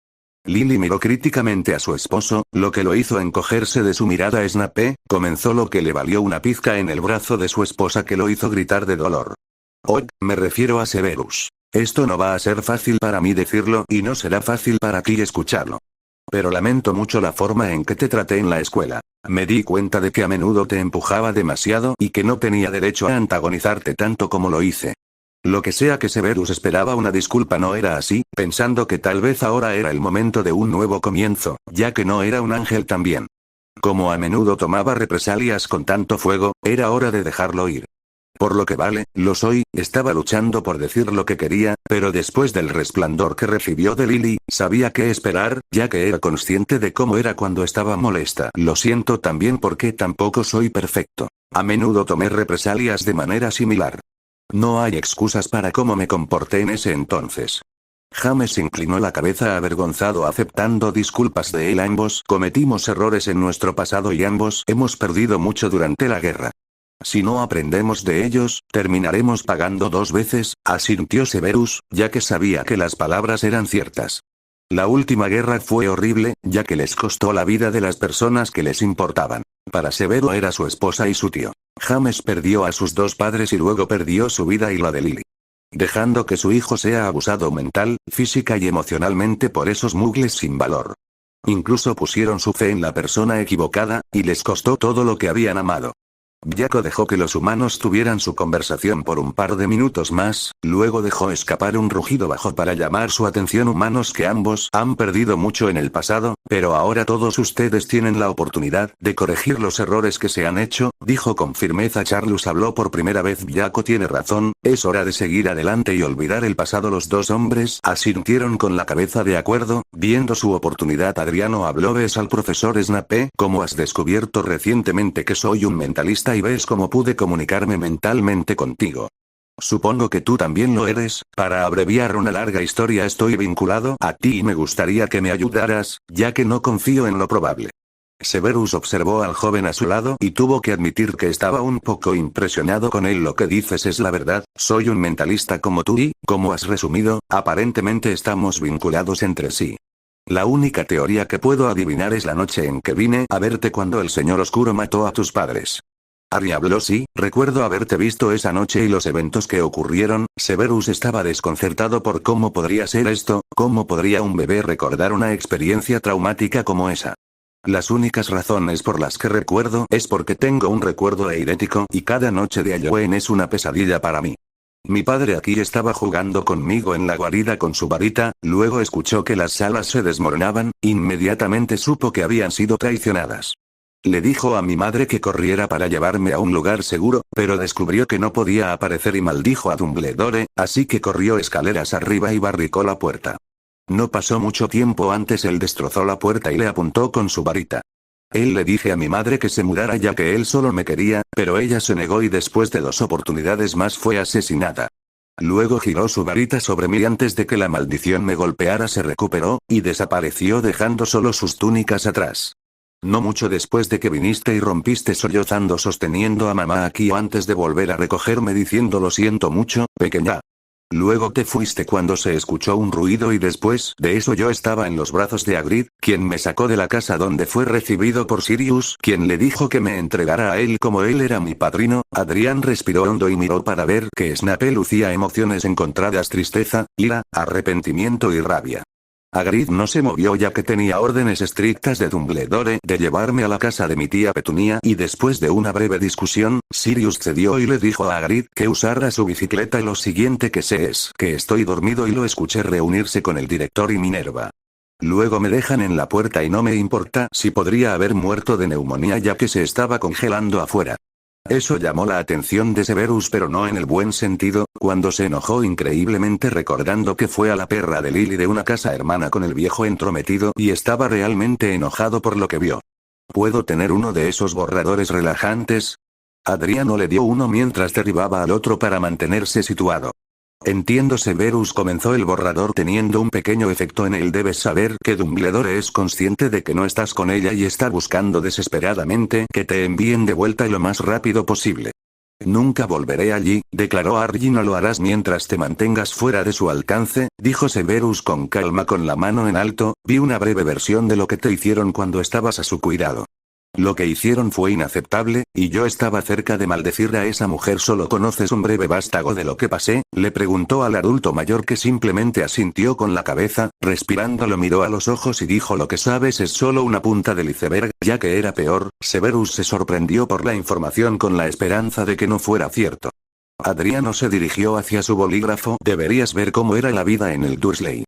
Lily miró críticamente a su esposo, lo que lo hizo encogerse de su mirada. Snape, comenzó, lo que le valió una pizca en el brazo de su esposa que lo hizo gritar de dolor. Oh, me refiero a Severus. Esto no va a ser fácil para mí decirlo y no será fácil para ti escucharlo. Pero lamento mucho la forma en que te traté en la escuela. Me di cuenta de que a menudo te empujaba demasiado y que no tenía derecho a antagonizarte tanto como lo hice. Lo que sea que Severus esperaba una disculpa no era así, pensando que tal vez ahora era el momento de un nuevo comienzo, ya que no era un ángel también. Como a menudo tomaba represalias con tanto fuego, era hora de dejarlo ir. Por lo que vale, lo soy, estaba luchando por decir lo que quería, pero después del resplandor que recibió de Lily, sabía qué esperar, ya que era consciente de cómo era cuando estaba molesta. Lo siento también porque tampoco soy perfecto. A menudo tomé represalias de manera similar. No hay excusas para cómo me comporté en ese entonces. James inclinó la cabeza avergonzado aceptando disculpas de él. Ambos cometimos errores en nuestro pasado y ambos hemos perdido mucho durante la guerra. Si no aprendemos de ellos, terminaremos pagando 2 veces, asintió Severus, ya que sabía que las palabras eran ciertas. La última guerra fue horrible, ya que les costó la vida de las personas que les importaban. Para Severo era su esposa y su tío. James perdió a sus 2 padres y luego perdió su vida y la de Lily. Dejando que su hijo sea abusado mental, física y emocionalmente por esos mugles sin valor. Incluso pusieron su fe en la persona equivocada, y les costó todo lo que habían amado. Jaco dejó que los humanos tuvieran su conversación por un par de minutos más, luego dejó escapar un rugido bajo para llamar su atención. Humanos que ambos han perdido mucho en el pasado, pero ahora todos ustedes tienen la oportunidad de corregir los errores que se han hecho, dijo con firmeza. Charlus habló por primera vez. Jaco tiene razón, es hora de seguir adelante y olvidar el pasado. Los 2 hombres asintieron con la cabeza de acuerdo, viendo su oportunidad. Adriano habló. ¿Ves al profesor Snape? ¿Cómo has descubierto recientemente que soy un mentalista y ves cómo pude comunicarme mentalmente contigo? Supongo que tú también lo eres. Para abreviar una larga historia, estoy vinculado a ti y me gustaría que me ayudaras, ya que no confío en lo probable. Severus observó al joven a su lado y tuvo que admitir que estaba un poco impresionado con él. Lo que dices es la verdad, soy un mentalista como tú y, como has resumido, aparentemente estamos vinculados entre sí. La única teoría que puedo adivinar es la noche en que vine a verte cuando el Señor Oscuro mató a tus padres. Harry habló. Sí, recuerdo haberte visto esa noche y los eventos que ocurrieron. Severus estaba desconcertado por cómo podría ser esto, cómo podría un bebé recordar una experiencia traumática como esa. Las únicas razones por las que recuerdo es porque tengo un recuerdo eirético y cada noche de Halloween es una pesadilla para mí. Mi padre aquí estaba jugando conmigo en la guarida con su varita, luego escuchó que las salas se desmoronaban, inmediatamente supo que habían sido traicionadas. Le dijo a mi madre que corriera para llevarme a un lugar seguro, pero descubrió que no podía aparecer y maldijo a Dumbledore, así que corrió escaleras arriba y barricó la puerta. No pasó mucho tiempo antes él destrozó la puerta y le apuntó con su varita. Él le dije a mi madre que se mudara ya que él solo me quería, pero ella se negó y después de 2 oportunidades más fue asesinada. Luego giró su varita sobre mí antes de que la maldición me golpeara. Se recuperó, y desapareció dejando solo sus túnicas atrás. No mucho después de que viniste y rompiste sollozando sosteniendo a mamá aquí o antes de volver a recogerme diciendo lo siento mucho, pequeña. Luego te fuiste cuando se escuchó un ruido y después de eso yo estaba en los brazos de Hagrid, quien me sacó de la casa donde fue recibido por Sirius, quien le dijo que me entregara a él como él era mi padrino. Adrián respiró hondo y miró para ver que Snape lucía emociones encontradas: tristeza, ira, arrepentimiento y rabia. Hagrid no se movió ya que tenía órdenes estrictas de Dumbledore de llevarme a la casa de mi tía Petunia y después de una breve discusión, Sirius cedió y le dijo a Hagrid que usara su bicicleta. Lo siguiente que sé es que estoy dormido y lo escuché reunirse con el director y Minerva. Luego me dejan en la puerta y no me importa si podría haber muerto de neumonía ya que se estaba congelando afuera. Eso llamó la atención de Severus, pero no en el buen sentido, cuando se enojó increíblemente recordando que fue a la perra de Lily de una casa hermana con el viejo entrometido y estaba realmente enojado por lo que vio. ¿Puedo tener uno de esos borradores relajantes? Adriano le dio uno mientras derribaba al otro para mantenerse situado. Entiendo. Severus comenzó el borrador teniendo un pequeño efecto en él. Debes saber que Dumbledore es consciente de que no estás con ella y está buscando desesperadamente que te envíen de vuelta lo más rápido posible. Nunca volveré allí, declaró Harry. No lo harás mientras te mantengas fuera de su alcance, dijo Severus con calma con la mano en alto. Vi una breve versión de lo que te hicieron cuando estabas a su cuidado. Lo que hicieron fue inaceptable, y yo estaba cerca de maldecir a esa mujer. ¿Solo conoces un breve vástago de lo que pasé?, le preguntó al adulto mayor, que simplemente asintió con la cabeza, respirando lo miró a los ojos y dijo: lo que sabes es solo una punta del iceberg, ya que era peor. Severus se sorprendió por la información con la esperanza de que no fuera cierto. Adriano se dirigió hacia su bolígrafo. Deberías ver cómo era la vida en el Dursley.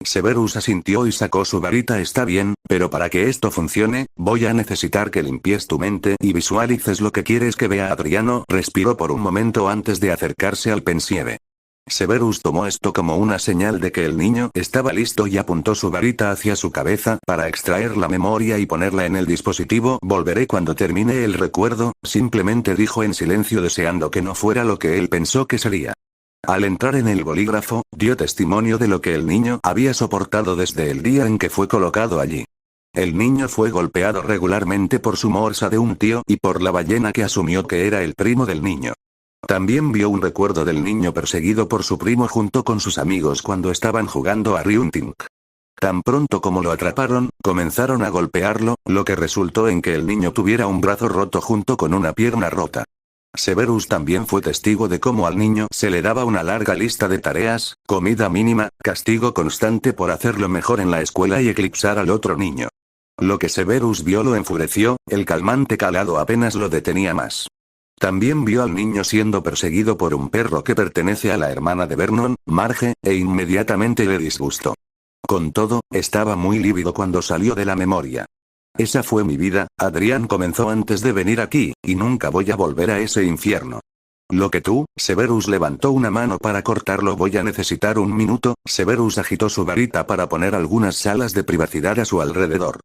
Severus asintió y sacó su varita. Está bien, pero para que esto funcione, voy a necesitar que limpies tu mente y visualices lo que quieres que vea. Adriano respiró por un momento antes de acercarse al pensieve. Severus tomó esto como una señal de que el niño estaba listo y apuntó su varita hacia su cabeza para extraer la memoria y ponerla en el dispositivo. Volveré cuando termine el recuerdo, simplemente dijo en silencio, deseando que no fuera lo que él pensó que sería. Al entrar en el bolígrafo, dio testimonio de lo que el niño había soportado desde el día en que fue colocado allí. El niño fue golpeado regularmente por su morsa de un tío y por la ballena que asumió que era el primo del niño. También vio un recuerdo del niño perseguido por su primo junto con sus amigos cuando estaban jugando a Riuntink. Tan pronto como lo atraparon, comenzaron a golpearlo, lo que resultó en que el niño tuviera un brazo roto junto con una pierna rota. Severus también fue testigo de cómo al niño se le daba una larga lista de tareas, comida mínima, castigo constante por hacerlo mejor en la escuela y eclipsar al otro niño. Lo que Severus vio lo enfureció, el calmante calado apenas lo detenía más. También vio al niño siendo perseguido por un perro que pertenece a la hermana de Vernon, Marge, e inmediatamente le disgustó. Con todo, estaba muy lívido cuando salió de la memoria. Esa fue mi vida, Adrián comenzó antes de venir aquí, y nunca voy a volver a ese infierno. Lo que tú, Severus levantó una mano para cortarlo. Voy a necesitar un minuto. Severus agitó su varita para poner algunas salas de privacidad a su alrededor.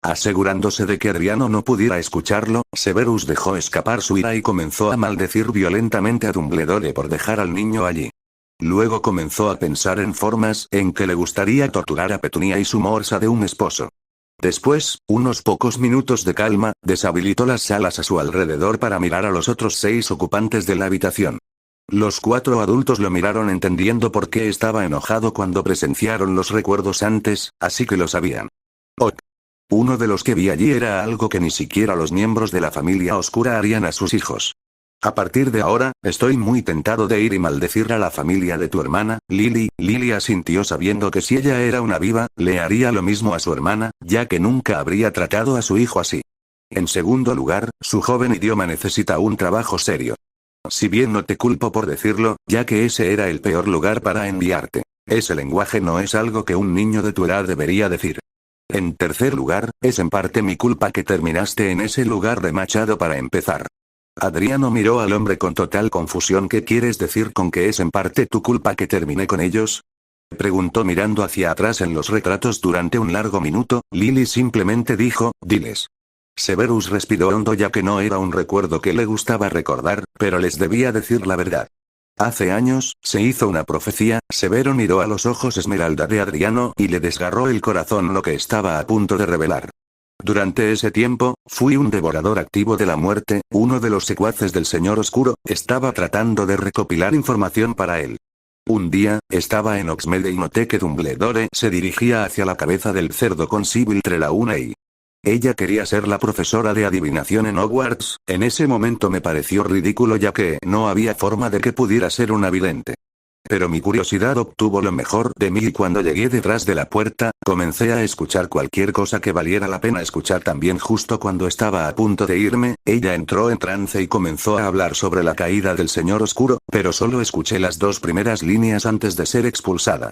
Asegurándose de que Adriano no pudiera escucharlo, Severus dejó escapar su ira y comenzó a maldecir violentamente a Dumbledore por dejar al niño allí. Luego comenzó a pensar en formas en que le gustaría torturar a Petunia y su morsa de un esposo. Después, unos pocos minutos de calma, deshabilitó las salas a su alrededor para mirar a los otros 6 ocupantes de la habitación. Los 4 adultos lo miraron entendiendo por qué estaba enojado cuando presenciaron los recuerdos antes, así que lo sabían. Uno de los que vi allí era algo que ni siquiera los miembros de la familia oscura harían a sus hijos. A partir de ahora, estoy muy tentado de ir y maldecir a la familia de tu hermana, Lily. Lily asintió sabiendo que si ella era una viva, le haría lo mismo a su hermana, ya que nunca habría tratado a su hijo así. En segundo lugar, su joven idioma necesita un trabajo serio. Si bien no te culpo por decirlo, ya que ese era el peor lugar para enviarte. Ese lenguaje no es algo que un niño de tu edad debería decir. En tercer lugar, es en parte mi culpa que terminaste en ese lugar de Machado para empezar. Adriano miró al hombre con total confusión. ¿Qué quieres decir con que es en parte tu culpa que terminé con ellos?, preguntó mirando hacia atrás en los retratos durante un largo minuto. Lily simplemente dijo: diles. Severus respiró hondo ya que no era un recuerdo que le gustaba recordar, pero les debía decir la verdad. Hace años, se hizo una profecía. Severo miró a los ojos esmeralda de Adriano y le desgarró el corazón lo que estaba a punto de revelar. Durante ese tiempo, fui un devorador activo de la muerte. Uno de los secuaces del Señor Oscuro estaba tratando de recopilar información para él. Un día, estaba en Hogsmeade y noté que Dumbledore se dirigía hacia la cabeza del cerdo con Sybil Trelawney. Ella quería ser la profesora de adivinación en Hogwarts. En ese momento me pareció ridículo ya que no había forma de que pudiera ser una vidente. Pero mi curiosidad obtuvo lo mejor de mí y cuando llegué detrás de la puerta, comencé a escuchar cualquier cosa que valiera la pena escuchar. También justo cuando estaba a punto de irme, ella entró en trance y comenzó a hablar sobre la caída del Señor Oscuro, pero solo escuché las 2 primeras líneas antes de ser expulsada.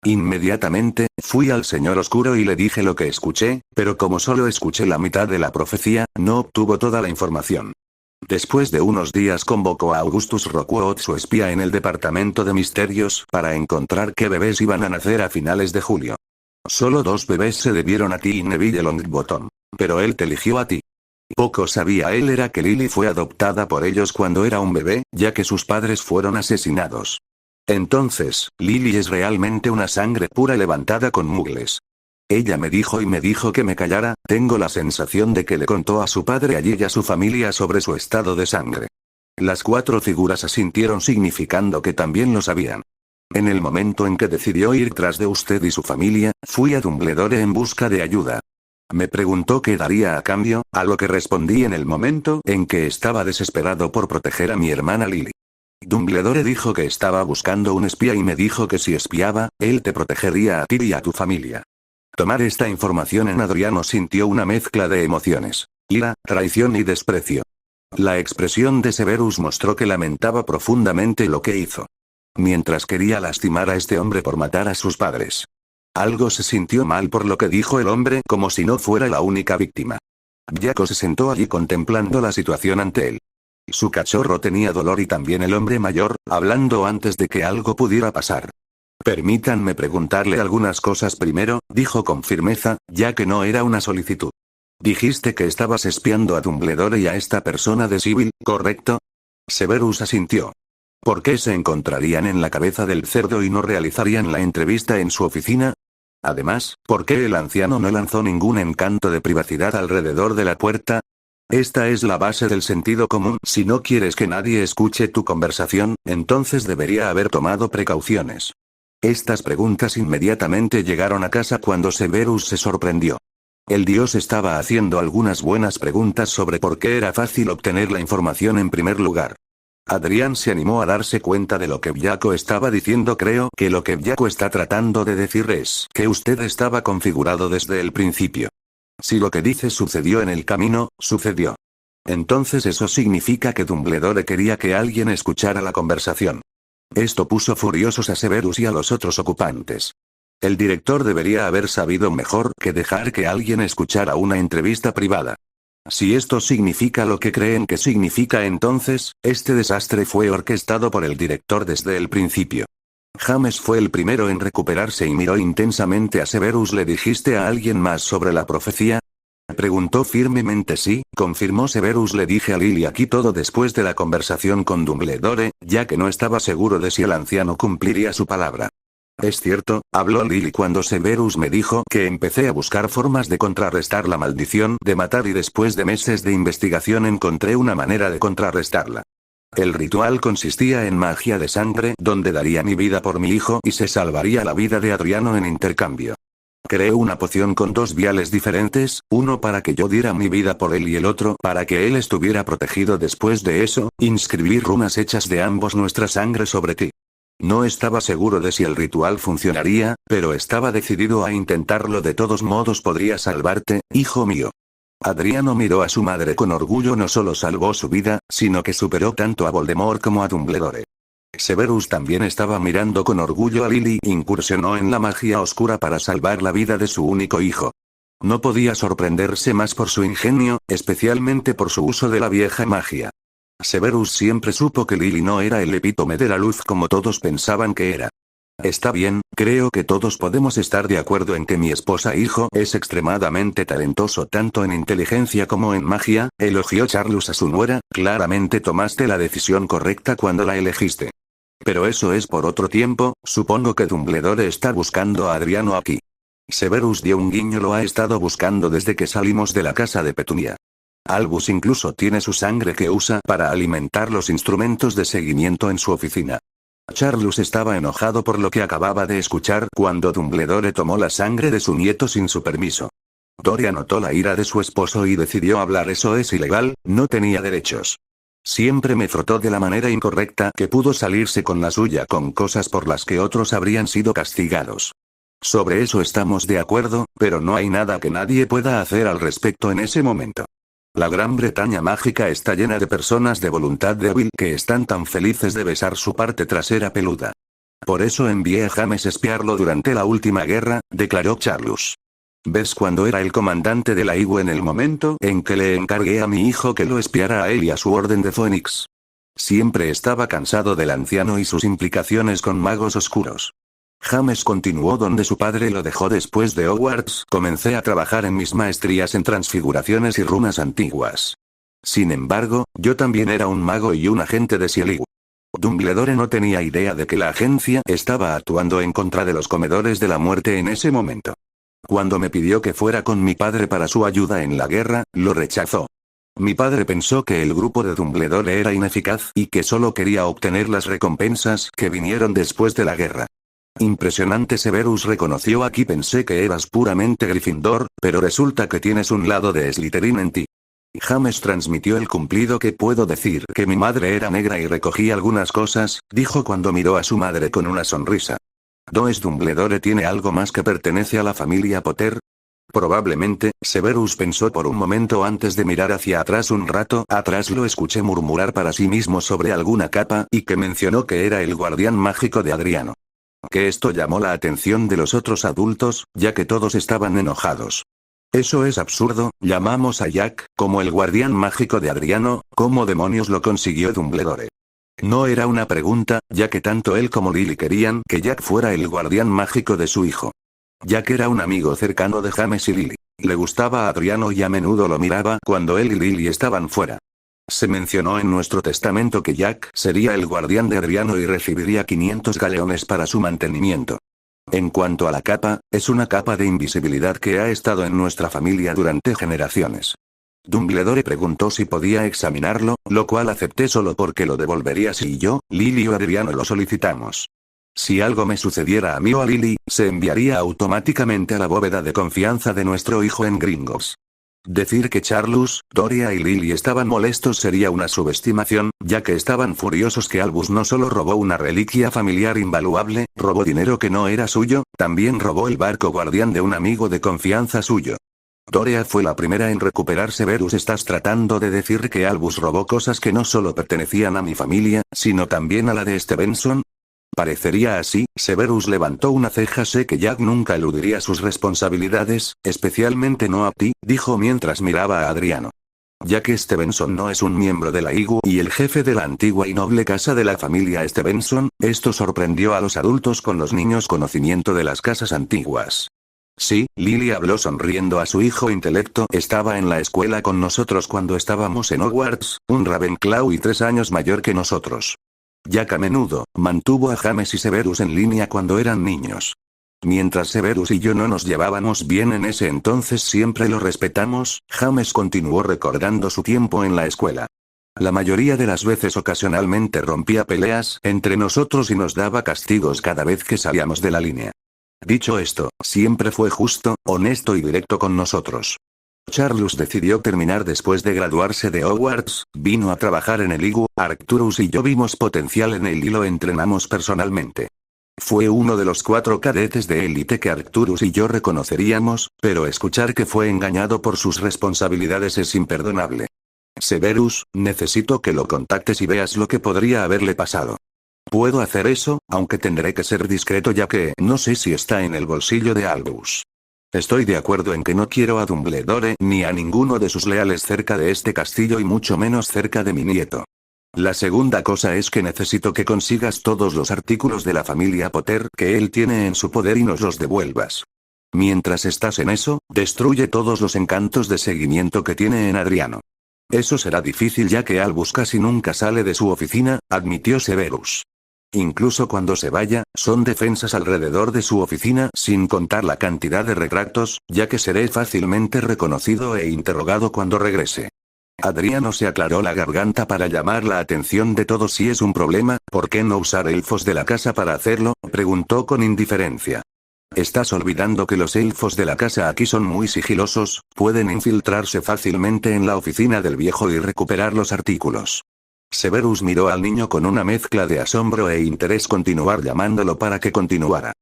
Inmediatamente, fui al Señor Oscuro y le dije lo que escuché, pero como solo escuché la mitad de la profecía, no obtuvo toda la información. Después de unos días convocó a Augustus Rockwood, su espía en el departamento de misterios, para encontrar qué bebés iban a nacer a finales de julio. Solo 2 bebés se debieron a ti y Neville Longbottom. Pero él te eligió a ti. Poco sabía él era que Lily fue adoptada por ellos cuando era un bebé, ya que sus padres fueron asesinados. Entonces, Lily es realmente una sangre pura levantada con muggles. Ella me dijo que me callara. Tengo la sensación de que le contó a su padre allí y a su familia sobre su estado de sangre. Las 4 figuras asintieron significando que también lo sabían. En el momento en que decidió ir tras de usted y su familia, fui a Dumbledore en busca de ayuda. Me preguntó qué daría a cambio, a lo que respondí en el momento en que estaba desesperado por proteger a mi hermana Lily. Dumbledore dijo que estaba buscando un espía y me dijo que si espiaba, él te protegería a ti y a tu familia. Tomar esta información en Adriano sintió una mezcla de emociones: ira, traición y desprecio. La expresión de Severus mostró que lamentaba profundamente lo que hizo. Mientras quería lastimar a este hombre por matar a sus padres. Algo se sintió mal por lo que dijo el hombre, como si no fuera la única víctima. Jaco se sentó allí contemplando la situación ante él. Su cachorro tenía dolor y también el hombre mayor, hablando antes de que algo pudiera pasar. Permítanme preguntarle algunas cosas primero, dijo con firmeza, ya que no era una solicitud. Dijiste que estabas espiando a Dumbledore y a esta persona de Sibyl, ¿correcto? Severus asintió. ¿Por qué se encontrarían en la cabeza del cerdo y no realizarían la entrevista en su oficina? Además, ¿por qué el anciano no lanzó ningún encanto de privacidad alrededor de la puerta? Esta es la base del sentido común. Si no quieres que nadie escuche tu conversación, entonces debería haber tomado precauciones. Estas preguntas inmediatamente llegaron a casa cuando Severus se sorprendió. El dios estaba haciendo algunas buenas preguntas sobre por qué era fácil obtener la información en primer lugar. Adrián se animó a darse cuenta de lo que Jaco estaba diciendo. Creo que lo que Jaco está tratando de decir es que usted estaba configurado desde el principio. Si lo que dice sucedió en el camino, sucedió. Entonces eso significa que Dumbledore quería que alguien escuchara la conversación. Esto puso furiosos a Severus y a los otros ocupantes. El director debería haber sabido mejor que dejar que alguien escuchara una entrevista privada. Si esto significa lo que creen que significa, entonces, este desastre fue orquestado por el director desde el principio. James fue el primero en recuperarse y miró intensamente a Severus. ¿Le dijiste a alguien más sobre la profecía? Preguntó firmemente. Sí, confirmó Severus. Le dije a Lily aquí todo después de la conversación con Dumbledore, ya que no estaba seguro de si el anciano cumpliría su palabra. Es cierto, habló Lily cuando Severus me dijo que empecé a buscar formas de contrarrestar la maldición de matar y después de meses de investigación encontré una manera de contrarrestarla. El ritual consistía en magia de sangre donde daría mi vida por mi hijo y se salvaría la vida de Adriano en intercambio. Creé una poción con dos viales diferentes, uno para que yo diera mi vida por él y el otro para que él estuviera protegido. Después de eso, inscribí runas hechas de ambos nuestra sangre sobre ti. No estaba seguro de si el ritual funcionaría, pero estaba decidido a intentarlo. De todos modos podría salvarte, hijo mío. Adriano miró a su madre con orgullo. No solo salvó su vida, sino que superó tanto a Voldemort como a Dumbledore. Severus también estaba mirando con orgullo a Lily. Incursionó en la magia oscura para salvar la vida de su único hijo. No podía sorprenderse más por su ingenio, especialmente por su uso de la vieja magia. Severus siempre supo que Lily no era el epítome de la luz como todos pensaban que era. Está bien, creo que todos podemos estar de acuerdo en que mi esposa e hijo es extremadamente talentoso tanto en inteligencia como en magia, elogió Charlus a su nuera. Claramente tomaste la decisión correcta cuando la elegiste. Pero eso es por otro tiempo. Supongo que Dumbledore está buscando a Adriano aquí. Severus dio un guiño. Lo ha estado buscando desde que salimos de la casa de Petunia. Albus incluso tiene su sangre que usa para alimentar los instrumentos de seguimiento en su oficina. Charlus estaba enojado por lo que acababa de escuchar cuando Dumbledore tomó la sangre de su nieto sin su permiso. Dorian notó la ira de su esposo y decidió hablar. Eso es ilegal, no tenía derechos. Siempre me frotó de la manera incorrecta que pudo salirse con la suya con cosas por las que otros habrían sido castigados. Sobre eso estamos de acuerdo, pero no hay nada que nadie pueda hacer al respecto en ese momento. La Gran Bretaña mágica está llena de personas de voluntad débil que están tan felices de besar su parte trasera peluda. Por eso envié a James a espiarlo durante la última guerra, declaró Charlus. ¿Ves cuando era el comandante de la IGU en el momento en que le encargué a mi hijo que lo espiara a él y a su orden de Phoenix? Siempre estaba cansado del anciano y sus implicaciones con magos oscuros. James continuó donde su padre lo dejó después de Hogwarts. Comencé a trabajar en mis maestrías en transfiguraciones y runas antiguas. Sin embargo, yo también era un mago y un agente de Sieligu. Dumbledore no tenía idea de que la agencia estaba actuando en contra de los comedores de la muerte en ese momento. Cuando me pidió que fuera con mi padre para su ayuda en la guerra, lo rechazó. Mi padre pensó que el grupo de Dumbledore era ineficaz y que solo quería obtener las recompensas que vinieron después de la guerra. Impresionante. Severus reconoció. Aquí pensé que eras puramente Gryffindor, pero resulta que tienes un lado de Slytherin en ti. James transmitió el cumplido. ¿Qué puedo decir? Que mi madre era negra y recogí algunas cosas, dijo cuando miró a su madre con una sonrisa. ¿No es Dumbledore tiene algo más que pertenece a la familia Potter? Probablemente, Severus pensó por un momento antes de mirar hacia atrás. Un rato atrás lo escuché murmurar para sí mismo sobre alguna capa, y que mencionó que era el guardián mágico de Adriano. Que esto llamó la atención de los otros adultos, ya que todos estaban enojados. Eso es absurdo, llamamos a Jack, como el guardián mágico de Adriano, ¿cómo demonios lo consiguió Dumbledore? No era una pregunta, ya que tanto él como Lily querían que Jack fuera el guardián mágico de su hijo. Jack era un amigo cercano de James y Lily. Le gustaba a Adriano y a menudo lo miraba cuando él y Lily estaban fuera. Se mencionó en nuestro testamento que Jack sería el guardián de Adriano y recibiría 500 galeones para su mantenimiento. En cuanto a la capa, es una capa de invisibilidad que ha estado en nuestra familia durante generaciones. Dumbledore preguntó si podía examinarlo, lo cual acepté solo porque lo devolvería si yo, Lily o Adriano lo solicitamos. Si algo me sucediera a mí o a Lily, se enviaría automáticamente a la bóveda de confianza de nuestro hijo en Gringotts. Decir que Charlus, Doria y Lily estaban molestos sería una subestimación, ya que estaban furiosos que Albus no solo robó una reliquia familiar invaluable, robó dinero que no era suyo, también robó el barco guardián de un amigo de confianza suyo. Doria fue la primera en recuperar. Severus, ¿estás tratando de decir que Albus robó cosas que no solo pertenecían a mi familia, sino también a la de Stevenson? Parecería así. Severus levantó una ceja. Sé que Jack nunca eludiría sus responsabilidades, especialmente no a ti, dijo mientras miraba a Adriano. Ya que Stevenson no es un miembro de la IGU y el jefe de la antigua y noble casa de la familia Stevenson, esto sorprendió a los adultos con los niños conocimiento de las casas antiguas. Sí, Lily habló sonriendo a su hijo intelecto. Estaba en la escuela con nosotros cuando estábamos en Hogwarts, un Ravenclaw y 3 años mayor que nosotros. Jack a menudo mantuvo a James y Severus en línea cuando eran niños. Mientras Severus y yo no nos llevábamos bien en ese entonces, siempre lo respetamos. James continuó recordando su tiempo en la escuela. La mayoría de las veces ocasionalmente rompía peleas entre nosotros y nos daba castigos cada vez que salíamos de la línea. Dicho esto, siempre fue justo, honesto y directo con nosotros. Charlus decidió terminar después de graduarse de Hogwarts, vino a trabajar en el IGU, Arcturus y yo vimos potencial en él y lo entrenamos personalmente. Fue uno de los 4 cadetes de élite que Arcturus y yo reconoceríamos, pero escuchar que fue engañado por sus responsabilidades es imperdonable. Severus, necesito que lo contactes y veas lo que podría haberle pasado. Puedo hacer eso, aunque tendré que ser discreto ya que no sé si está en el bolsillo de Albus. Estoy de acuerdo en que no quiero a Dumbledore ni a ninguno de sus leales cerca de este castillo y mucho menos cerca de mi nieto. La segunda cosa es que necesito que consigas todos los artículos de la familia Potter que él tiene en su poder y nos los devuelvas. Mientras estás en eso, destruye todos los encantos de seguimiento que tiene en Adriano. Eso será difícil ya que Albus casi nunca sale de su oficina, admitió Severus. Incluso cuando se vaya, son defensas alrededor de su oficina sin contar la cantidad de retratos, ya que seré fácilmente reconocido e interrogado cuando regrese. Adriano se aclaró la garganta para llamar la atención de todos. Si es un problema, ¿por qué no usar elfos de la casa para hacerlo?, preguntó con indiferencia. Estás olvidando que los elfos de la casa aquí son muy sigilosos, pueden infiltrarse fácilmente en la oficina del viejo y recuperar los artículos. Severus miró al niño con una mezcla de asombro e interés. Continuar llamándolo para que continuara.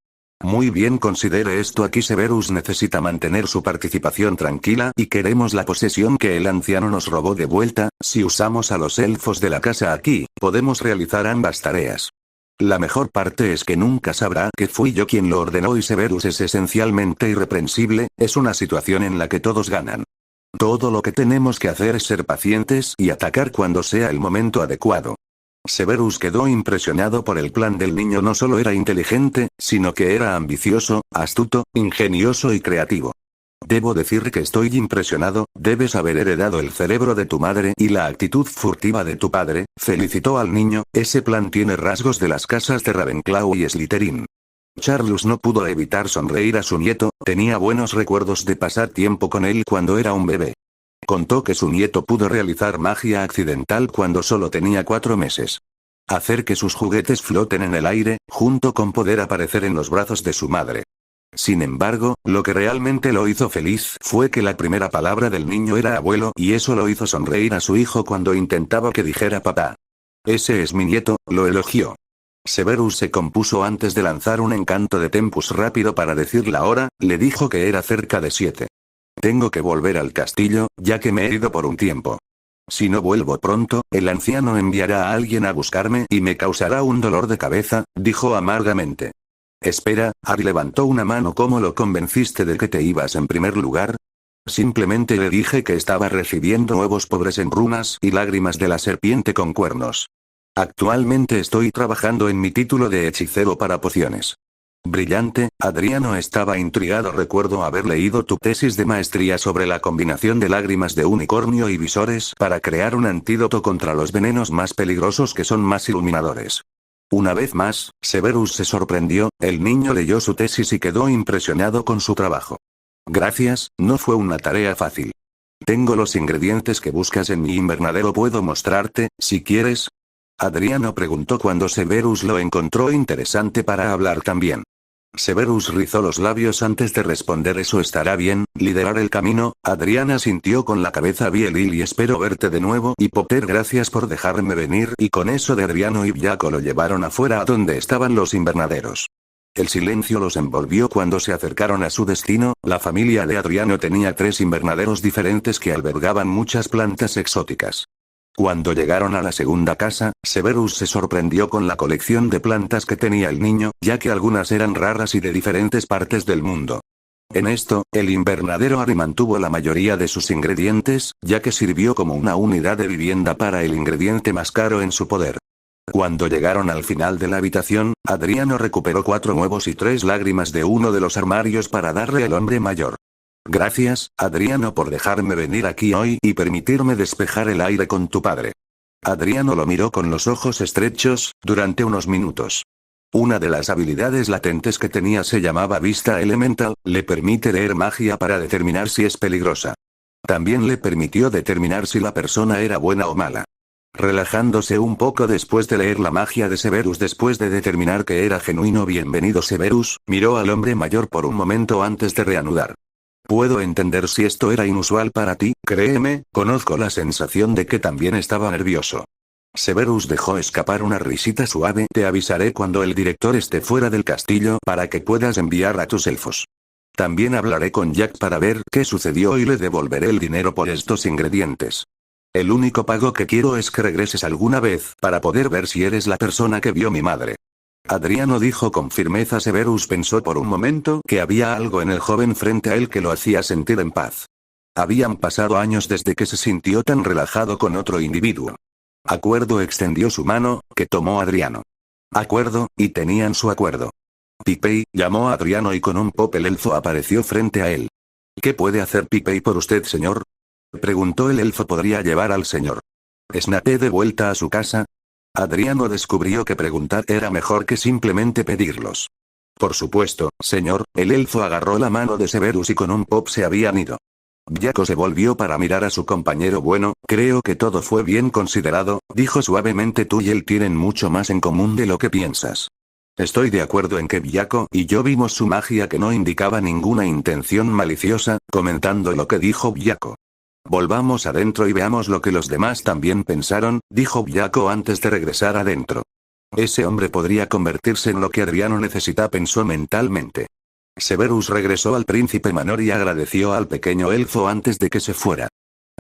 Muy bien, considere esto aquí. Severus necesita mantener su participación tranquila y queremos la posesión que el anciano nos robó de vuelta. Si usamos a los elfos de la casa aquí, podemos realizar ambas tareas. La mejor parte es que nunca sabrá que fui yo quien lo ordenó y Severus es esencialmente irreprensible, es una situación en la que todos ganan. Todo lo que tenemos que hacer es ser pacientes y atacar cuando sea el momento adecuado. Severus quedó impresionado por el plan del niño. No solo era inteligente, sino que era ambicioso, astuto, ingenioso y creativo. Debo decir que estoy impresionado, debes haber heredado el cerebro de tu madre y la actitud furtiva de tu padre, felicitó al niño. Ese plan tiene rasgos de las casas de Ravenclaw y Slytherin. Charlus no pudo evitar sonreír a su nieto, tenía buenos recuerdos de pasar tiempo con él cuando era un bebé. Contó que su nieto pudo realizar magia accidental cuando solo tenía 4 meses. Hacer que sus juguetes floten en el aire, junto con poder aparecer en los brazos de su madre. Sin embargo, lo que realmente lo hizo feliz fue que la primera palabra del niño era abuelo y eso lo hizo sonreír a su hijo cuando intentaba que dijera papá. Ese es mi nieto, lo elogió. Severus se compuso antes de lanzar un encanto de Tempus rápido para decir la hora, le dijo que era cerca de 7. Tengo que volver al castillo, ya que me he ido por un tiempo. Si no vuelvo pronto, el anciano enviará a alguien a buscarme y me causará un dolor de cabeza, dijo amargamente. Espera, Harry levantó una mano. ¿Cómo lo convenciste de que te ibas en primer lugar? Simplemente le dije que estaba recibiendo huevos pobres en runas y lágrimas de la serpiente con cuernos. Actualmente estoy trabajando en mi título de hechicero para pociones. Brillante, Adriano estaba intrigado. Recuerdo haber leído tu tesis de maestría sobre la combinación de lágrimas de unicornio y visores para crear un antídoto contra los venenos más peligrosos que son más iluminadores. Una vez más, Severus se sorprendió, el niño leyó su tesis y quedó impresionado con su trabajo. Gracias, no fue una tarea fácil. Tengo los ingredientes que buscas en mi invernadero. ¿Puedo mostrarte, si quieres? Adriano preguntó cuando Severus lo encontró interesante para hablar también. Severus rizó los labios antes de responder. Eso estará bien, liderar el camino. Adriana sintió con la cabeza. Bien y espero verte de nuevo. Y Potter, gracias por dejarme venir. Y con eso de Adriano y Jaco lo llevaron afuera a donde estaban los invernaderos. El silencio los envolvió cuando se acercaron a su destino. La familia de Adriano tenía 3 invernaderos diferentes que albergaban muchas plantas exóticas. Cuando llegaron a la segunda casa, Severus se sorprendió con la colección de plantas que tenía el niño, ya que algunas eran raras y de diferentes partes del mundo. En esto, el invernadero Harry mantuvo la mayoría de sus ingredientes, ya que sirvió como una unidad de vivienda para el ingrediente más caro en su poder. Cuando llegaron al final de la habitación, Adriano recuperó 4 huevos y 3 lágrimas de uno de los armarios para darle al hombre mayor. Gracias, Adriano, por dejarme venir aquí hoy y permitirme despejar el aire con tu padre. Adriano lo miró con los ojos estrechos, durante unos minutos. Una de las habilidades latentes que tenía se llamaba Vista Elemental, le permite leer magia para determinar si es peligrosa. También le permitió determinar si la persona era buena o mala. Relajándose un poco después de leer la magia de Severus, después de determinar que era genuino. Bienvenido. Severus miró al hombre mayor por un momento antes de reanudar. Puedo entender si esto era inusual para ti, créeme, conozco la sensación de que también estaba nervioso. Severus dejó escapar una risita suave. Te avisaré cuando el director esté fuera del castillo para que puedas enviar a tus elfos. También hablaré con Jack para ver qué sucedió y le devolveré el dinero por estos ingredientes. El único pago que quiero es que regreses alguna vez para poder ver si eres la persona que vio mi madre. Adriano dijo con firmeza. Severus pensó por un momento que había algo en el joven frente a él que lo hacía sentir en paz. Habían pasado años desde que se sintió tan relajado con otro individuo. Acuerdo. Extendió su mano, que tomó Adriano. Acuerdo, y tenían su acuerdo. Pipei, llamó a Adriano y con un pop el elfo apareció frente a él. ¿Qué puede hacer Pipei por usted, señor? Preguntó el elfo. ¿Podría llevar al señor Snape de vuelta a su casa? Adriano descubrió que preguntar era mejor que simplemente pedirlos. Por supuesto, señor. El elfo agarró la mano de Severus y con un pop se habían ido. Jaco se volvió para mirar a su compañero. Bueno, creo que todo fue bien considerado, dijo suavemente. Tú y él tienen mucho más en común de lo que piensas. Estoy de acuerdo en que Jaco y yo vimos su magia que no indicaba ninguna intención maliciosa, comentando lo que dijo Jaco. Volvamos adentro y veamos lo que los demás también pensaron, dijo Jaco antes de regresar adentro. Ese hombre podría convertirse en lo que Adriano necesita, pensó mentalmente. Severus regresó al príncipe Manor y agradeció al pequeño elfo antes de que se fuera.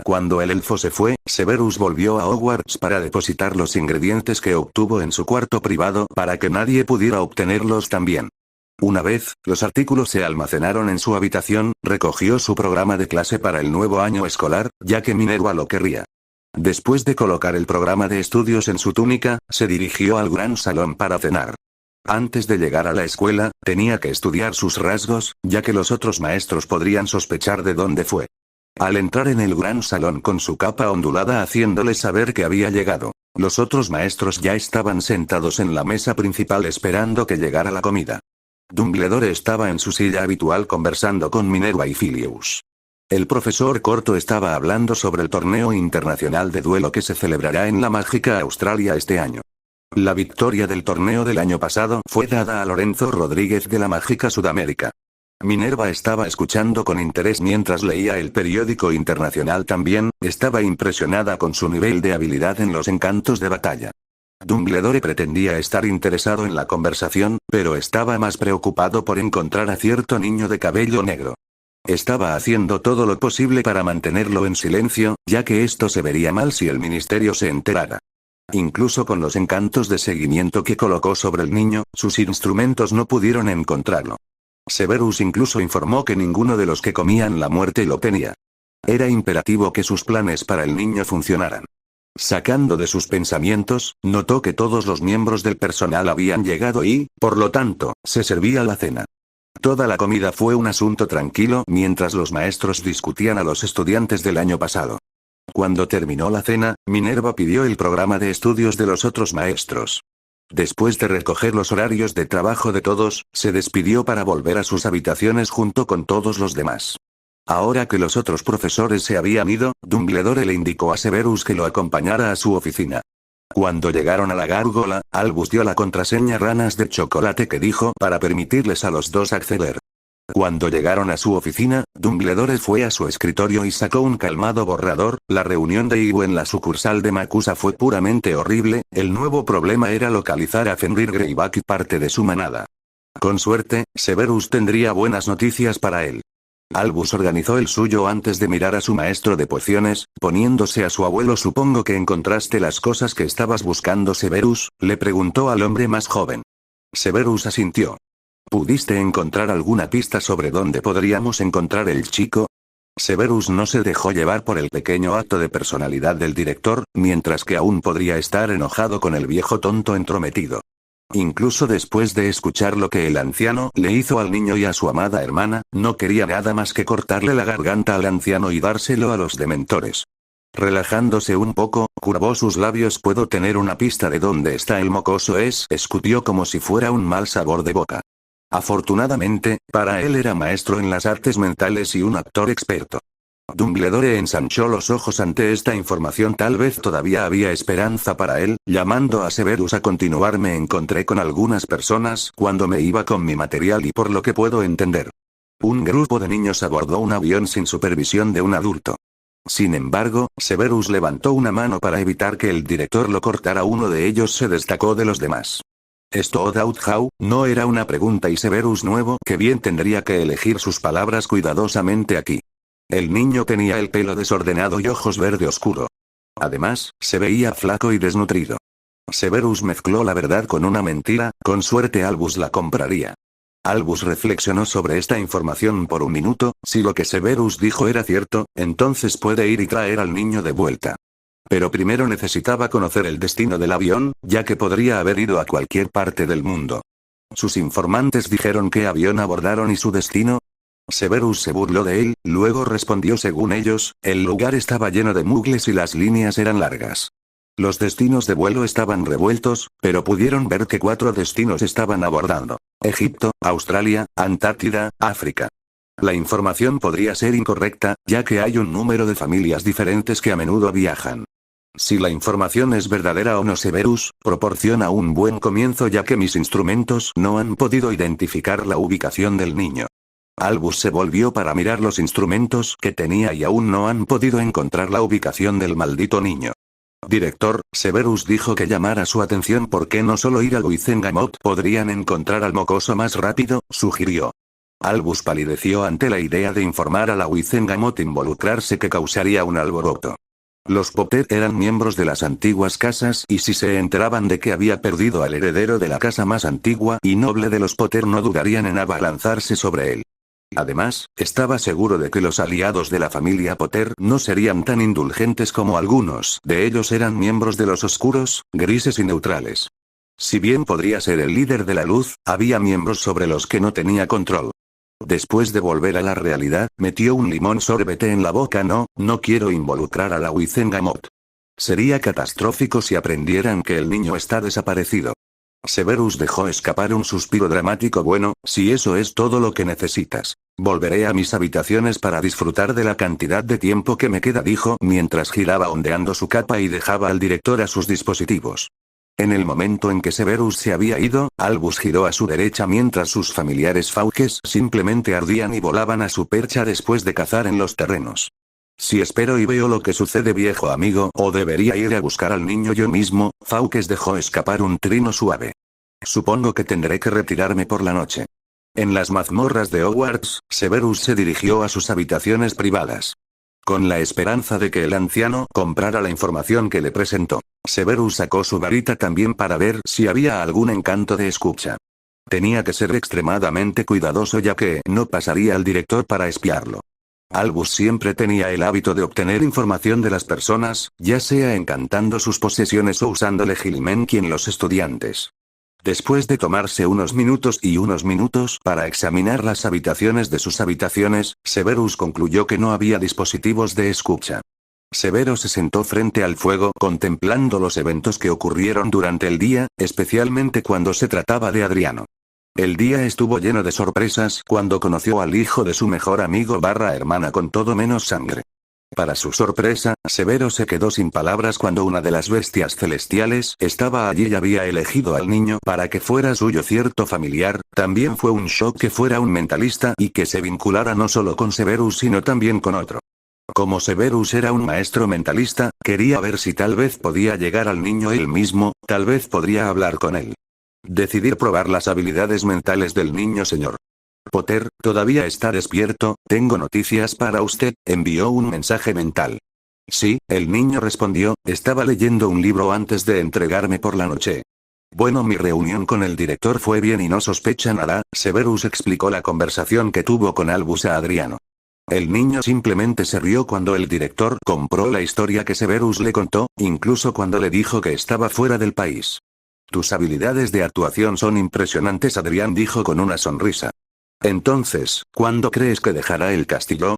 Cuando el elfo se fue, Severus volvió a Hogwarts para depositar los ingredientes que obtuvo en su cuarto privado para que nadie pudiera obtenerlos también. Una vez, los artículos se almacenaron en su habitación, recogió su programa de clase para el nuevo año escolar, ya que Minerva lo querría. Después de colocar el programa de estudios en su túnica, se dirigió al gran salón para cenar. Antes de llegar a la escuela, tenía que estudiar sus rasgos, ya que los otros maestros podrían sospechar de dónde fue. Al entrar en el gran salón con su capa ondulada haciéndole saber que había llegado, los otros maestros ya estaban sentados en la mesa principal esperando que llegara la comida. Dumbledore estaba en su silla habitual conversando con Minerva y Filius. El profesor Corto estaba hablando sobre el torneo internacional de duelo que se celebrará en la mágica Australia este año. La victoria del torneo del año pasado fue dada a Lorenzo Rodríguez de la Mágica Sudamérica. Minerva estaba escuchando con interés mientras leía el periódico internacional también, estaba impresionada con su nivel de habilidad en los encantos de batalla. Dumbledore pretendía estar interesado en la conversación, pero estaba más preocupado por encontrar a cierto niño de cabello negro. Estaba haciendo todo lo posible para mantenerlo en silencio, ya que esto se vería mal si el ministerio se enterara. Incluso con los encantos de seguimiento que colocó sobre el niño, sus instrumentos no pudieron encontrarlo. Severus incluso informó que ninguno de los que comían la muerte lo tenía. Era imperativo que sus planes para el niño funcionaran. Sacando de sus pensamientos, notó que todos los miembros del personal habían llegado y, por lo tanto, se servía la cena. Toda la comida fue un asunto tranquilo mientras los maestros discutían a los estudiantes del año pasado. Cuando terminó la cena, Minerva pidió el programa de estudios de los otros maestros. Después de recoger los horarios de trabajo de todos, se despidió para volver a sus habitaciones junto con todos los demás. Ahora que los otros profesores se habían ido, Dumbledore le indicó a Severus que lo acompañara a su oficina. Cuando llegaron a la gárgola, Albus dio la contraseña ranas de chocolate que dijo para permitirles a los dos acceder. Cuando llegaron a su oficina, Dumbledore fue a su escritorio y sacó un calmado borrador. La reunión de Igu en la sucursal de Macusa fue puramente horrible, el nuevo problema era localizar a Fenrir Greyback y parte de su manada. Con suerte, Severus tendría buenas noticias para él. Albus organizó el suyo antes de mirar a su maestro de pociones, poniéndose a su abuelo. Supongo que encontraste las cosas que estabas buscando, Severus, le preguntó al hombre más joven. Severus asintió. ¿Pudiste encontrar alguna pista sobre dónde podríamos encontrar el chico? Severus no se dejó llevar por el pequeño acto de personalidad del director, mientras que aún podría estar enojado con el viejo tonto entrometido. Incluso después de escuchar lo que el anciano le hizo al niño y a su amada hermana, no quería nada más que cortarle la garganta al anciano y dárselo a los dementores. Relajándose un poco, curvó sus labios. ¿Puedo tener una pista de dónde está el mocoso? Escutió como si fuera un mal sabor de boca. Afortunadamente, para él era maestro en las artes mentales y un actor experto. Dumbledore ensanchó los ojos ante esta información. Tal vez todavía había esperanza para él. Llamando a Severus a continuar, me encontré con algunas personas cuando me iba con mi material y por lo que puedo entender, un grupo de niños abordó un avión sin supervisión de un adulto. Sin embargo, Severus levantó una mano para evitar que el director lo cortara. Uno de ellos se destacó de los demás. ¿Esto out how? No era una pregunta y Severus nuevo que bien tendría que elegir sus palabras cuidadosamente aquí. El niño tenía el pelo desordenado y ojos verde oscuro. Además, se veía flaco y desnutrido. Severus mezcló la verdad con una mentira. Con suerte Albus la compraría. Albus reflexionó sobre esta información por un minuto. Si lo que Severus dijo era cierto, entonces puede ir y traer al niño de vuelta. Pero primero necesitaba conocer el destino del avión, ya que podría haber ido a cualquier parte del mundo. ¿Sus informantes dijeron qué avión abordaron y su destino? Severus se burló de él, luego respondió: según ellos, el lugar estaba lleno de mugles y las líneas eran largas. Los destinos de vuelo estaban revueltos, pero pudieron ver que 4 destinos estaban abordando: Egipto, Australia, Antártida, África. La información podría ser incorrecta, ya que hay un número de familias diferentes que a menudo viajan. Si la información es verdadera o no, Severus proporciona un buen comienzo, ya que mis instrumentos no han podido identificar la ubicación del niño. Albus se volvió para mirar los instrumentos que tenía y aún no han podido encontrar la ubicación del maldito niño. Director, Severus dijo que llamara su atención. ¿Por qué no solo ir al Wizengamot? Podrían encontrar al mocoso más rápido, sugirió. Albus palideció ante la idea de informar a la Wizengamot, involucrarse que causaría un alboroto. Los Potter eran miembros de las antiguas casas y si se enteraban de que había perdido al heredero de la casa más antigua y noble de los Potter, no dudarían en abalanzarse sobre él. Además, estaba seguro de que los aliados de la familia Potter no serían tan indulgentes como algunos de ellos eran miembros de los oscuros, grises y neutrales. Si bien podría ser el líder de la luz, había miembros sobre los que no tenía control. Después de volver a la realidad, metió un limón sorbete en la boca. No quiero involucrar a la Wizengamot. Sería catastrófico si aprendieran que el niño está desaparecido. Severus dejó escapar un suspiro dramático. Bueno, si eso es todo lo que necesitas, volveré a mis habitaciones para disfrutar de la cantidad de tiempo que me queda, dijo mientras giraba ondeando su capa y dejaba al director a sus dispositivos. En el momento en que Severus se había ido, Albus giró a su derecha mientras sus familiares fauques simplemente ardían y volaban a su percha después de cazar en los terrenos. Si espero y veo lo que sucede, viejo amigo, o debería ir a buscar al niño yo mismo. Fawkes dejó escapar un trino suave. Supongo que tendré que retirarme por la noche. En las mazmorras de Hogwarts, Severus se dirigió a sus habitaciones privadas. Con la esperanza de que el anciano comprara la información que le presentó, Severus sacó su varita también para ver si había algún encanto de escucha. Tenía que ser extremadamente cuidadoso ya que no pasaría al director para espiarlo. Albus siempre tenía el hábito de obtener información de las personas, ya sea encantando sus posesiones o usando Legilimensky en los estudiantes. Después de tomarse unos minutos para examinar las habitaciones de sus habitaciones, Severus concluyó que no había dispositivos de escucha. Severo se sentó frente al fuego contemplando los eventos que ocurrieron durante el día, especialmente cuando se trataba de Adriano. El día estuvo lleno de sorpresas cuando conoció al hijo de su mejor amigo barra hermana con todo menos sangre. Para su sorpresa, Severo se quedó sin palabras cuando una de las bestias celestiales estaba allí y había elegido al niño para que fuera suyo. Cierto familiar, también fue un shock que fuera un mentalista y que se vinculara no solo con Severus sino también con otro. Como Severus era un maestro mentalista, quería ver si tal vez podía llegar al niño él mismo, tal vez podría hablar con él. Decidir probar las habilidades mentales del niño. Señor Potter, ¿todavía está despierto? Tengo noticias para usted, envió un mensaje mental. Sí, el niño respondió, estaba leyendo un libro antes de entregarme por la noche. Bueno, mi reunión con el director fue bien y no sospecha nada. Severus explicó la conversación que tuvo con Albus a Adriano. El niño simplemente se rió cuando el director compró la historia que Severus le contó, incluso cuando le dijo que estaba fuera del país. Tus habilidades de actuación son impresionantes, Adrián dijo con una sonrisa. Entonces, ¿cuándo crees que dejará el castillo?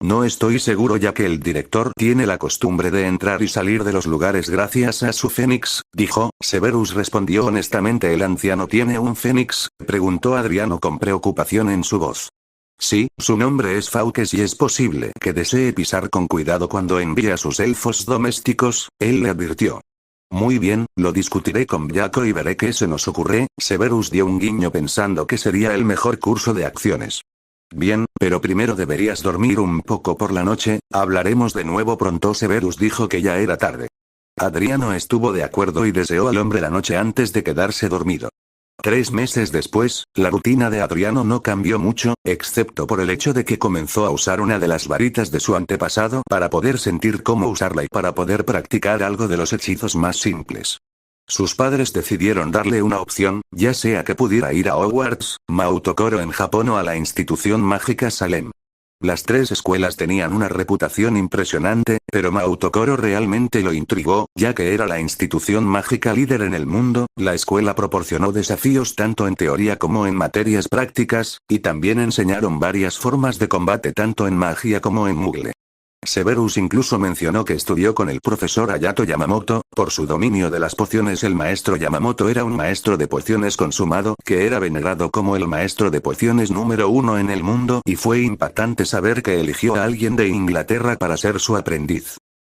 No estoy seguro ya que el director tiene la costumbre de entrar y salir de los lugares gracias a su fénix, dijo. Severus respondió honestamente. ¿El anciano tiene un fénix?, preguntó Adriano con preocupación en su voz. Sí, su nombre es Fawkes y es posible que desee pisar con cuidado cuando envíe a sus elfos domésticos, él le advirtió. Muy bien, lo discutiré con Jaco y veré qué se nos ocurre. Severus dio un guiño pensando que sería el mejor curso de acciones. Bien, pero primero deberías dormir un poco por la noche, hablaremos de nuevo pronto. Severus dijo que ya era tarde. Adriano estuvo de acuerdo y deseó al hombre la noche antes de quedarse dormido. 3 meses después, la rutina de Adriano no cambió mucho, excepto por el hecho de que comenzó a usar una de las varitas de su antepasado para poder sentir cómo usarla y para poder practicar algo de los hechizos más simples. Sus padres decidieron darle una opción, ya sea que pudiera ir a Hogwarts, Mautokoro en Japón o a la institución mágica Salem. Las 3 escuelas tenían una reputación impresionante, pero Mautokoro realmente lo intrigó, ya que era la institución mágica líder en el mundo. La escuela proporcionó desafíos tanto en teoría como en materias prácticas, y también enseñaron varias formas de combate tanto en magia como en Muggle. Severus incluso mencionó que estudió con el profesor Hayato Yamamoto. Por su dominio de las pociones, el maestro Yamamoto era un maestro de pociones consumado, que era venerado como el maestro de pociones número 1 en el mundo, y fue impactante saber que eligió a alguien de Inglaterra para ser su aprendiz.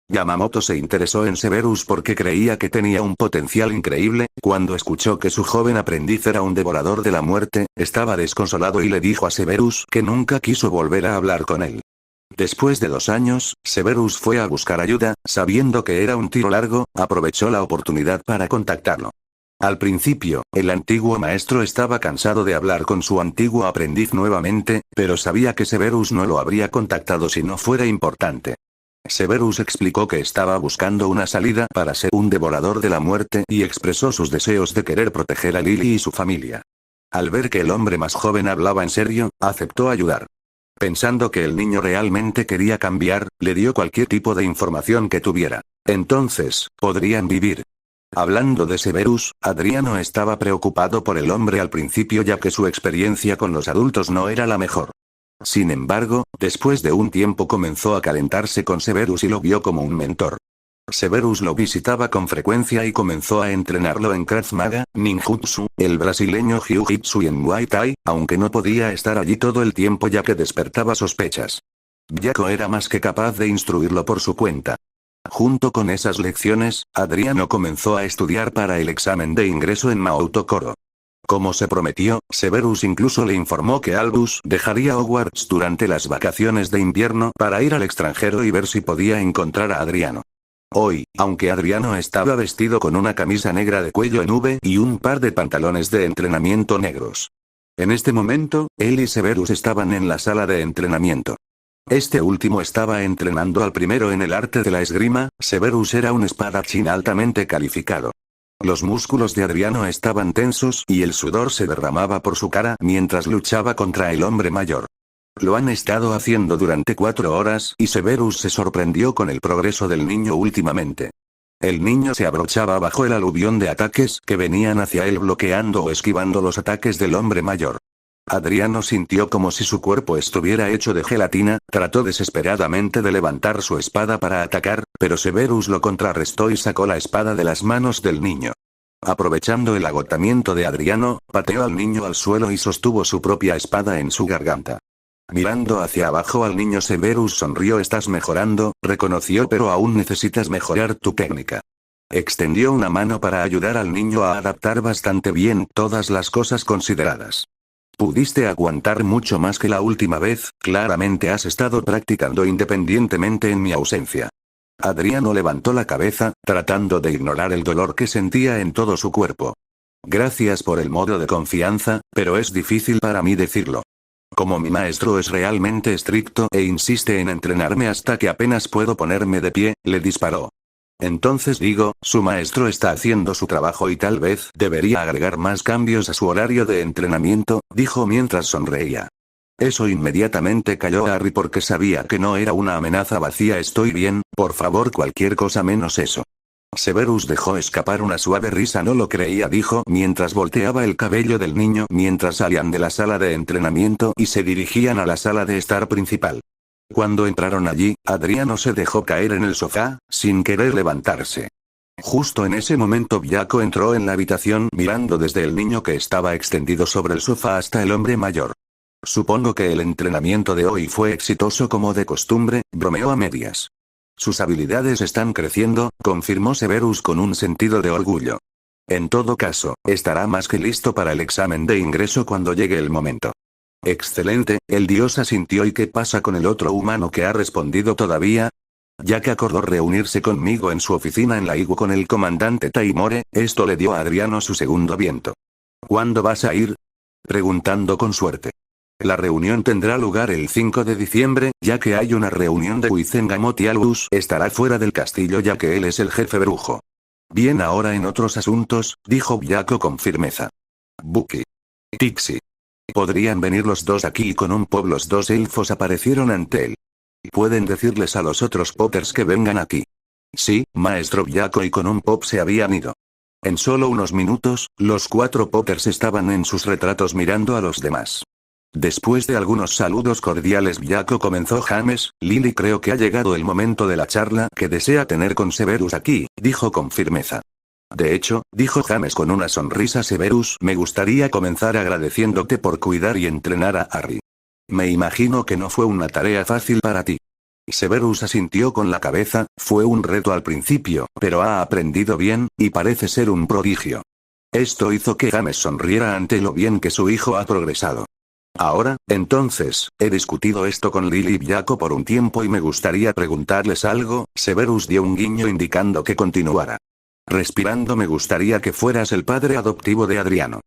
Yamamoto se interesó en Severus porque creía que tenía un potencial increíble. Cuando escuchó que su joven aprendiz era un devorador de la muerte, estaba desconsolado y le dijo a Severus que nunca quiso volver a hablar con él. Después de 2 años, Severus fue a buscar ayuda, sabiendo que era un tiro largo, aprovechó la oportunidad para contactarlo. Al principio, el antiguo maestro estaba cansado de hablar con su antiguo aprendiz nuevamente, pero sabía que Severus no lo habría contactado si no fuera importante. Severus explicó que estaba buscando una salida para ser un devorador de la muerte y expresó sus deseos de querer proteger a Lily y su familia. Al ver que el hombre más joven hablaba en serio, aceptó ayudar. Pensando que el niño realmente quería cambiar, le dio cualquier tipo de información que tuviera. Entonces, podrían vivir. Hablando de Severus, Adriano estaba preocupado por el hombre al principio ya que su experiencia con los adultos no era la mejor. Sin embargo, después de un tiempo comenzó a calentarse con Severus y lo vio como un mentor. Severus lo visitaba con frecuencia y comenzó a entrenarlo en Krav Maga, Ninjutsu, el brasileño Jiu-Jitsu y en Muay Thai, aunque no podía estar allí todo el tiempo ya que despertaba sospechas. Jaco era más que capaz de instruirlo por su cuenta. Junto con esas lecciones, Adriano comenzó a estudiar para el examen de ingreso en Maouto Koro. Como se prometió, Severus incluso le informó que Albus dejaría Hogwarts durante las vacaciones de invierno para ir al extranjero y ver si podía encontrar a Adriano. Hoy, aunque Adriano estaba vestido con una camisa negra de cuello en V y un par de pantalones de entrenamiento negros. En este momento, él y Severus estaban en la sala de entrenamiento. Este último estaba entrenando al primero en el arte de la esgrima. Severus era un espadachín altamente calificado. Los músculos de Adriano estaban tensos y el sudor se derramaba por su cara mientras luchaba contra el hombre mayor. Lo han estado haciendo durante 4 horas y Severus se sorprendió con el progreso del niño últimamente. El niño se abrochaba bajo el aluvión de ataques que venían hacia él bloqueando o esquivando los ataques del hombre mayor. Adriano sintió como si su cuerpo estuviera hecho de gelatina, trató desesperadamente de levantar su espada para atacar, pero Severus lo contrarrestó y sacó la espada de las manos del niño. Aprovechando el agotamiento de Adriano, pateó al niño al suelo y sostuvo su propia espada en su garganta. Mirando hacia abajo al niño, Severus sonrió. Estás mejorando, reconoció, pero aún necesitas mejorar tu técnica. Extendió una mano para ayudar al niño a adaptar bastante bien, todas las cosas consideradas. Pudiste aguantar mucho más que la última vez, claramente has estado practicando independientemente en mi ausencia. Adriano levantó la cabeza, tratando de ignorar el dolor que sentía en todo su cuerpo. Gracias por el modo de confianza, pero es difícil para mí decirlo. Como mi maestro es realmente estricto e insiste en entrenarme hasta que apenas puedo ponerme de pie, le disparó. Entonces digo, su maestro está haciendo su trabajo y tal vez debería agregar más cambios a su horario de entrenamiento, dijo mientras sonreía. Eso inmediatamente calló a Harry porque sabía que no era una amenaza vacía. Estoy bien, por favor, cualquier cosa menos eso. Severus dejó escapar una suave risa. No lo creía, dijo mientras volteaba el cabello del niño mientras salían de la sala de entrenamiento y se dirigían a la sala de estar principal. Cuando entraron allí, Adriano se dejó caer en el sofá, sin querer levantarse. Justo en ese momento Viaco entró en la habitación mirando desde el niño que estaba extendido sobre el sofá hasta el hombre mayor. Supongo que el entrenamiento de hoy fue exitoso como de costumbre, bromeó a medias. Sus habilidades están creciendo, confirmó Severus con un sentido de orgullo. En todo caso, estará más que listo para el examen de ingreso cuando llegue el momento. Excelente, el dios asintió. ¿Y qué pasa con el otro humano que ha respondido todavía? Ya que acordó reunirse conmigo en su oficina en la IGU con el comandante Taimore, esto le dio a Adriano su segundo viento. ¿Cuándo vas a ir? Preguntando con suerte. La reunión tendrá lugar el 5 de diciembre, ya que hay una reunión de Wizengamot y Albus estará fuera del castillo ya que él es el jefe brujo. Bien, ahora en otros asuntos, dijo Viaco con firmeza. Bucky. Tixi. Podrían venir los dos aquí y con un pop. Los dos elfos aparecieron ante él. Pueden decirles a los otros Potters que vengan aquí. Sí, maestro. Viaco y con un pop se habían ido. En solo unos minutos, los 4 Potters estaban en sus retratos mirando a los demás. Después de algunos saludos cordiales, Viaco comenzó. James, Lily, creo que ha llegado el momento de la charla que desea tener con Severus aquí, dijo con firmeza. De hecho, dijo James con una sonrisa, Severus, me gustaría comenzar agradeciéndote por cuidar y entrenar a Harry. Me imagino que no fue una tarea fácil para ti. Severus asintió con la cabeza, fue un reto al principio, pero ha aprendido bien, y parece ser un prodigio. Esto hizo que James sonriera ante lo bien que su hijo ha progresado. Ahora, entonces, he discutido esto con Lily y Viaco por un tiempo y me gustaría preguntarles algo. Severus dio un guiño indicando que continuara. Respirando, me gustaría que fueras el padre adoptivo de Adriano.